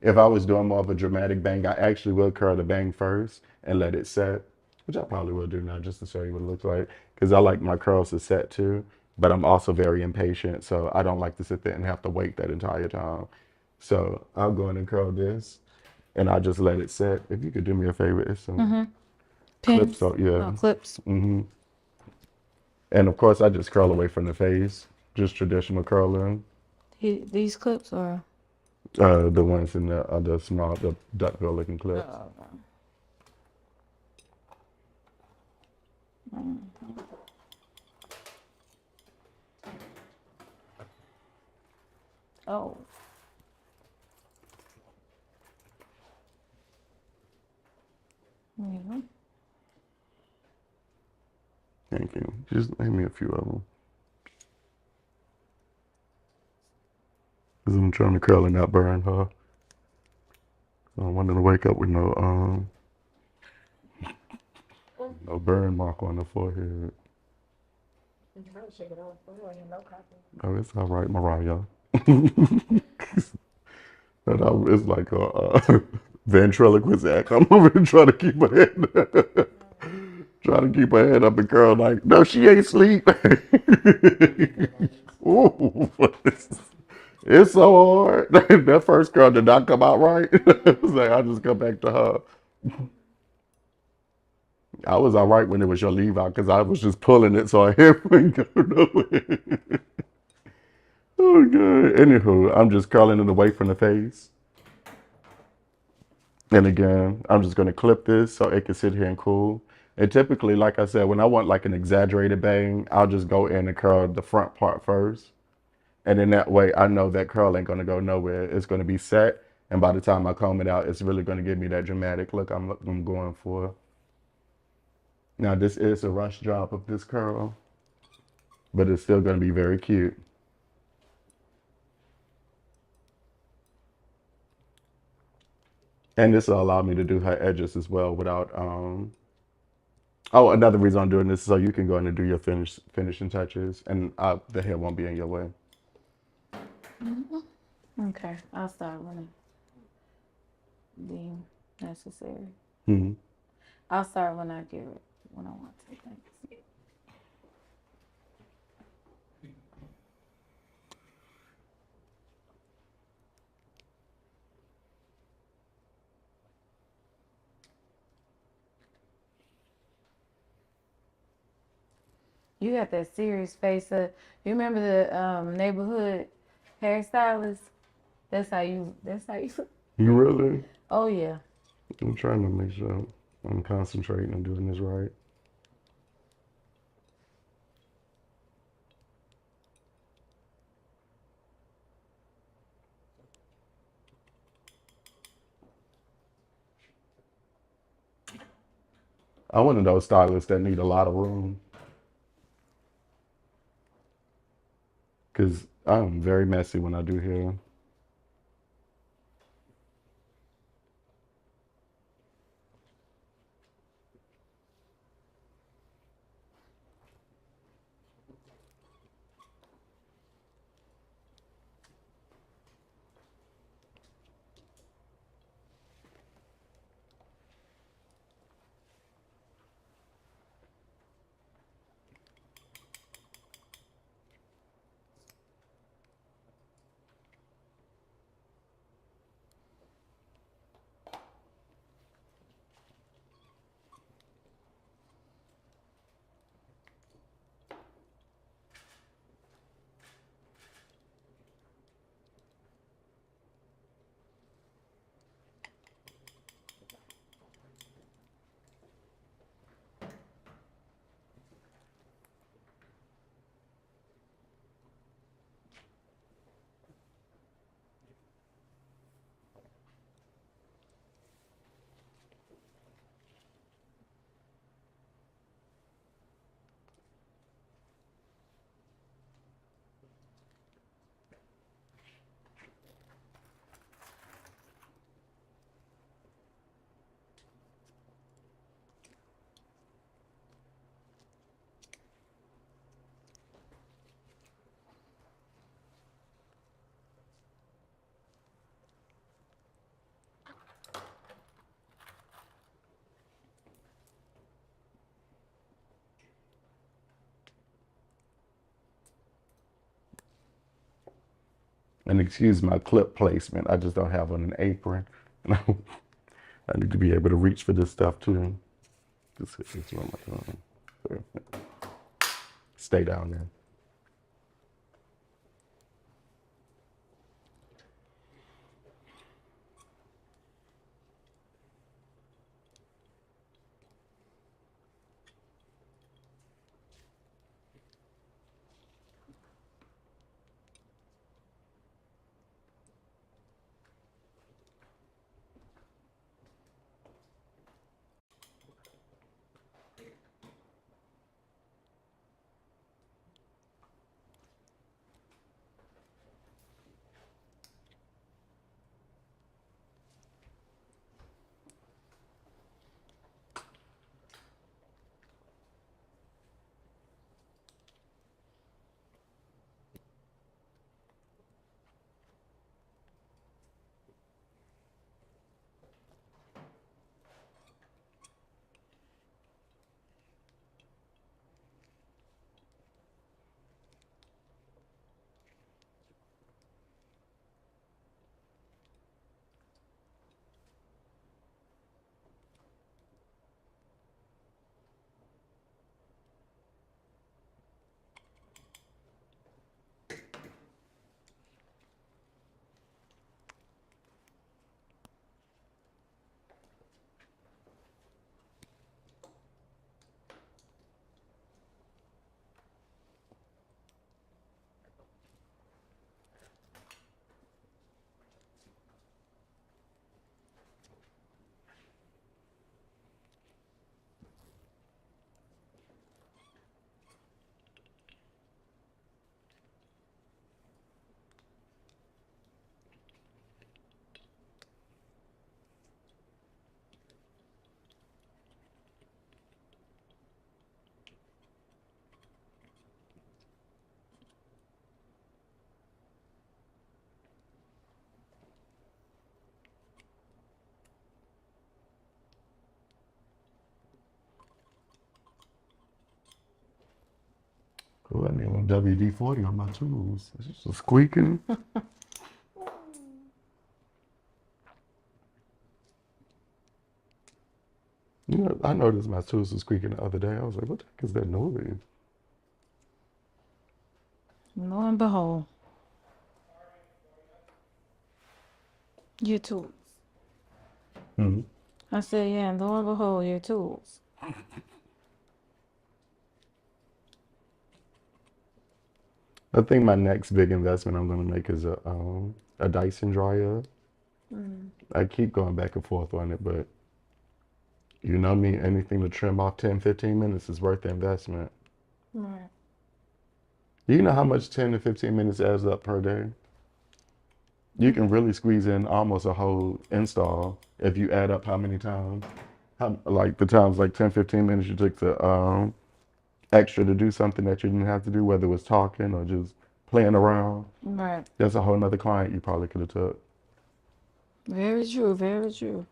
if I was doing more of a dramatic bang, I actually will curl the bang first and let it set, which I probably will do now just to show you what it looks like. Because I like my curls to set too, but I'm also very impatient, so I don't like to sit there and have to wait that entire time. So I'll go in and curl this, and I just let it set. If you could do me a favor, it's some clips. Pins. So yeah. Oh, clips. And of course, I just curl away from the face, just traditional curling. These clips or The ones in the small, the duckbill looking clips. oh. There you go. Thank you. Just name me a few of them. Because I'm trying to curl and not burn her. So I wanted to wake up with no burn mark on the forehead. Oh, it's all right, Mariah. It's like a ventriloquist act. I'm over here trying to keep her head, trying to keep her head up and curl like, no, she ain't sleep. Ooh, it's so hard. That first curl did not come out right. It's like I just come back to her. I was all right when it was your leave out because I was just pulling it so I wouldn't go nowhere. Oh, good. Anywho, I'm just curling it away from the face. And again, I'm just going to clip this so it can sit here and cool. And typically, like I said, when I want like an exaggerated bang, I'll just go in and curl the front part first. And then that way, I know that curl ain't going to go nowhere. It's going to be set. And by the time I comb it out, it's really going to give me that dramatic look I'm going for. Now, this is a rush job of this curl, but it's still going to be very cute. And this will allow me to do her edges as well without, oh, another reason I'm doing this is so you can go in and do your finishing touches and the hair won't be in your way. Okay, I'll start when it deemed necessary. Hmm. I'll start when I get it, when I want to. Thanks. You got that serious face. You remember the neighborhood hairstylist? That's how you. That's how you. You really? Oh yeah. I'm trying to make sure I'm concentrating and doing this right. I'm one of those stylists that need a lot of room because I'm very messy when I do hair. And excuse my clip placement. I just don't have on an apron. I need to be able to reach for this stuff too. Just hit this one. Perfect. Stay down there. Oh, I need one WD-40 on my tools. It's just squeaking. You know, I noticed my tools was squeaking the other day. I was like, what the heck is that noise? Lo and behold, your tools. Hmm. I said, yeah, and lo and behold, your tools. I think my next big investment I'm going to make is a Dyson dryer. I keep going back and forth on it, but you know me, anything to trim off 10, 15 minutes is worth the investment. Right. Do you know how much 10 to 15 minutes adds up per day? You can really squeeze in almost a whole install if you add up how many times, like the times like 10, 15 minutes you took to extra to do something that you didn't have to do, whether it was talking or just playing around. Right. That's a whole nother client you probably could have took. Very true. Very true.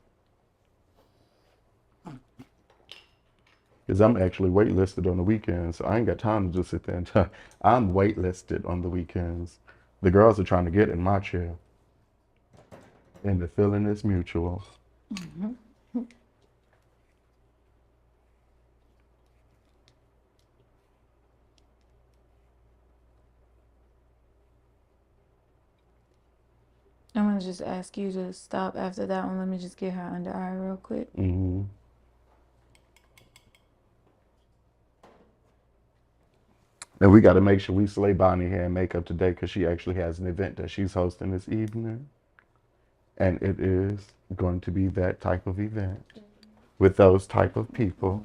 Because I'm actually waitlisted on the weekends, so I ain't got time to just sit there and talk. I'm waitlisted on the weekends. The girls are trying to get in my chair, and the feeling is mutual. I'm gonna just ask you to stop after that one. Let me just get her under eye real quick. Hmm. And we got to make sure we slay Bonnie hair and makeup today because she actually has an event that she's hosting this evening. And it is going to be that type of event with those type of people.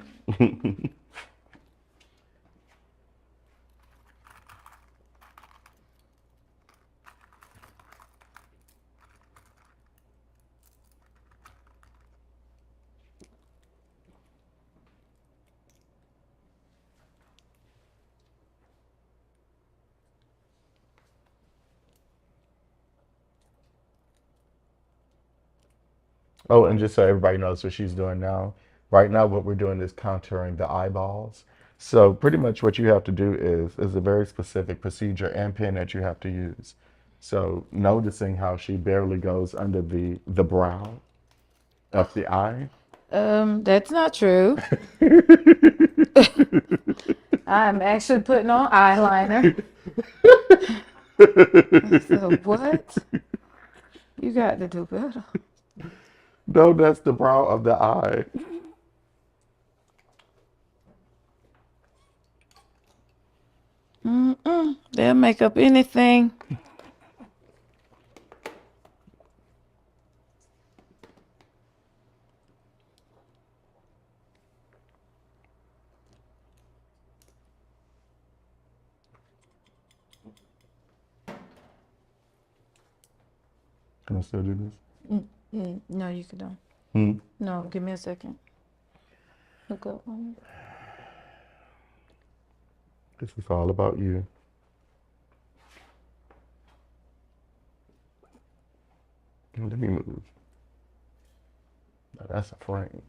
Oh, and just so everybody knows what she's doing now, right now what we're doing is contouring the eyeballs. So pretty much what you have to do is a very specific procedure and pen that you have to use. So noticing how she barely goes under the brow of the eye. That's not true. I'm actually putting on eyeliner. So what? You got to do better. No, that's the brow of the eye. They'll make up anything. Can I still do this? No, you can don't. Hmm. No, give me a second. Look up on it. This is all about you. Let me move. Now that's a frame.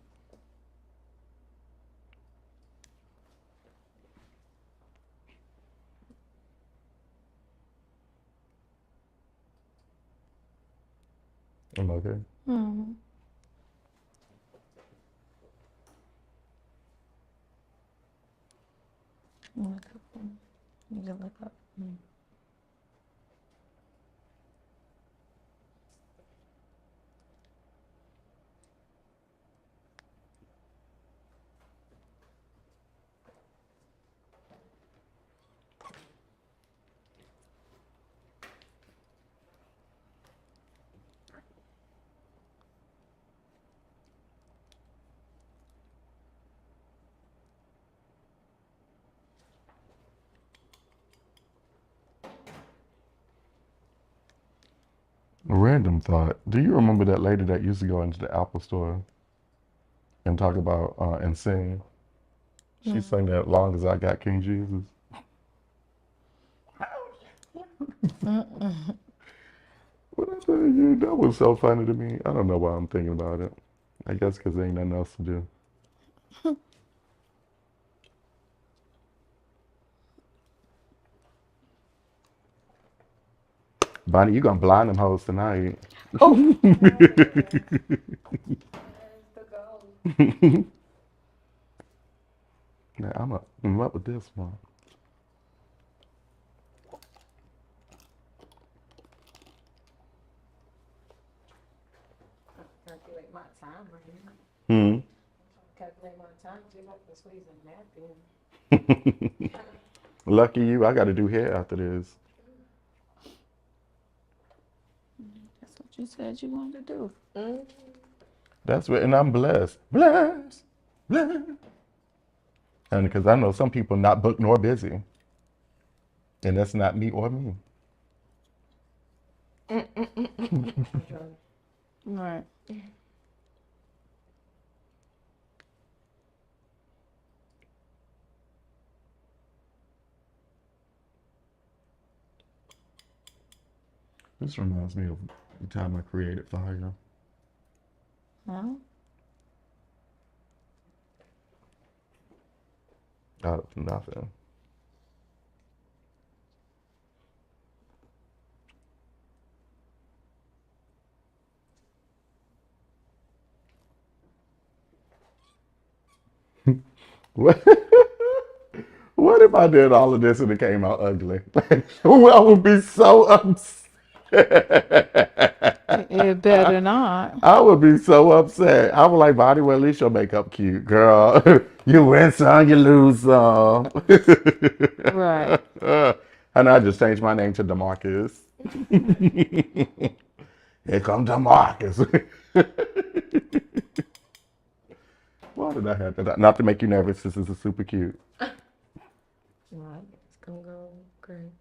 I'm okay. Mm-hmm. Look up. You can look up. A random thought. Do you remember that lady that used to go into the Apple store and talk about and sing? She sang that "Long as I Got King Jesus." What I tell you, that was so funny to me. I don't know why I'm thinking about it. I guess because there ain't nothing else to do. Bonnie, you gonna blind them hoes tonight. Oh, That's the goal. Yeah, I'm up with this one. Calculate my time right now. Hmm. Calculate my time. See if I can squeeze a nap in. Lucky you, I gotta do hair after this. that's what you said you wanted to do. Mm. That's what, and I'm blessed. Blessed. Blessed. And because I know some people not booked nor busy. And that's not me or me. I'm trying. Right. This reminds me of the time I created fire Huh? out of nothing. What? What if I did all of this and it came out ugly? I would be so upset. It better not. I would be so upset. I would like, Bonnie, well, at least your makeup cute, girl. You win some, you lose some. Right. And I just changed my name to Demarcus. Here comes Demarcus. Why did I have that? Not to make you nervous. This is super cute. Well, it's gonna go great.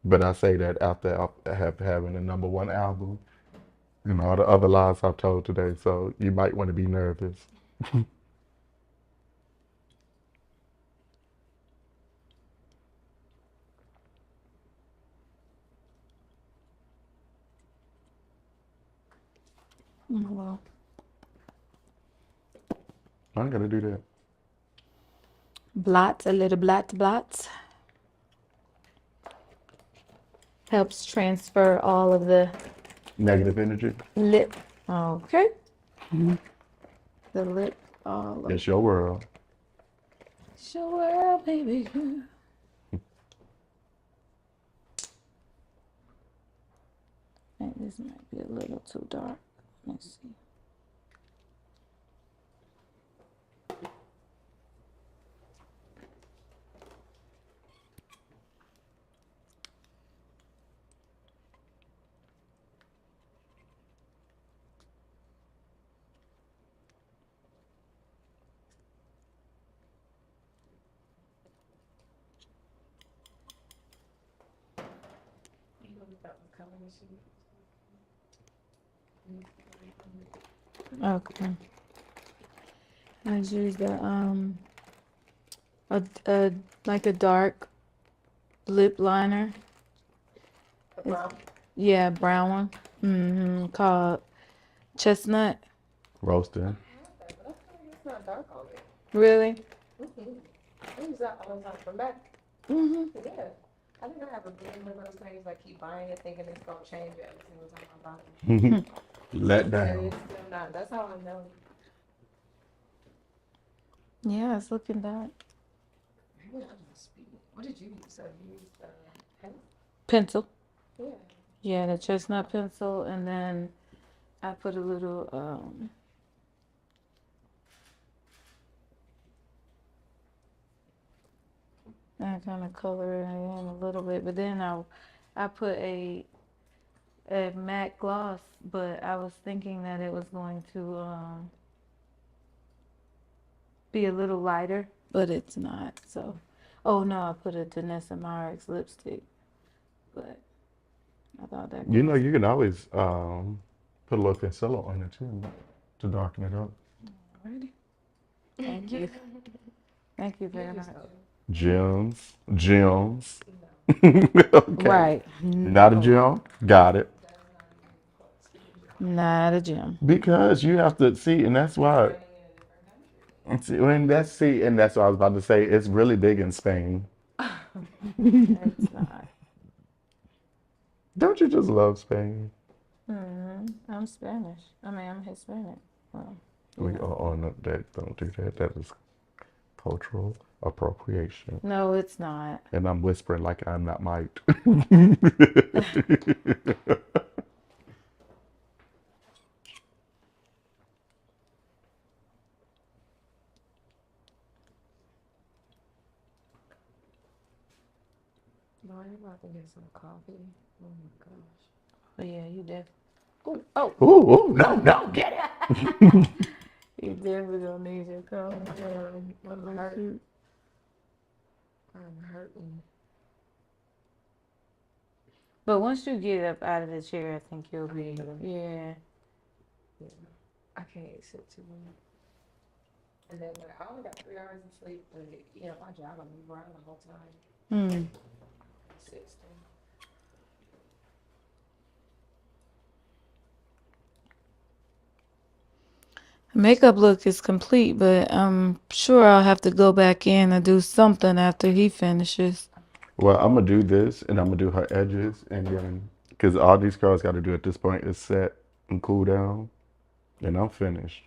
But I say that after having the #1 album and all the other lies I've told today. So you might want to be nervous. Well, I'm gonna do that. blots, a little blots. Helps transfer all of the Negative energy. lip. Okay. The lip all of It's your world. show her, baby. I think this might be a little too dark. Let's see. You know what that was coming this year? Okay. I just used a like a dark lip liner. The brown. Yeah, brown one. Called chestnut. Roasting. But it's not dark on it. Really? I use that all the time from back. Mm-hmm. Yeah. I think I have a blend of those things. I keep buying it thinking it's gonna change every single time I buy it. Let And down. it's still not. That's how I know. Yeah, it's looking dark. Maybe I must be. What did you use? You used pen? Pencil. Yeah. Yeah, the chestnut pencil, and then I put a little I kind of color it in a little bit, but then I put a matte gloss, but I was thinking that it was going to be a little lighter, but it's not. So, oh no, I put a Danessa Myricks lipstick, but I thought that You know, gloss. you can always put a little concealer on it too to darken it up. Alrighty. Thank you. Thank you very much. Gems. Gems. Okay. Right. Not a gem. Got it. Not a gym. Because you have to see, and that's why. See, and that's what I was about to say. It's really big in Spain. It's not. Don't you just love Spain? I'm Spanish. I mean, I'm Hispanic. Well, We are on that. Don't do that. That is cultural appropriation. no, it's not. And I'm whispering like I'm not mic'd. Boy, I'm about to get some coffee. Oh my gosh. But yeah, you definitely. Oh, Ooh, ooh, no, no, get it. you definitely gonna need your coffee. I'm hurting. I'm hurting. But once you get up out of the chair, I think you'll be. Yeah. Yeah. I can't sit too long. And then like, I only got 3 hours of sleep, but you know, my job, I'm around the whole time. Hmm. 16. Makeup look is complete, but I'm sure I'll have to go back in and do something after he finishes. Well, I'm gonna do this, and I'm gonna do her edges, and then because all these girls got to do at this point is set and cool down, and I'm finished.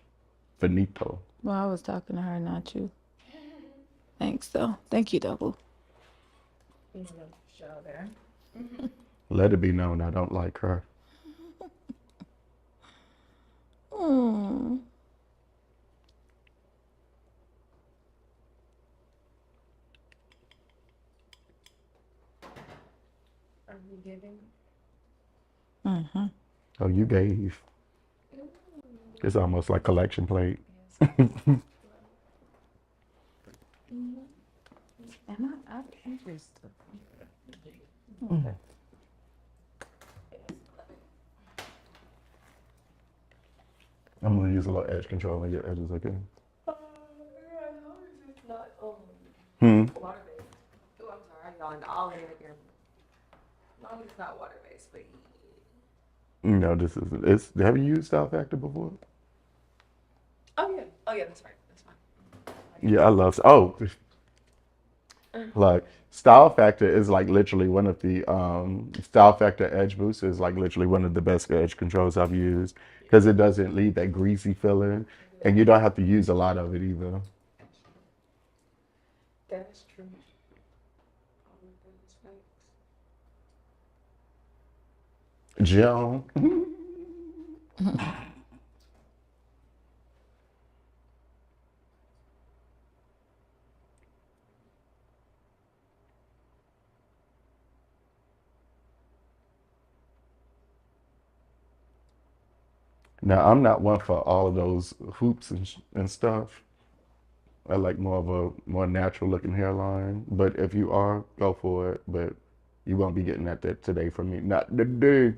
Finito. Well, I was talking to her, not you. Thanks, though. Thank you, Double. You know, show there. Let it be known I don't like her. Hmm. Are you giving? Mm-hmm. Oh, you gave. It's almost like collection plate. Yes. Am I interested? Mm. I'm gonna use a little edge control on your edges, okay? Yeah, as long as it's not Hmm. water based. Oh, I'm sorry, I yawned all the way again. As long as it's not water based, but No, this isn't. It's. Have you used Style Factor before? oh yeah, that's right, that's fine. Yeah, I love. Oh, like Style Factor is like literally one of the Style Factor Edge Boost is like literally one of the best edge controls I've used because it doesn't leave that greasy feeling, and you don't have to use a lot of it either. That's true. Oh my goodness, thanks. Jill. Now I'm not one for all of those hoops and stuff. I like more of a more natural looking hairline. But if you are, go for it. But you won't be getting that today from me. Not today.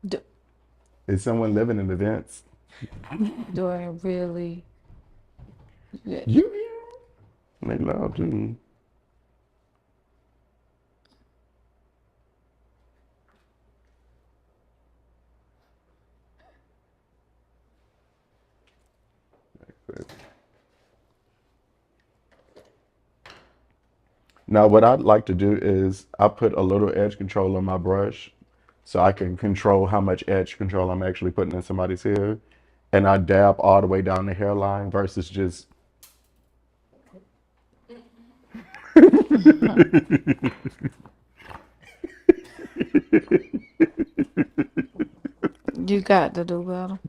D- Is someone living in events? Dorian really. Yeah. You hear? They loud too. Now, what I'd like to do is I put a little edge control on my brush so I can control how much edge control I'm actually putting in somebody's hair. And I dab all the way down the hairline versus just. You got to do better.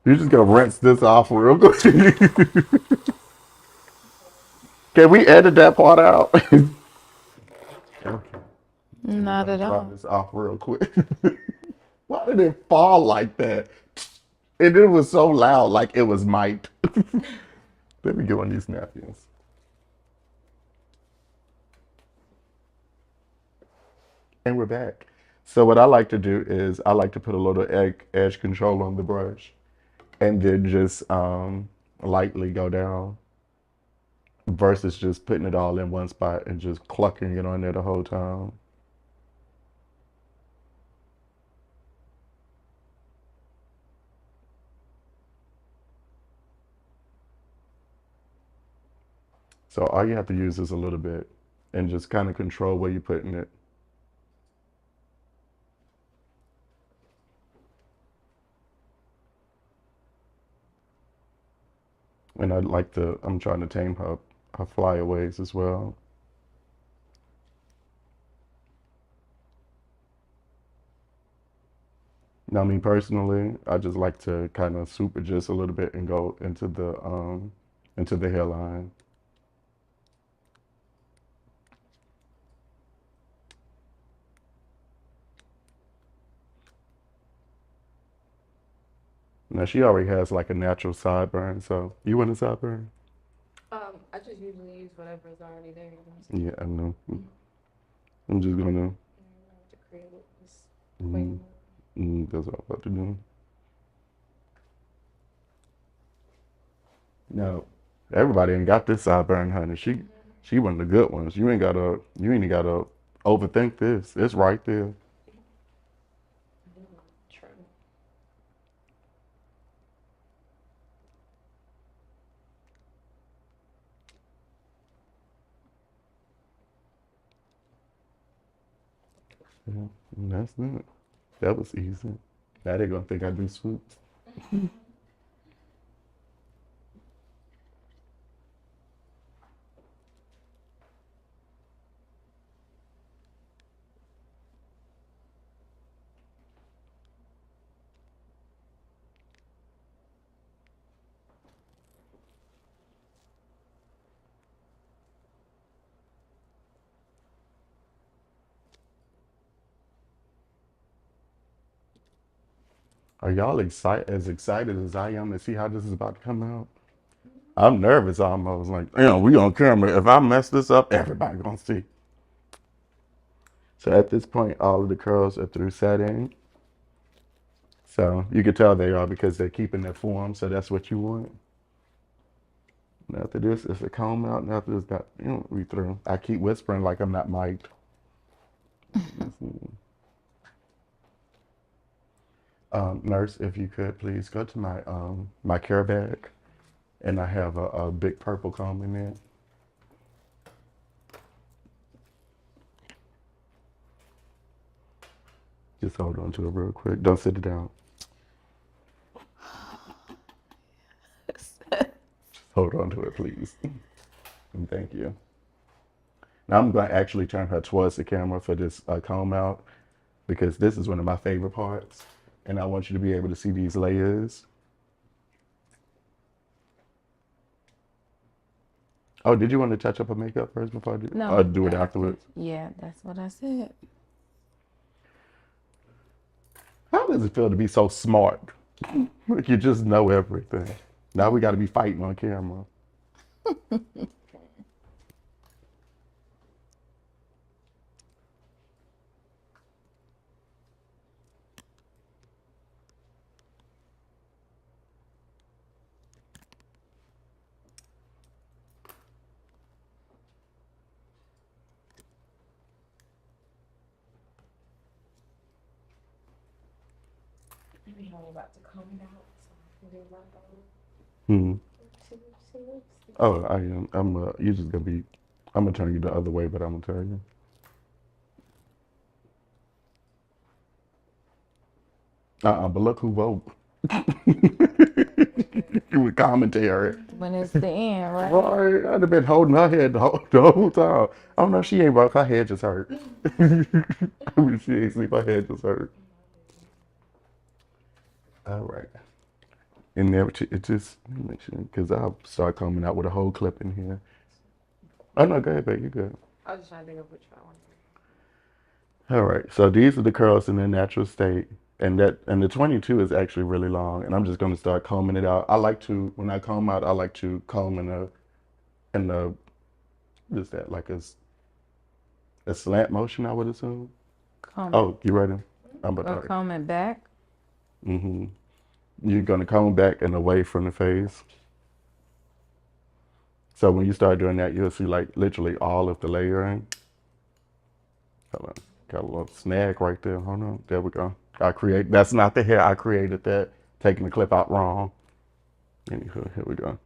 You're just gonna rinse this off real quick. Can we edit that part out? Okay. And we're Not gonna at dry all. this off real quick. Why did it fall like that? And it was so loud, like it was mic'd. Let me get one of these napkins. And we're back. So what I like to do is I like to put a little edge control on the brush and then just lightly go down versus just putting it all in one spot and just clucking it on there the whole time. So all you have to use is a little bit and just kind of control where you're putting it. And I'm trying to tame her flyaways as well. Now, me personally, I just like to kind of super just a little bit and go into the hairline. Now she already has like a natural sideburn, so you want a sideburn? I just usually use whatever is already there. Yeah, I know. I'm just gonna. To create it. Just Mm, that's what I'm about to do. Now, everybody ain't got this sideburn, honey. She one of the good ones. You ain't gotta overthink this. It's right there. True. Yeah, and that's it. That was easy. Now they gonna think I do swoops. Are y'all excited as I am to see how this is about to come out? I'm nervous almost. Like, we on camera. If I mess this up, everybody gonna see. So at this point, all of the curls are through setting. So you can tell they are because they're keeping their form. So that's what you want. And after this, it's a comb out. And after this, we through. I keep whispering like I'm not mic'd. Nurse, if you could please go to my care bag, and I have a big purple comb in there. Just hold on to it real quick. Don't sit it down. Just hold on to it, please. And thank you. Now I'm going to actually turn her towards the camera for this comb out because this is one of my favorite parts, and I want you to be able to see these layers. Oh, did you want to touch up her makeup first before I do? No. Or do it afterwards? Yeah, that's what I said. How does it feel to be so smart? Like you just know everything. Now we got to be fighting on camera. Maybe I'm about to comb it out so I can do my bow. Hmm. See. Oh, I am. You're just gonna be. I'm gonna turn you the other way, but I'm gonna tell you. But look who woke. With commentary. When it's the end, right? Right, I'd have been holding her head the whole time. Oh no, she ain't woke. Her head just hurt. She ain't sleep. Her head just hurt. All right. And there, it just make sure because I'll start coming out with a whole clip in here. Oh no, go ahead, babe. You good. I was just trying to think of which one I wanted. All right. So these are the curls in their natural state, and the 22 is actually really long. And I'm just gonna start combing it out. I like to when I comb out, I like to comb in the what is that like a slant motion? I would assume. Comb Oh, you ready? I'm about or to. comb it back. Mm-hmm. You're gonna comb back and away from the face. So when you start doing that, you'll see like literally all of the layering. Hold on. Got a little snag right there. Hold on. There we go. That's not the hair. I created that. Taking the clip out wrong. Anywho, here we go.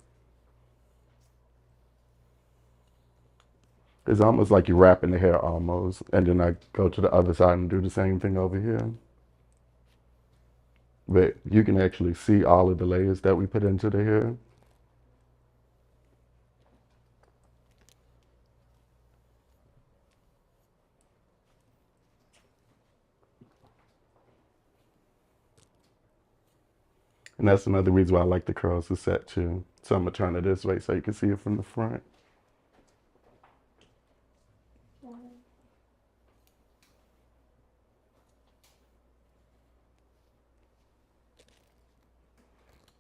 It's almost like you're wrapping the hair almost. And then I go to the other side and do the same thing over here. But you can actually see all of the layers that we put into the hair. And that's another reason why I like the curls to set too. So I'm gonna turn it this way so you can see it from the front.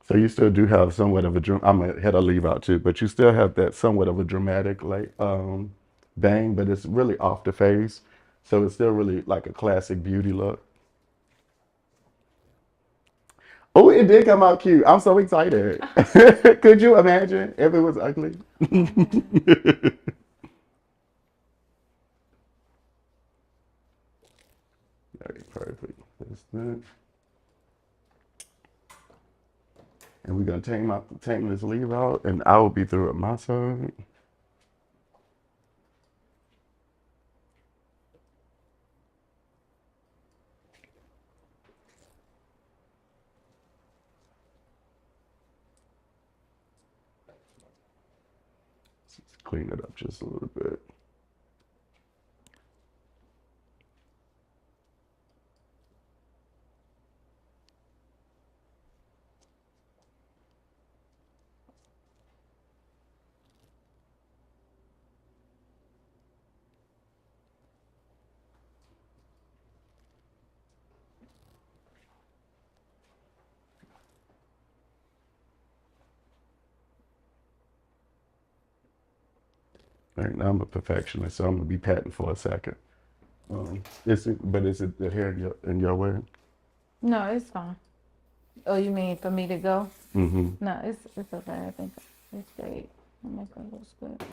So you still do have somewhat of a I'm gonna head a leave out too, but you still have that somewhat of a dramatic like bang, but it's really off the face. So it's still really like a classic beauty look. Oh, it did come out cute. I'm so excited. Could you imagine if it was ugly? Okay, perfect. That's that. And we're gonna tame this leave out, and I will be through at my side. Let's clean it up just a little bit. All right, now I'm a perfectionist, so I'm gonna be patting for a second. Is it the hair in your way? No, it's fine. Oh, you mean for me to go? Mm-hmm. No, it's okay. I think it's great. I think it looks good.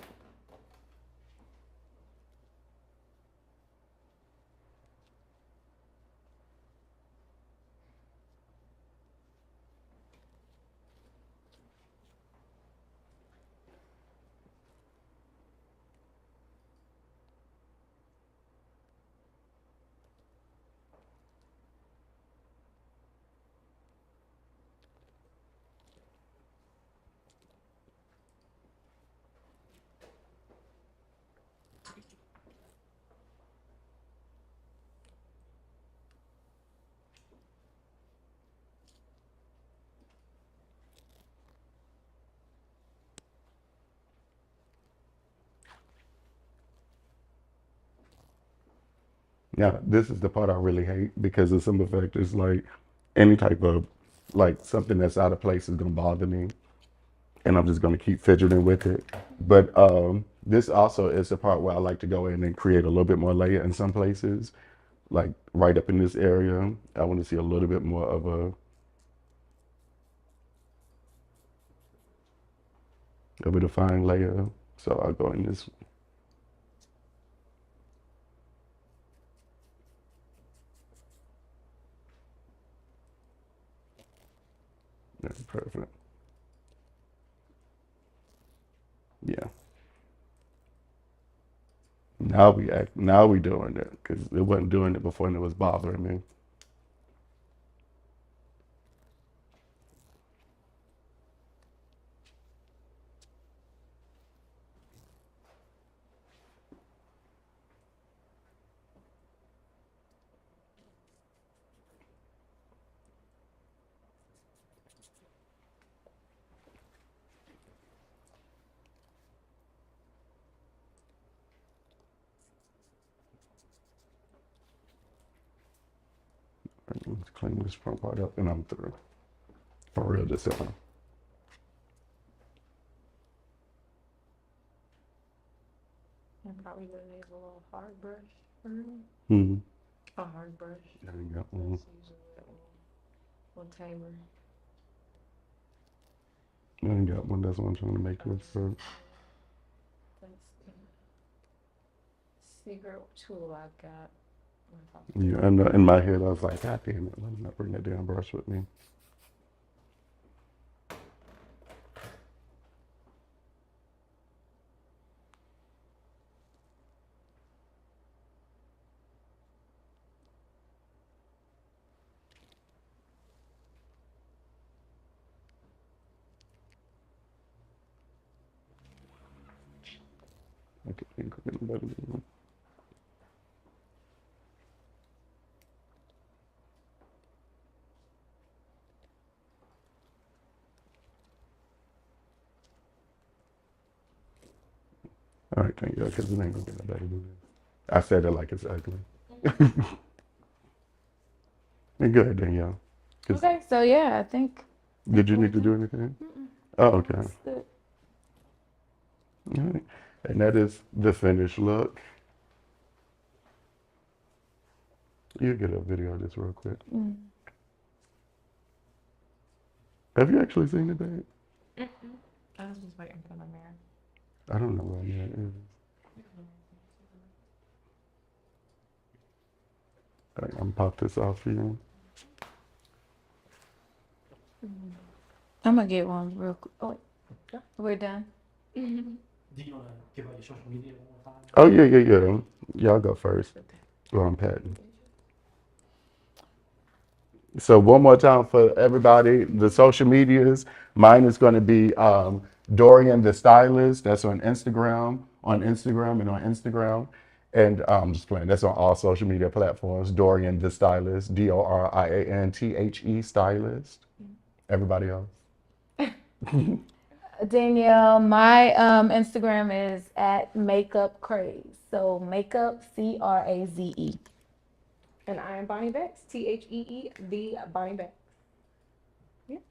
Yeah, this is the part I really hate because the simple fact is like any type of like something that's out of place is gonna bother me, and I'm just gonna keep fidgeting with it. But this also is the part where I like to go in and create a little bit more layer in some places, like right up in this area. I want to see a little bit more of a defined layer. So I'll go in this. That's perfect. Yeah. Now we doing it because it wasn't doing it before and it was bothering me. Let's clean this front part up and I'm through. For real this time. I'm probably gonna need a little hard brush for me. Mm-hmm. A hard brush. There you go. Mm-hmm. That's usually a little tamer. There you got one. That's what I'm trying to make this. So. That's the secret tool I got. Yeah, and in my head I was like, God damn it, let me not bring that damn brush with me. Okay, ain't cooking no better than you. All right, thank you, because it ain't gonna get no better than this. I said it like it's ugly. Go ahead, Danielle. 'Cause Okay, so yeah, I think did you need to do anything? Oh, okay. that's good. All right. And that is the finished look. You get a video of this real quick. Have you actually seen it, babe? I was just waiting for my man. I don't know where that is. All right, I'm gonna pop this off for you. I'm gonna get one real quick. Oh, wait. We're done. Do you want to give out your social media one more time? Oh yeah. Y'all go first. Well, I'm patting. So one more time for everybody, the social medias. Mine is going to be Dorian the Stylist. That's on Instagram, and just playing. That's on all social media platforms. Dorian the Stylist, DORIANTHE Stylist. Everybody else. Danielle, my Instagram is at Makeup Craze. So makeup CRAZE. And I am Bonnie Bex, THEE, the Bonnie Bex. Yes.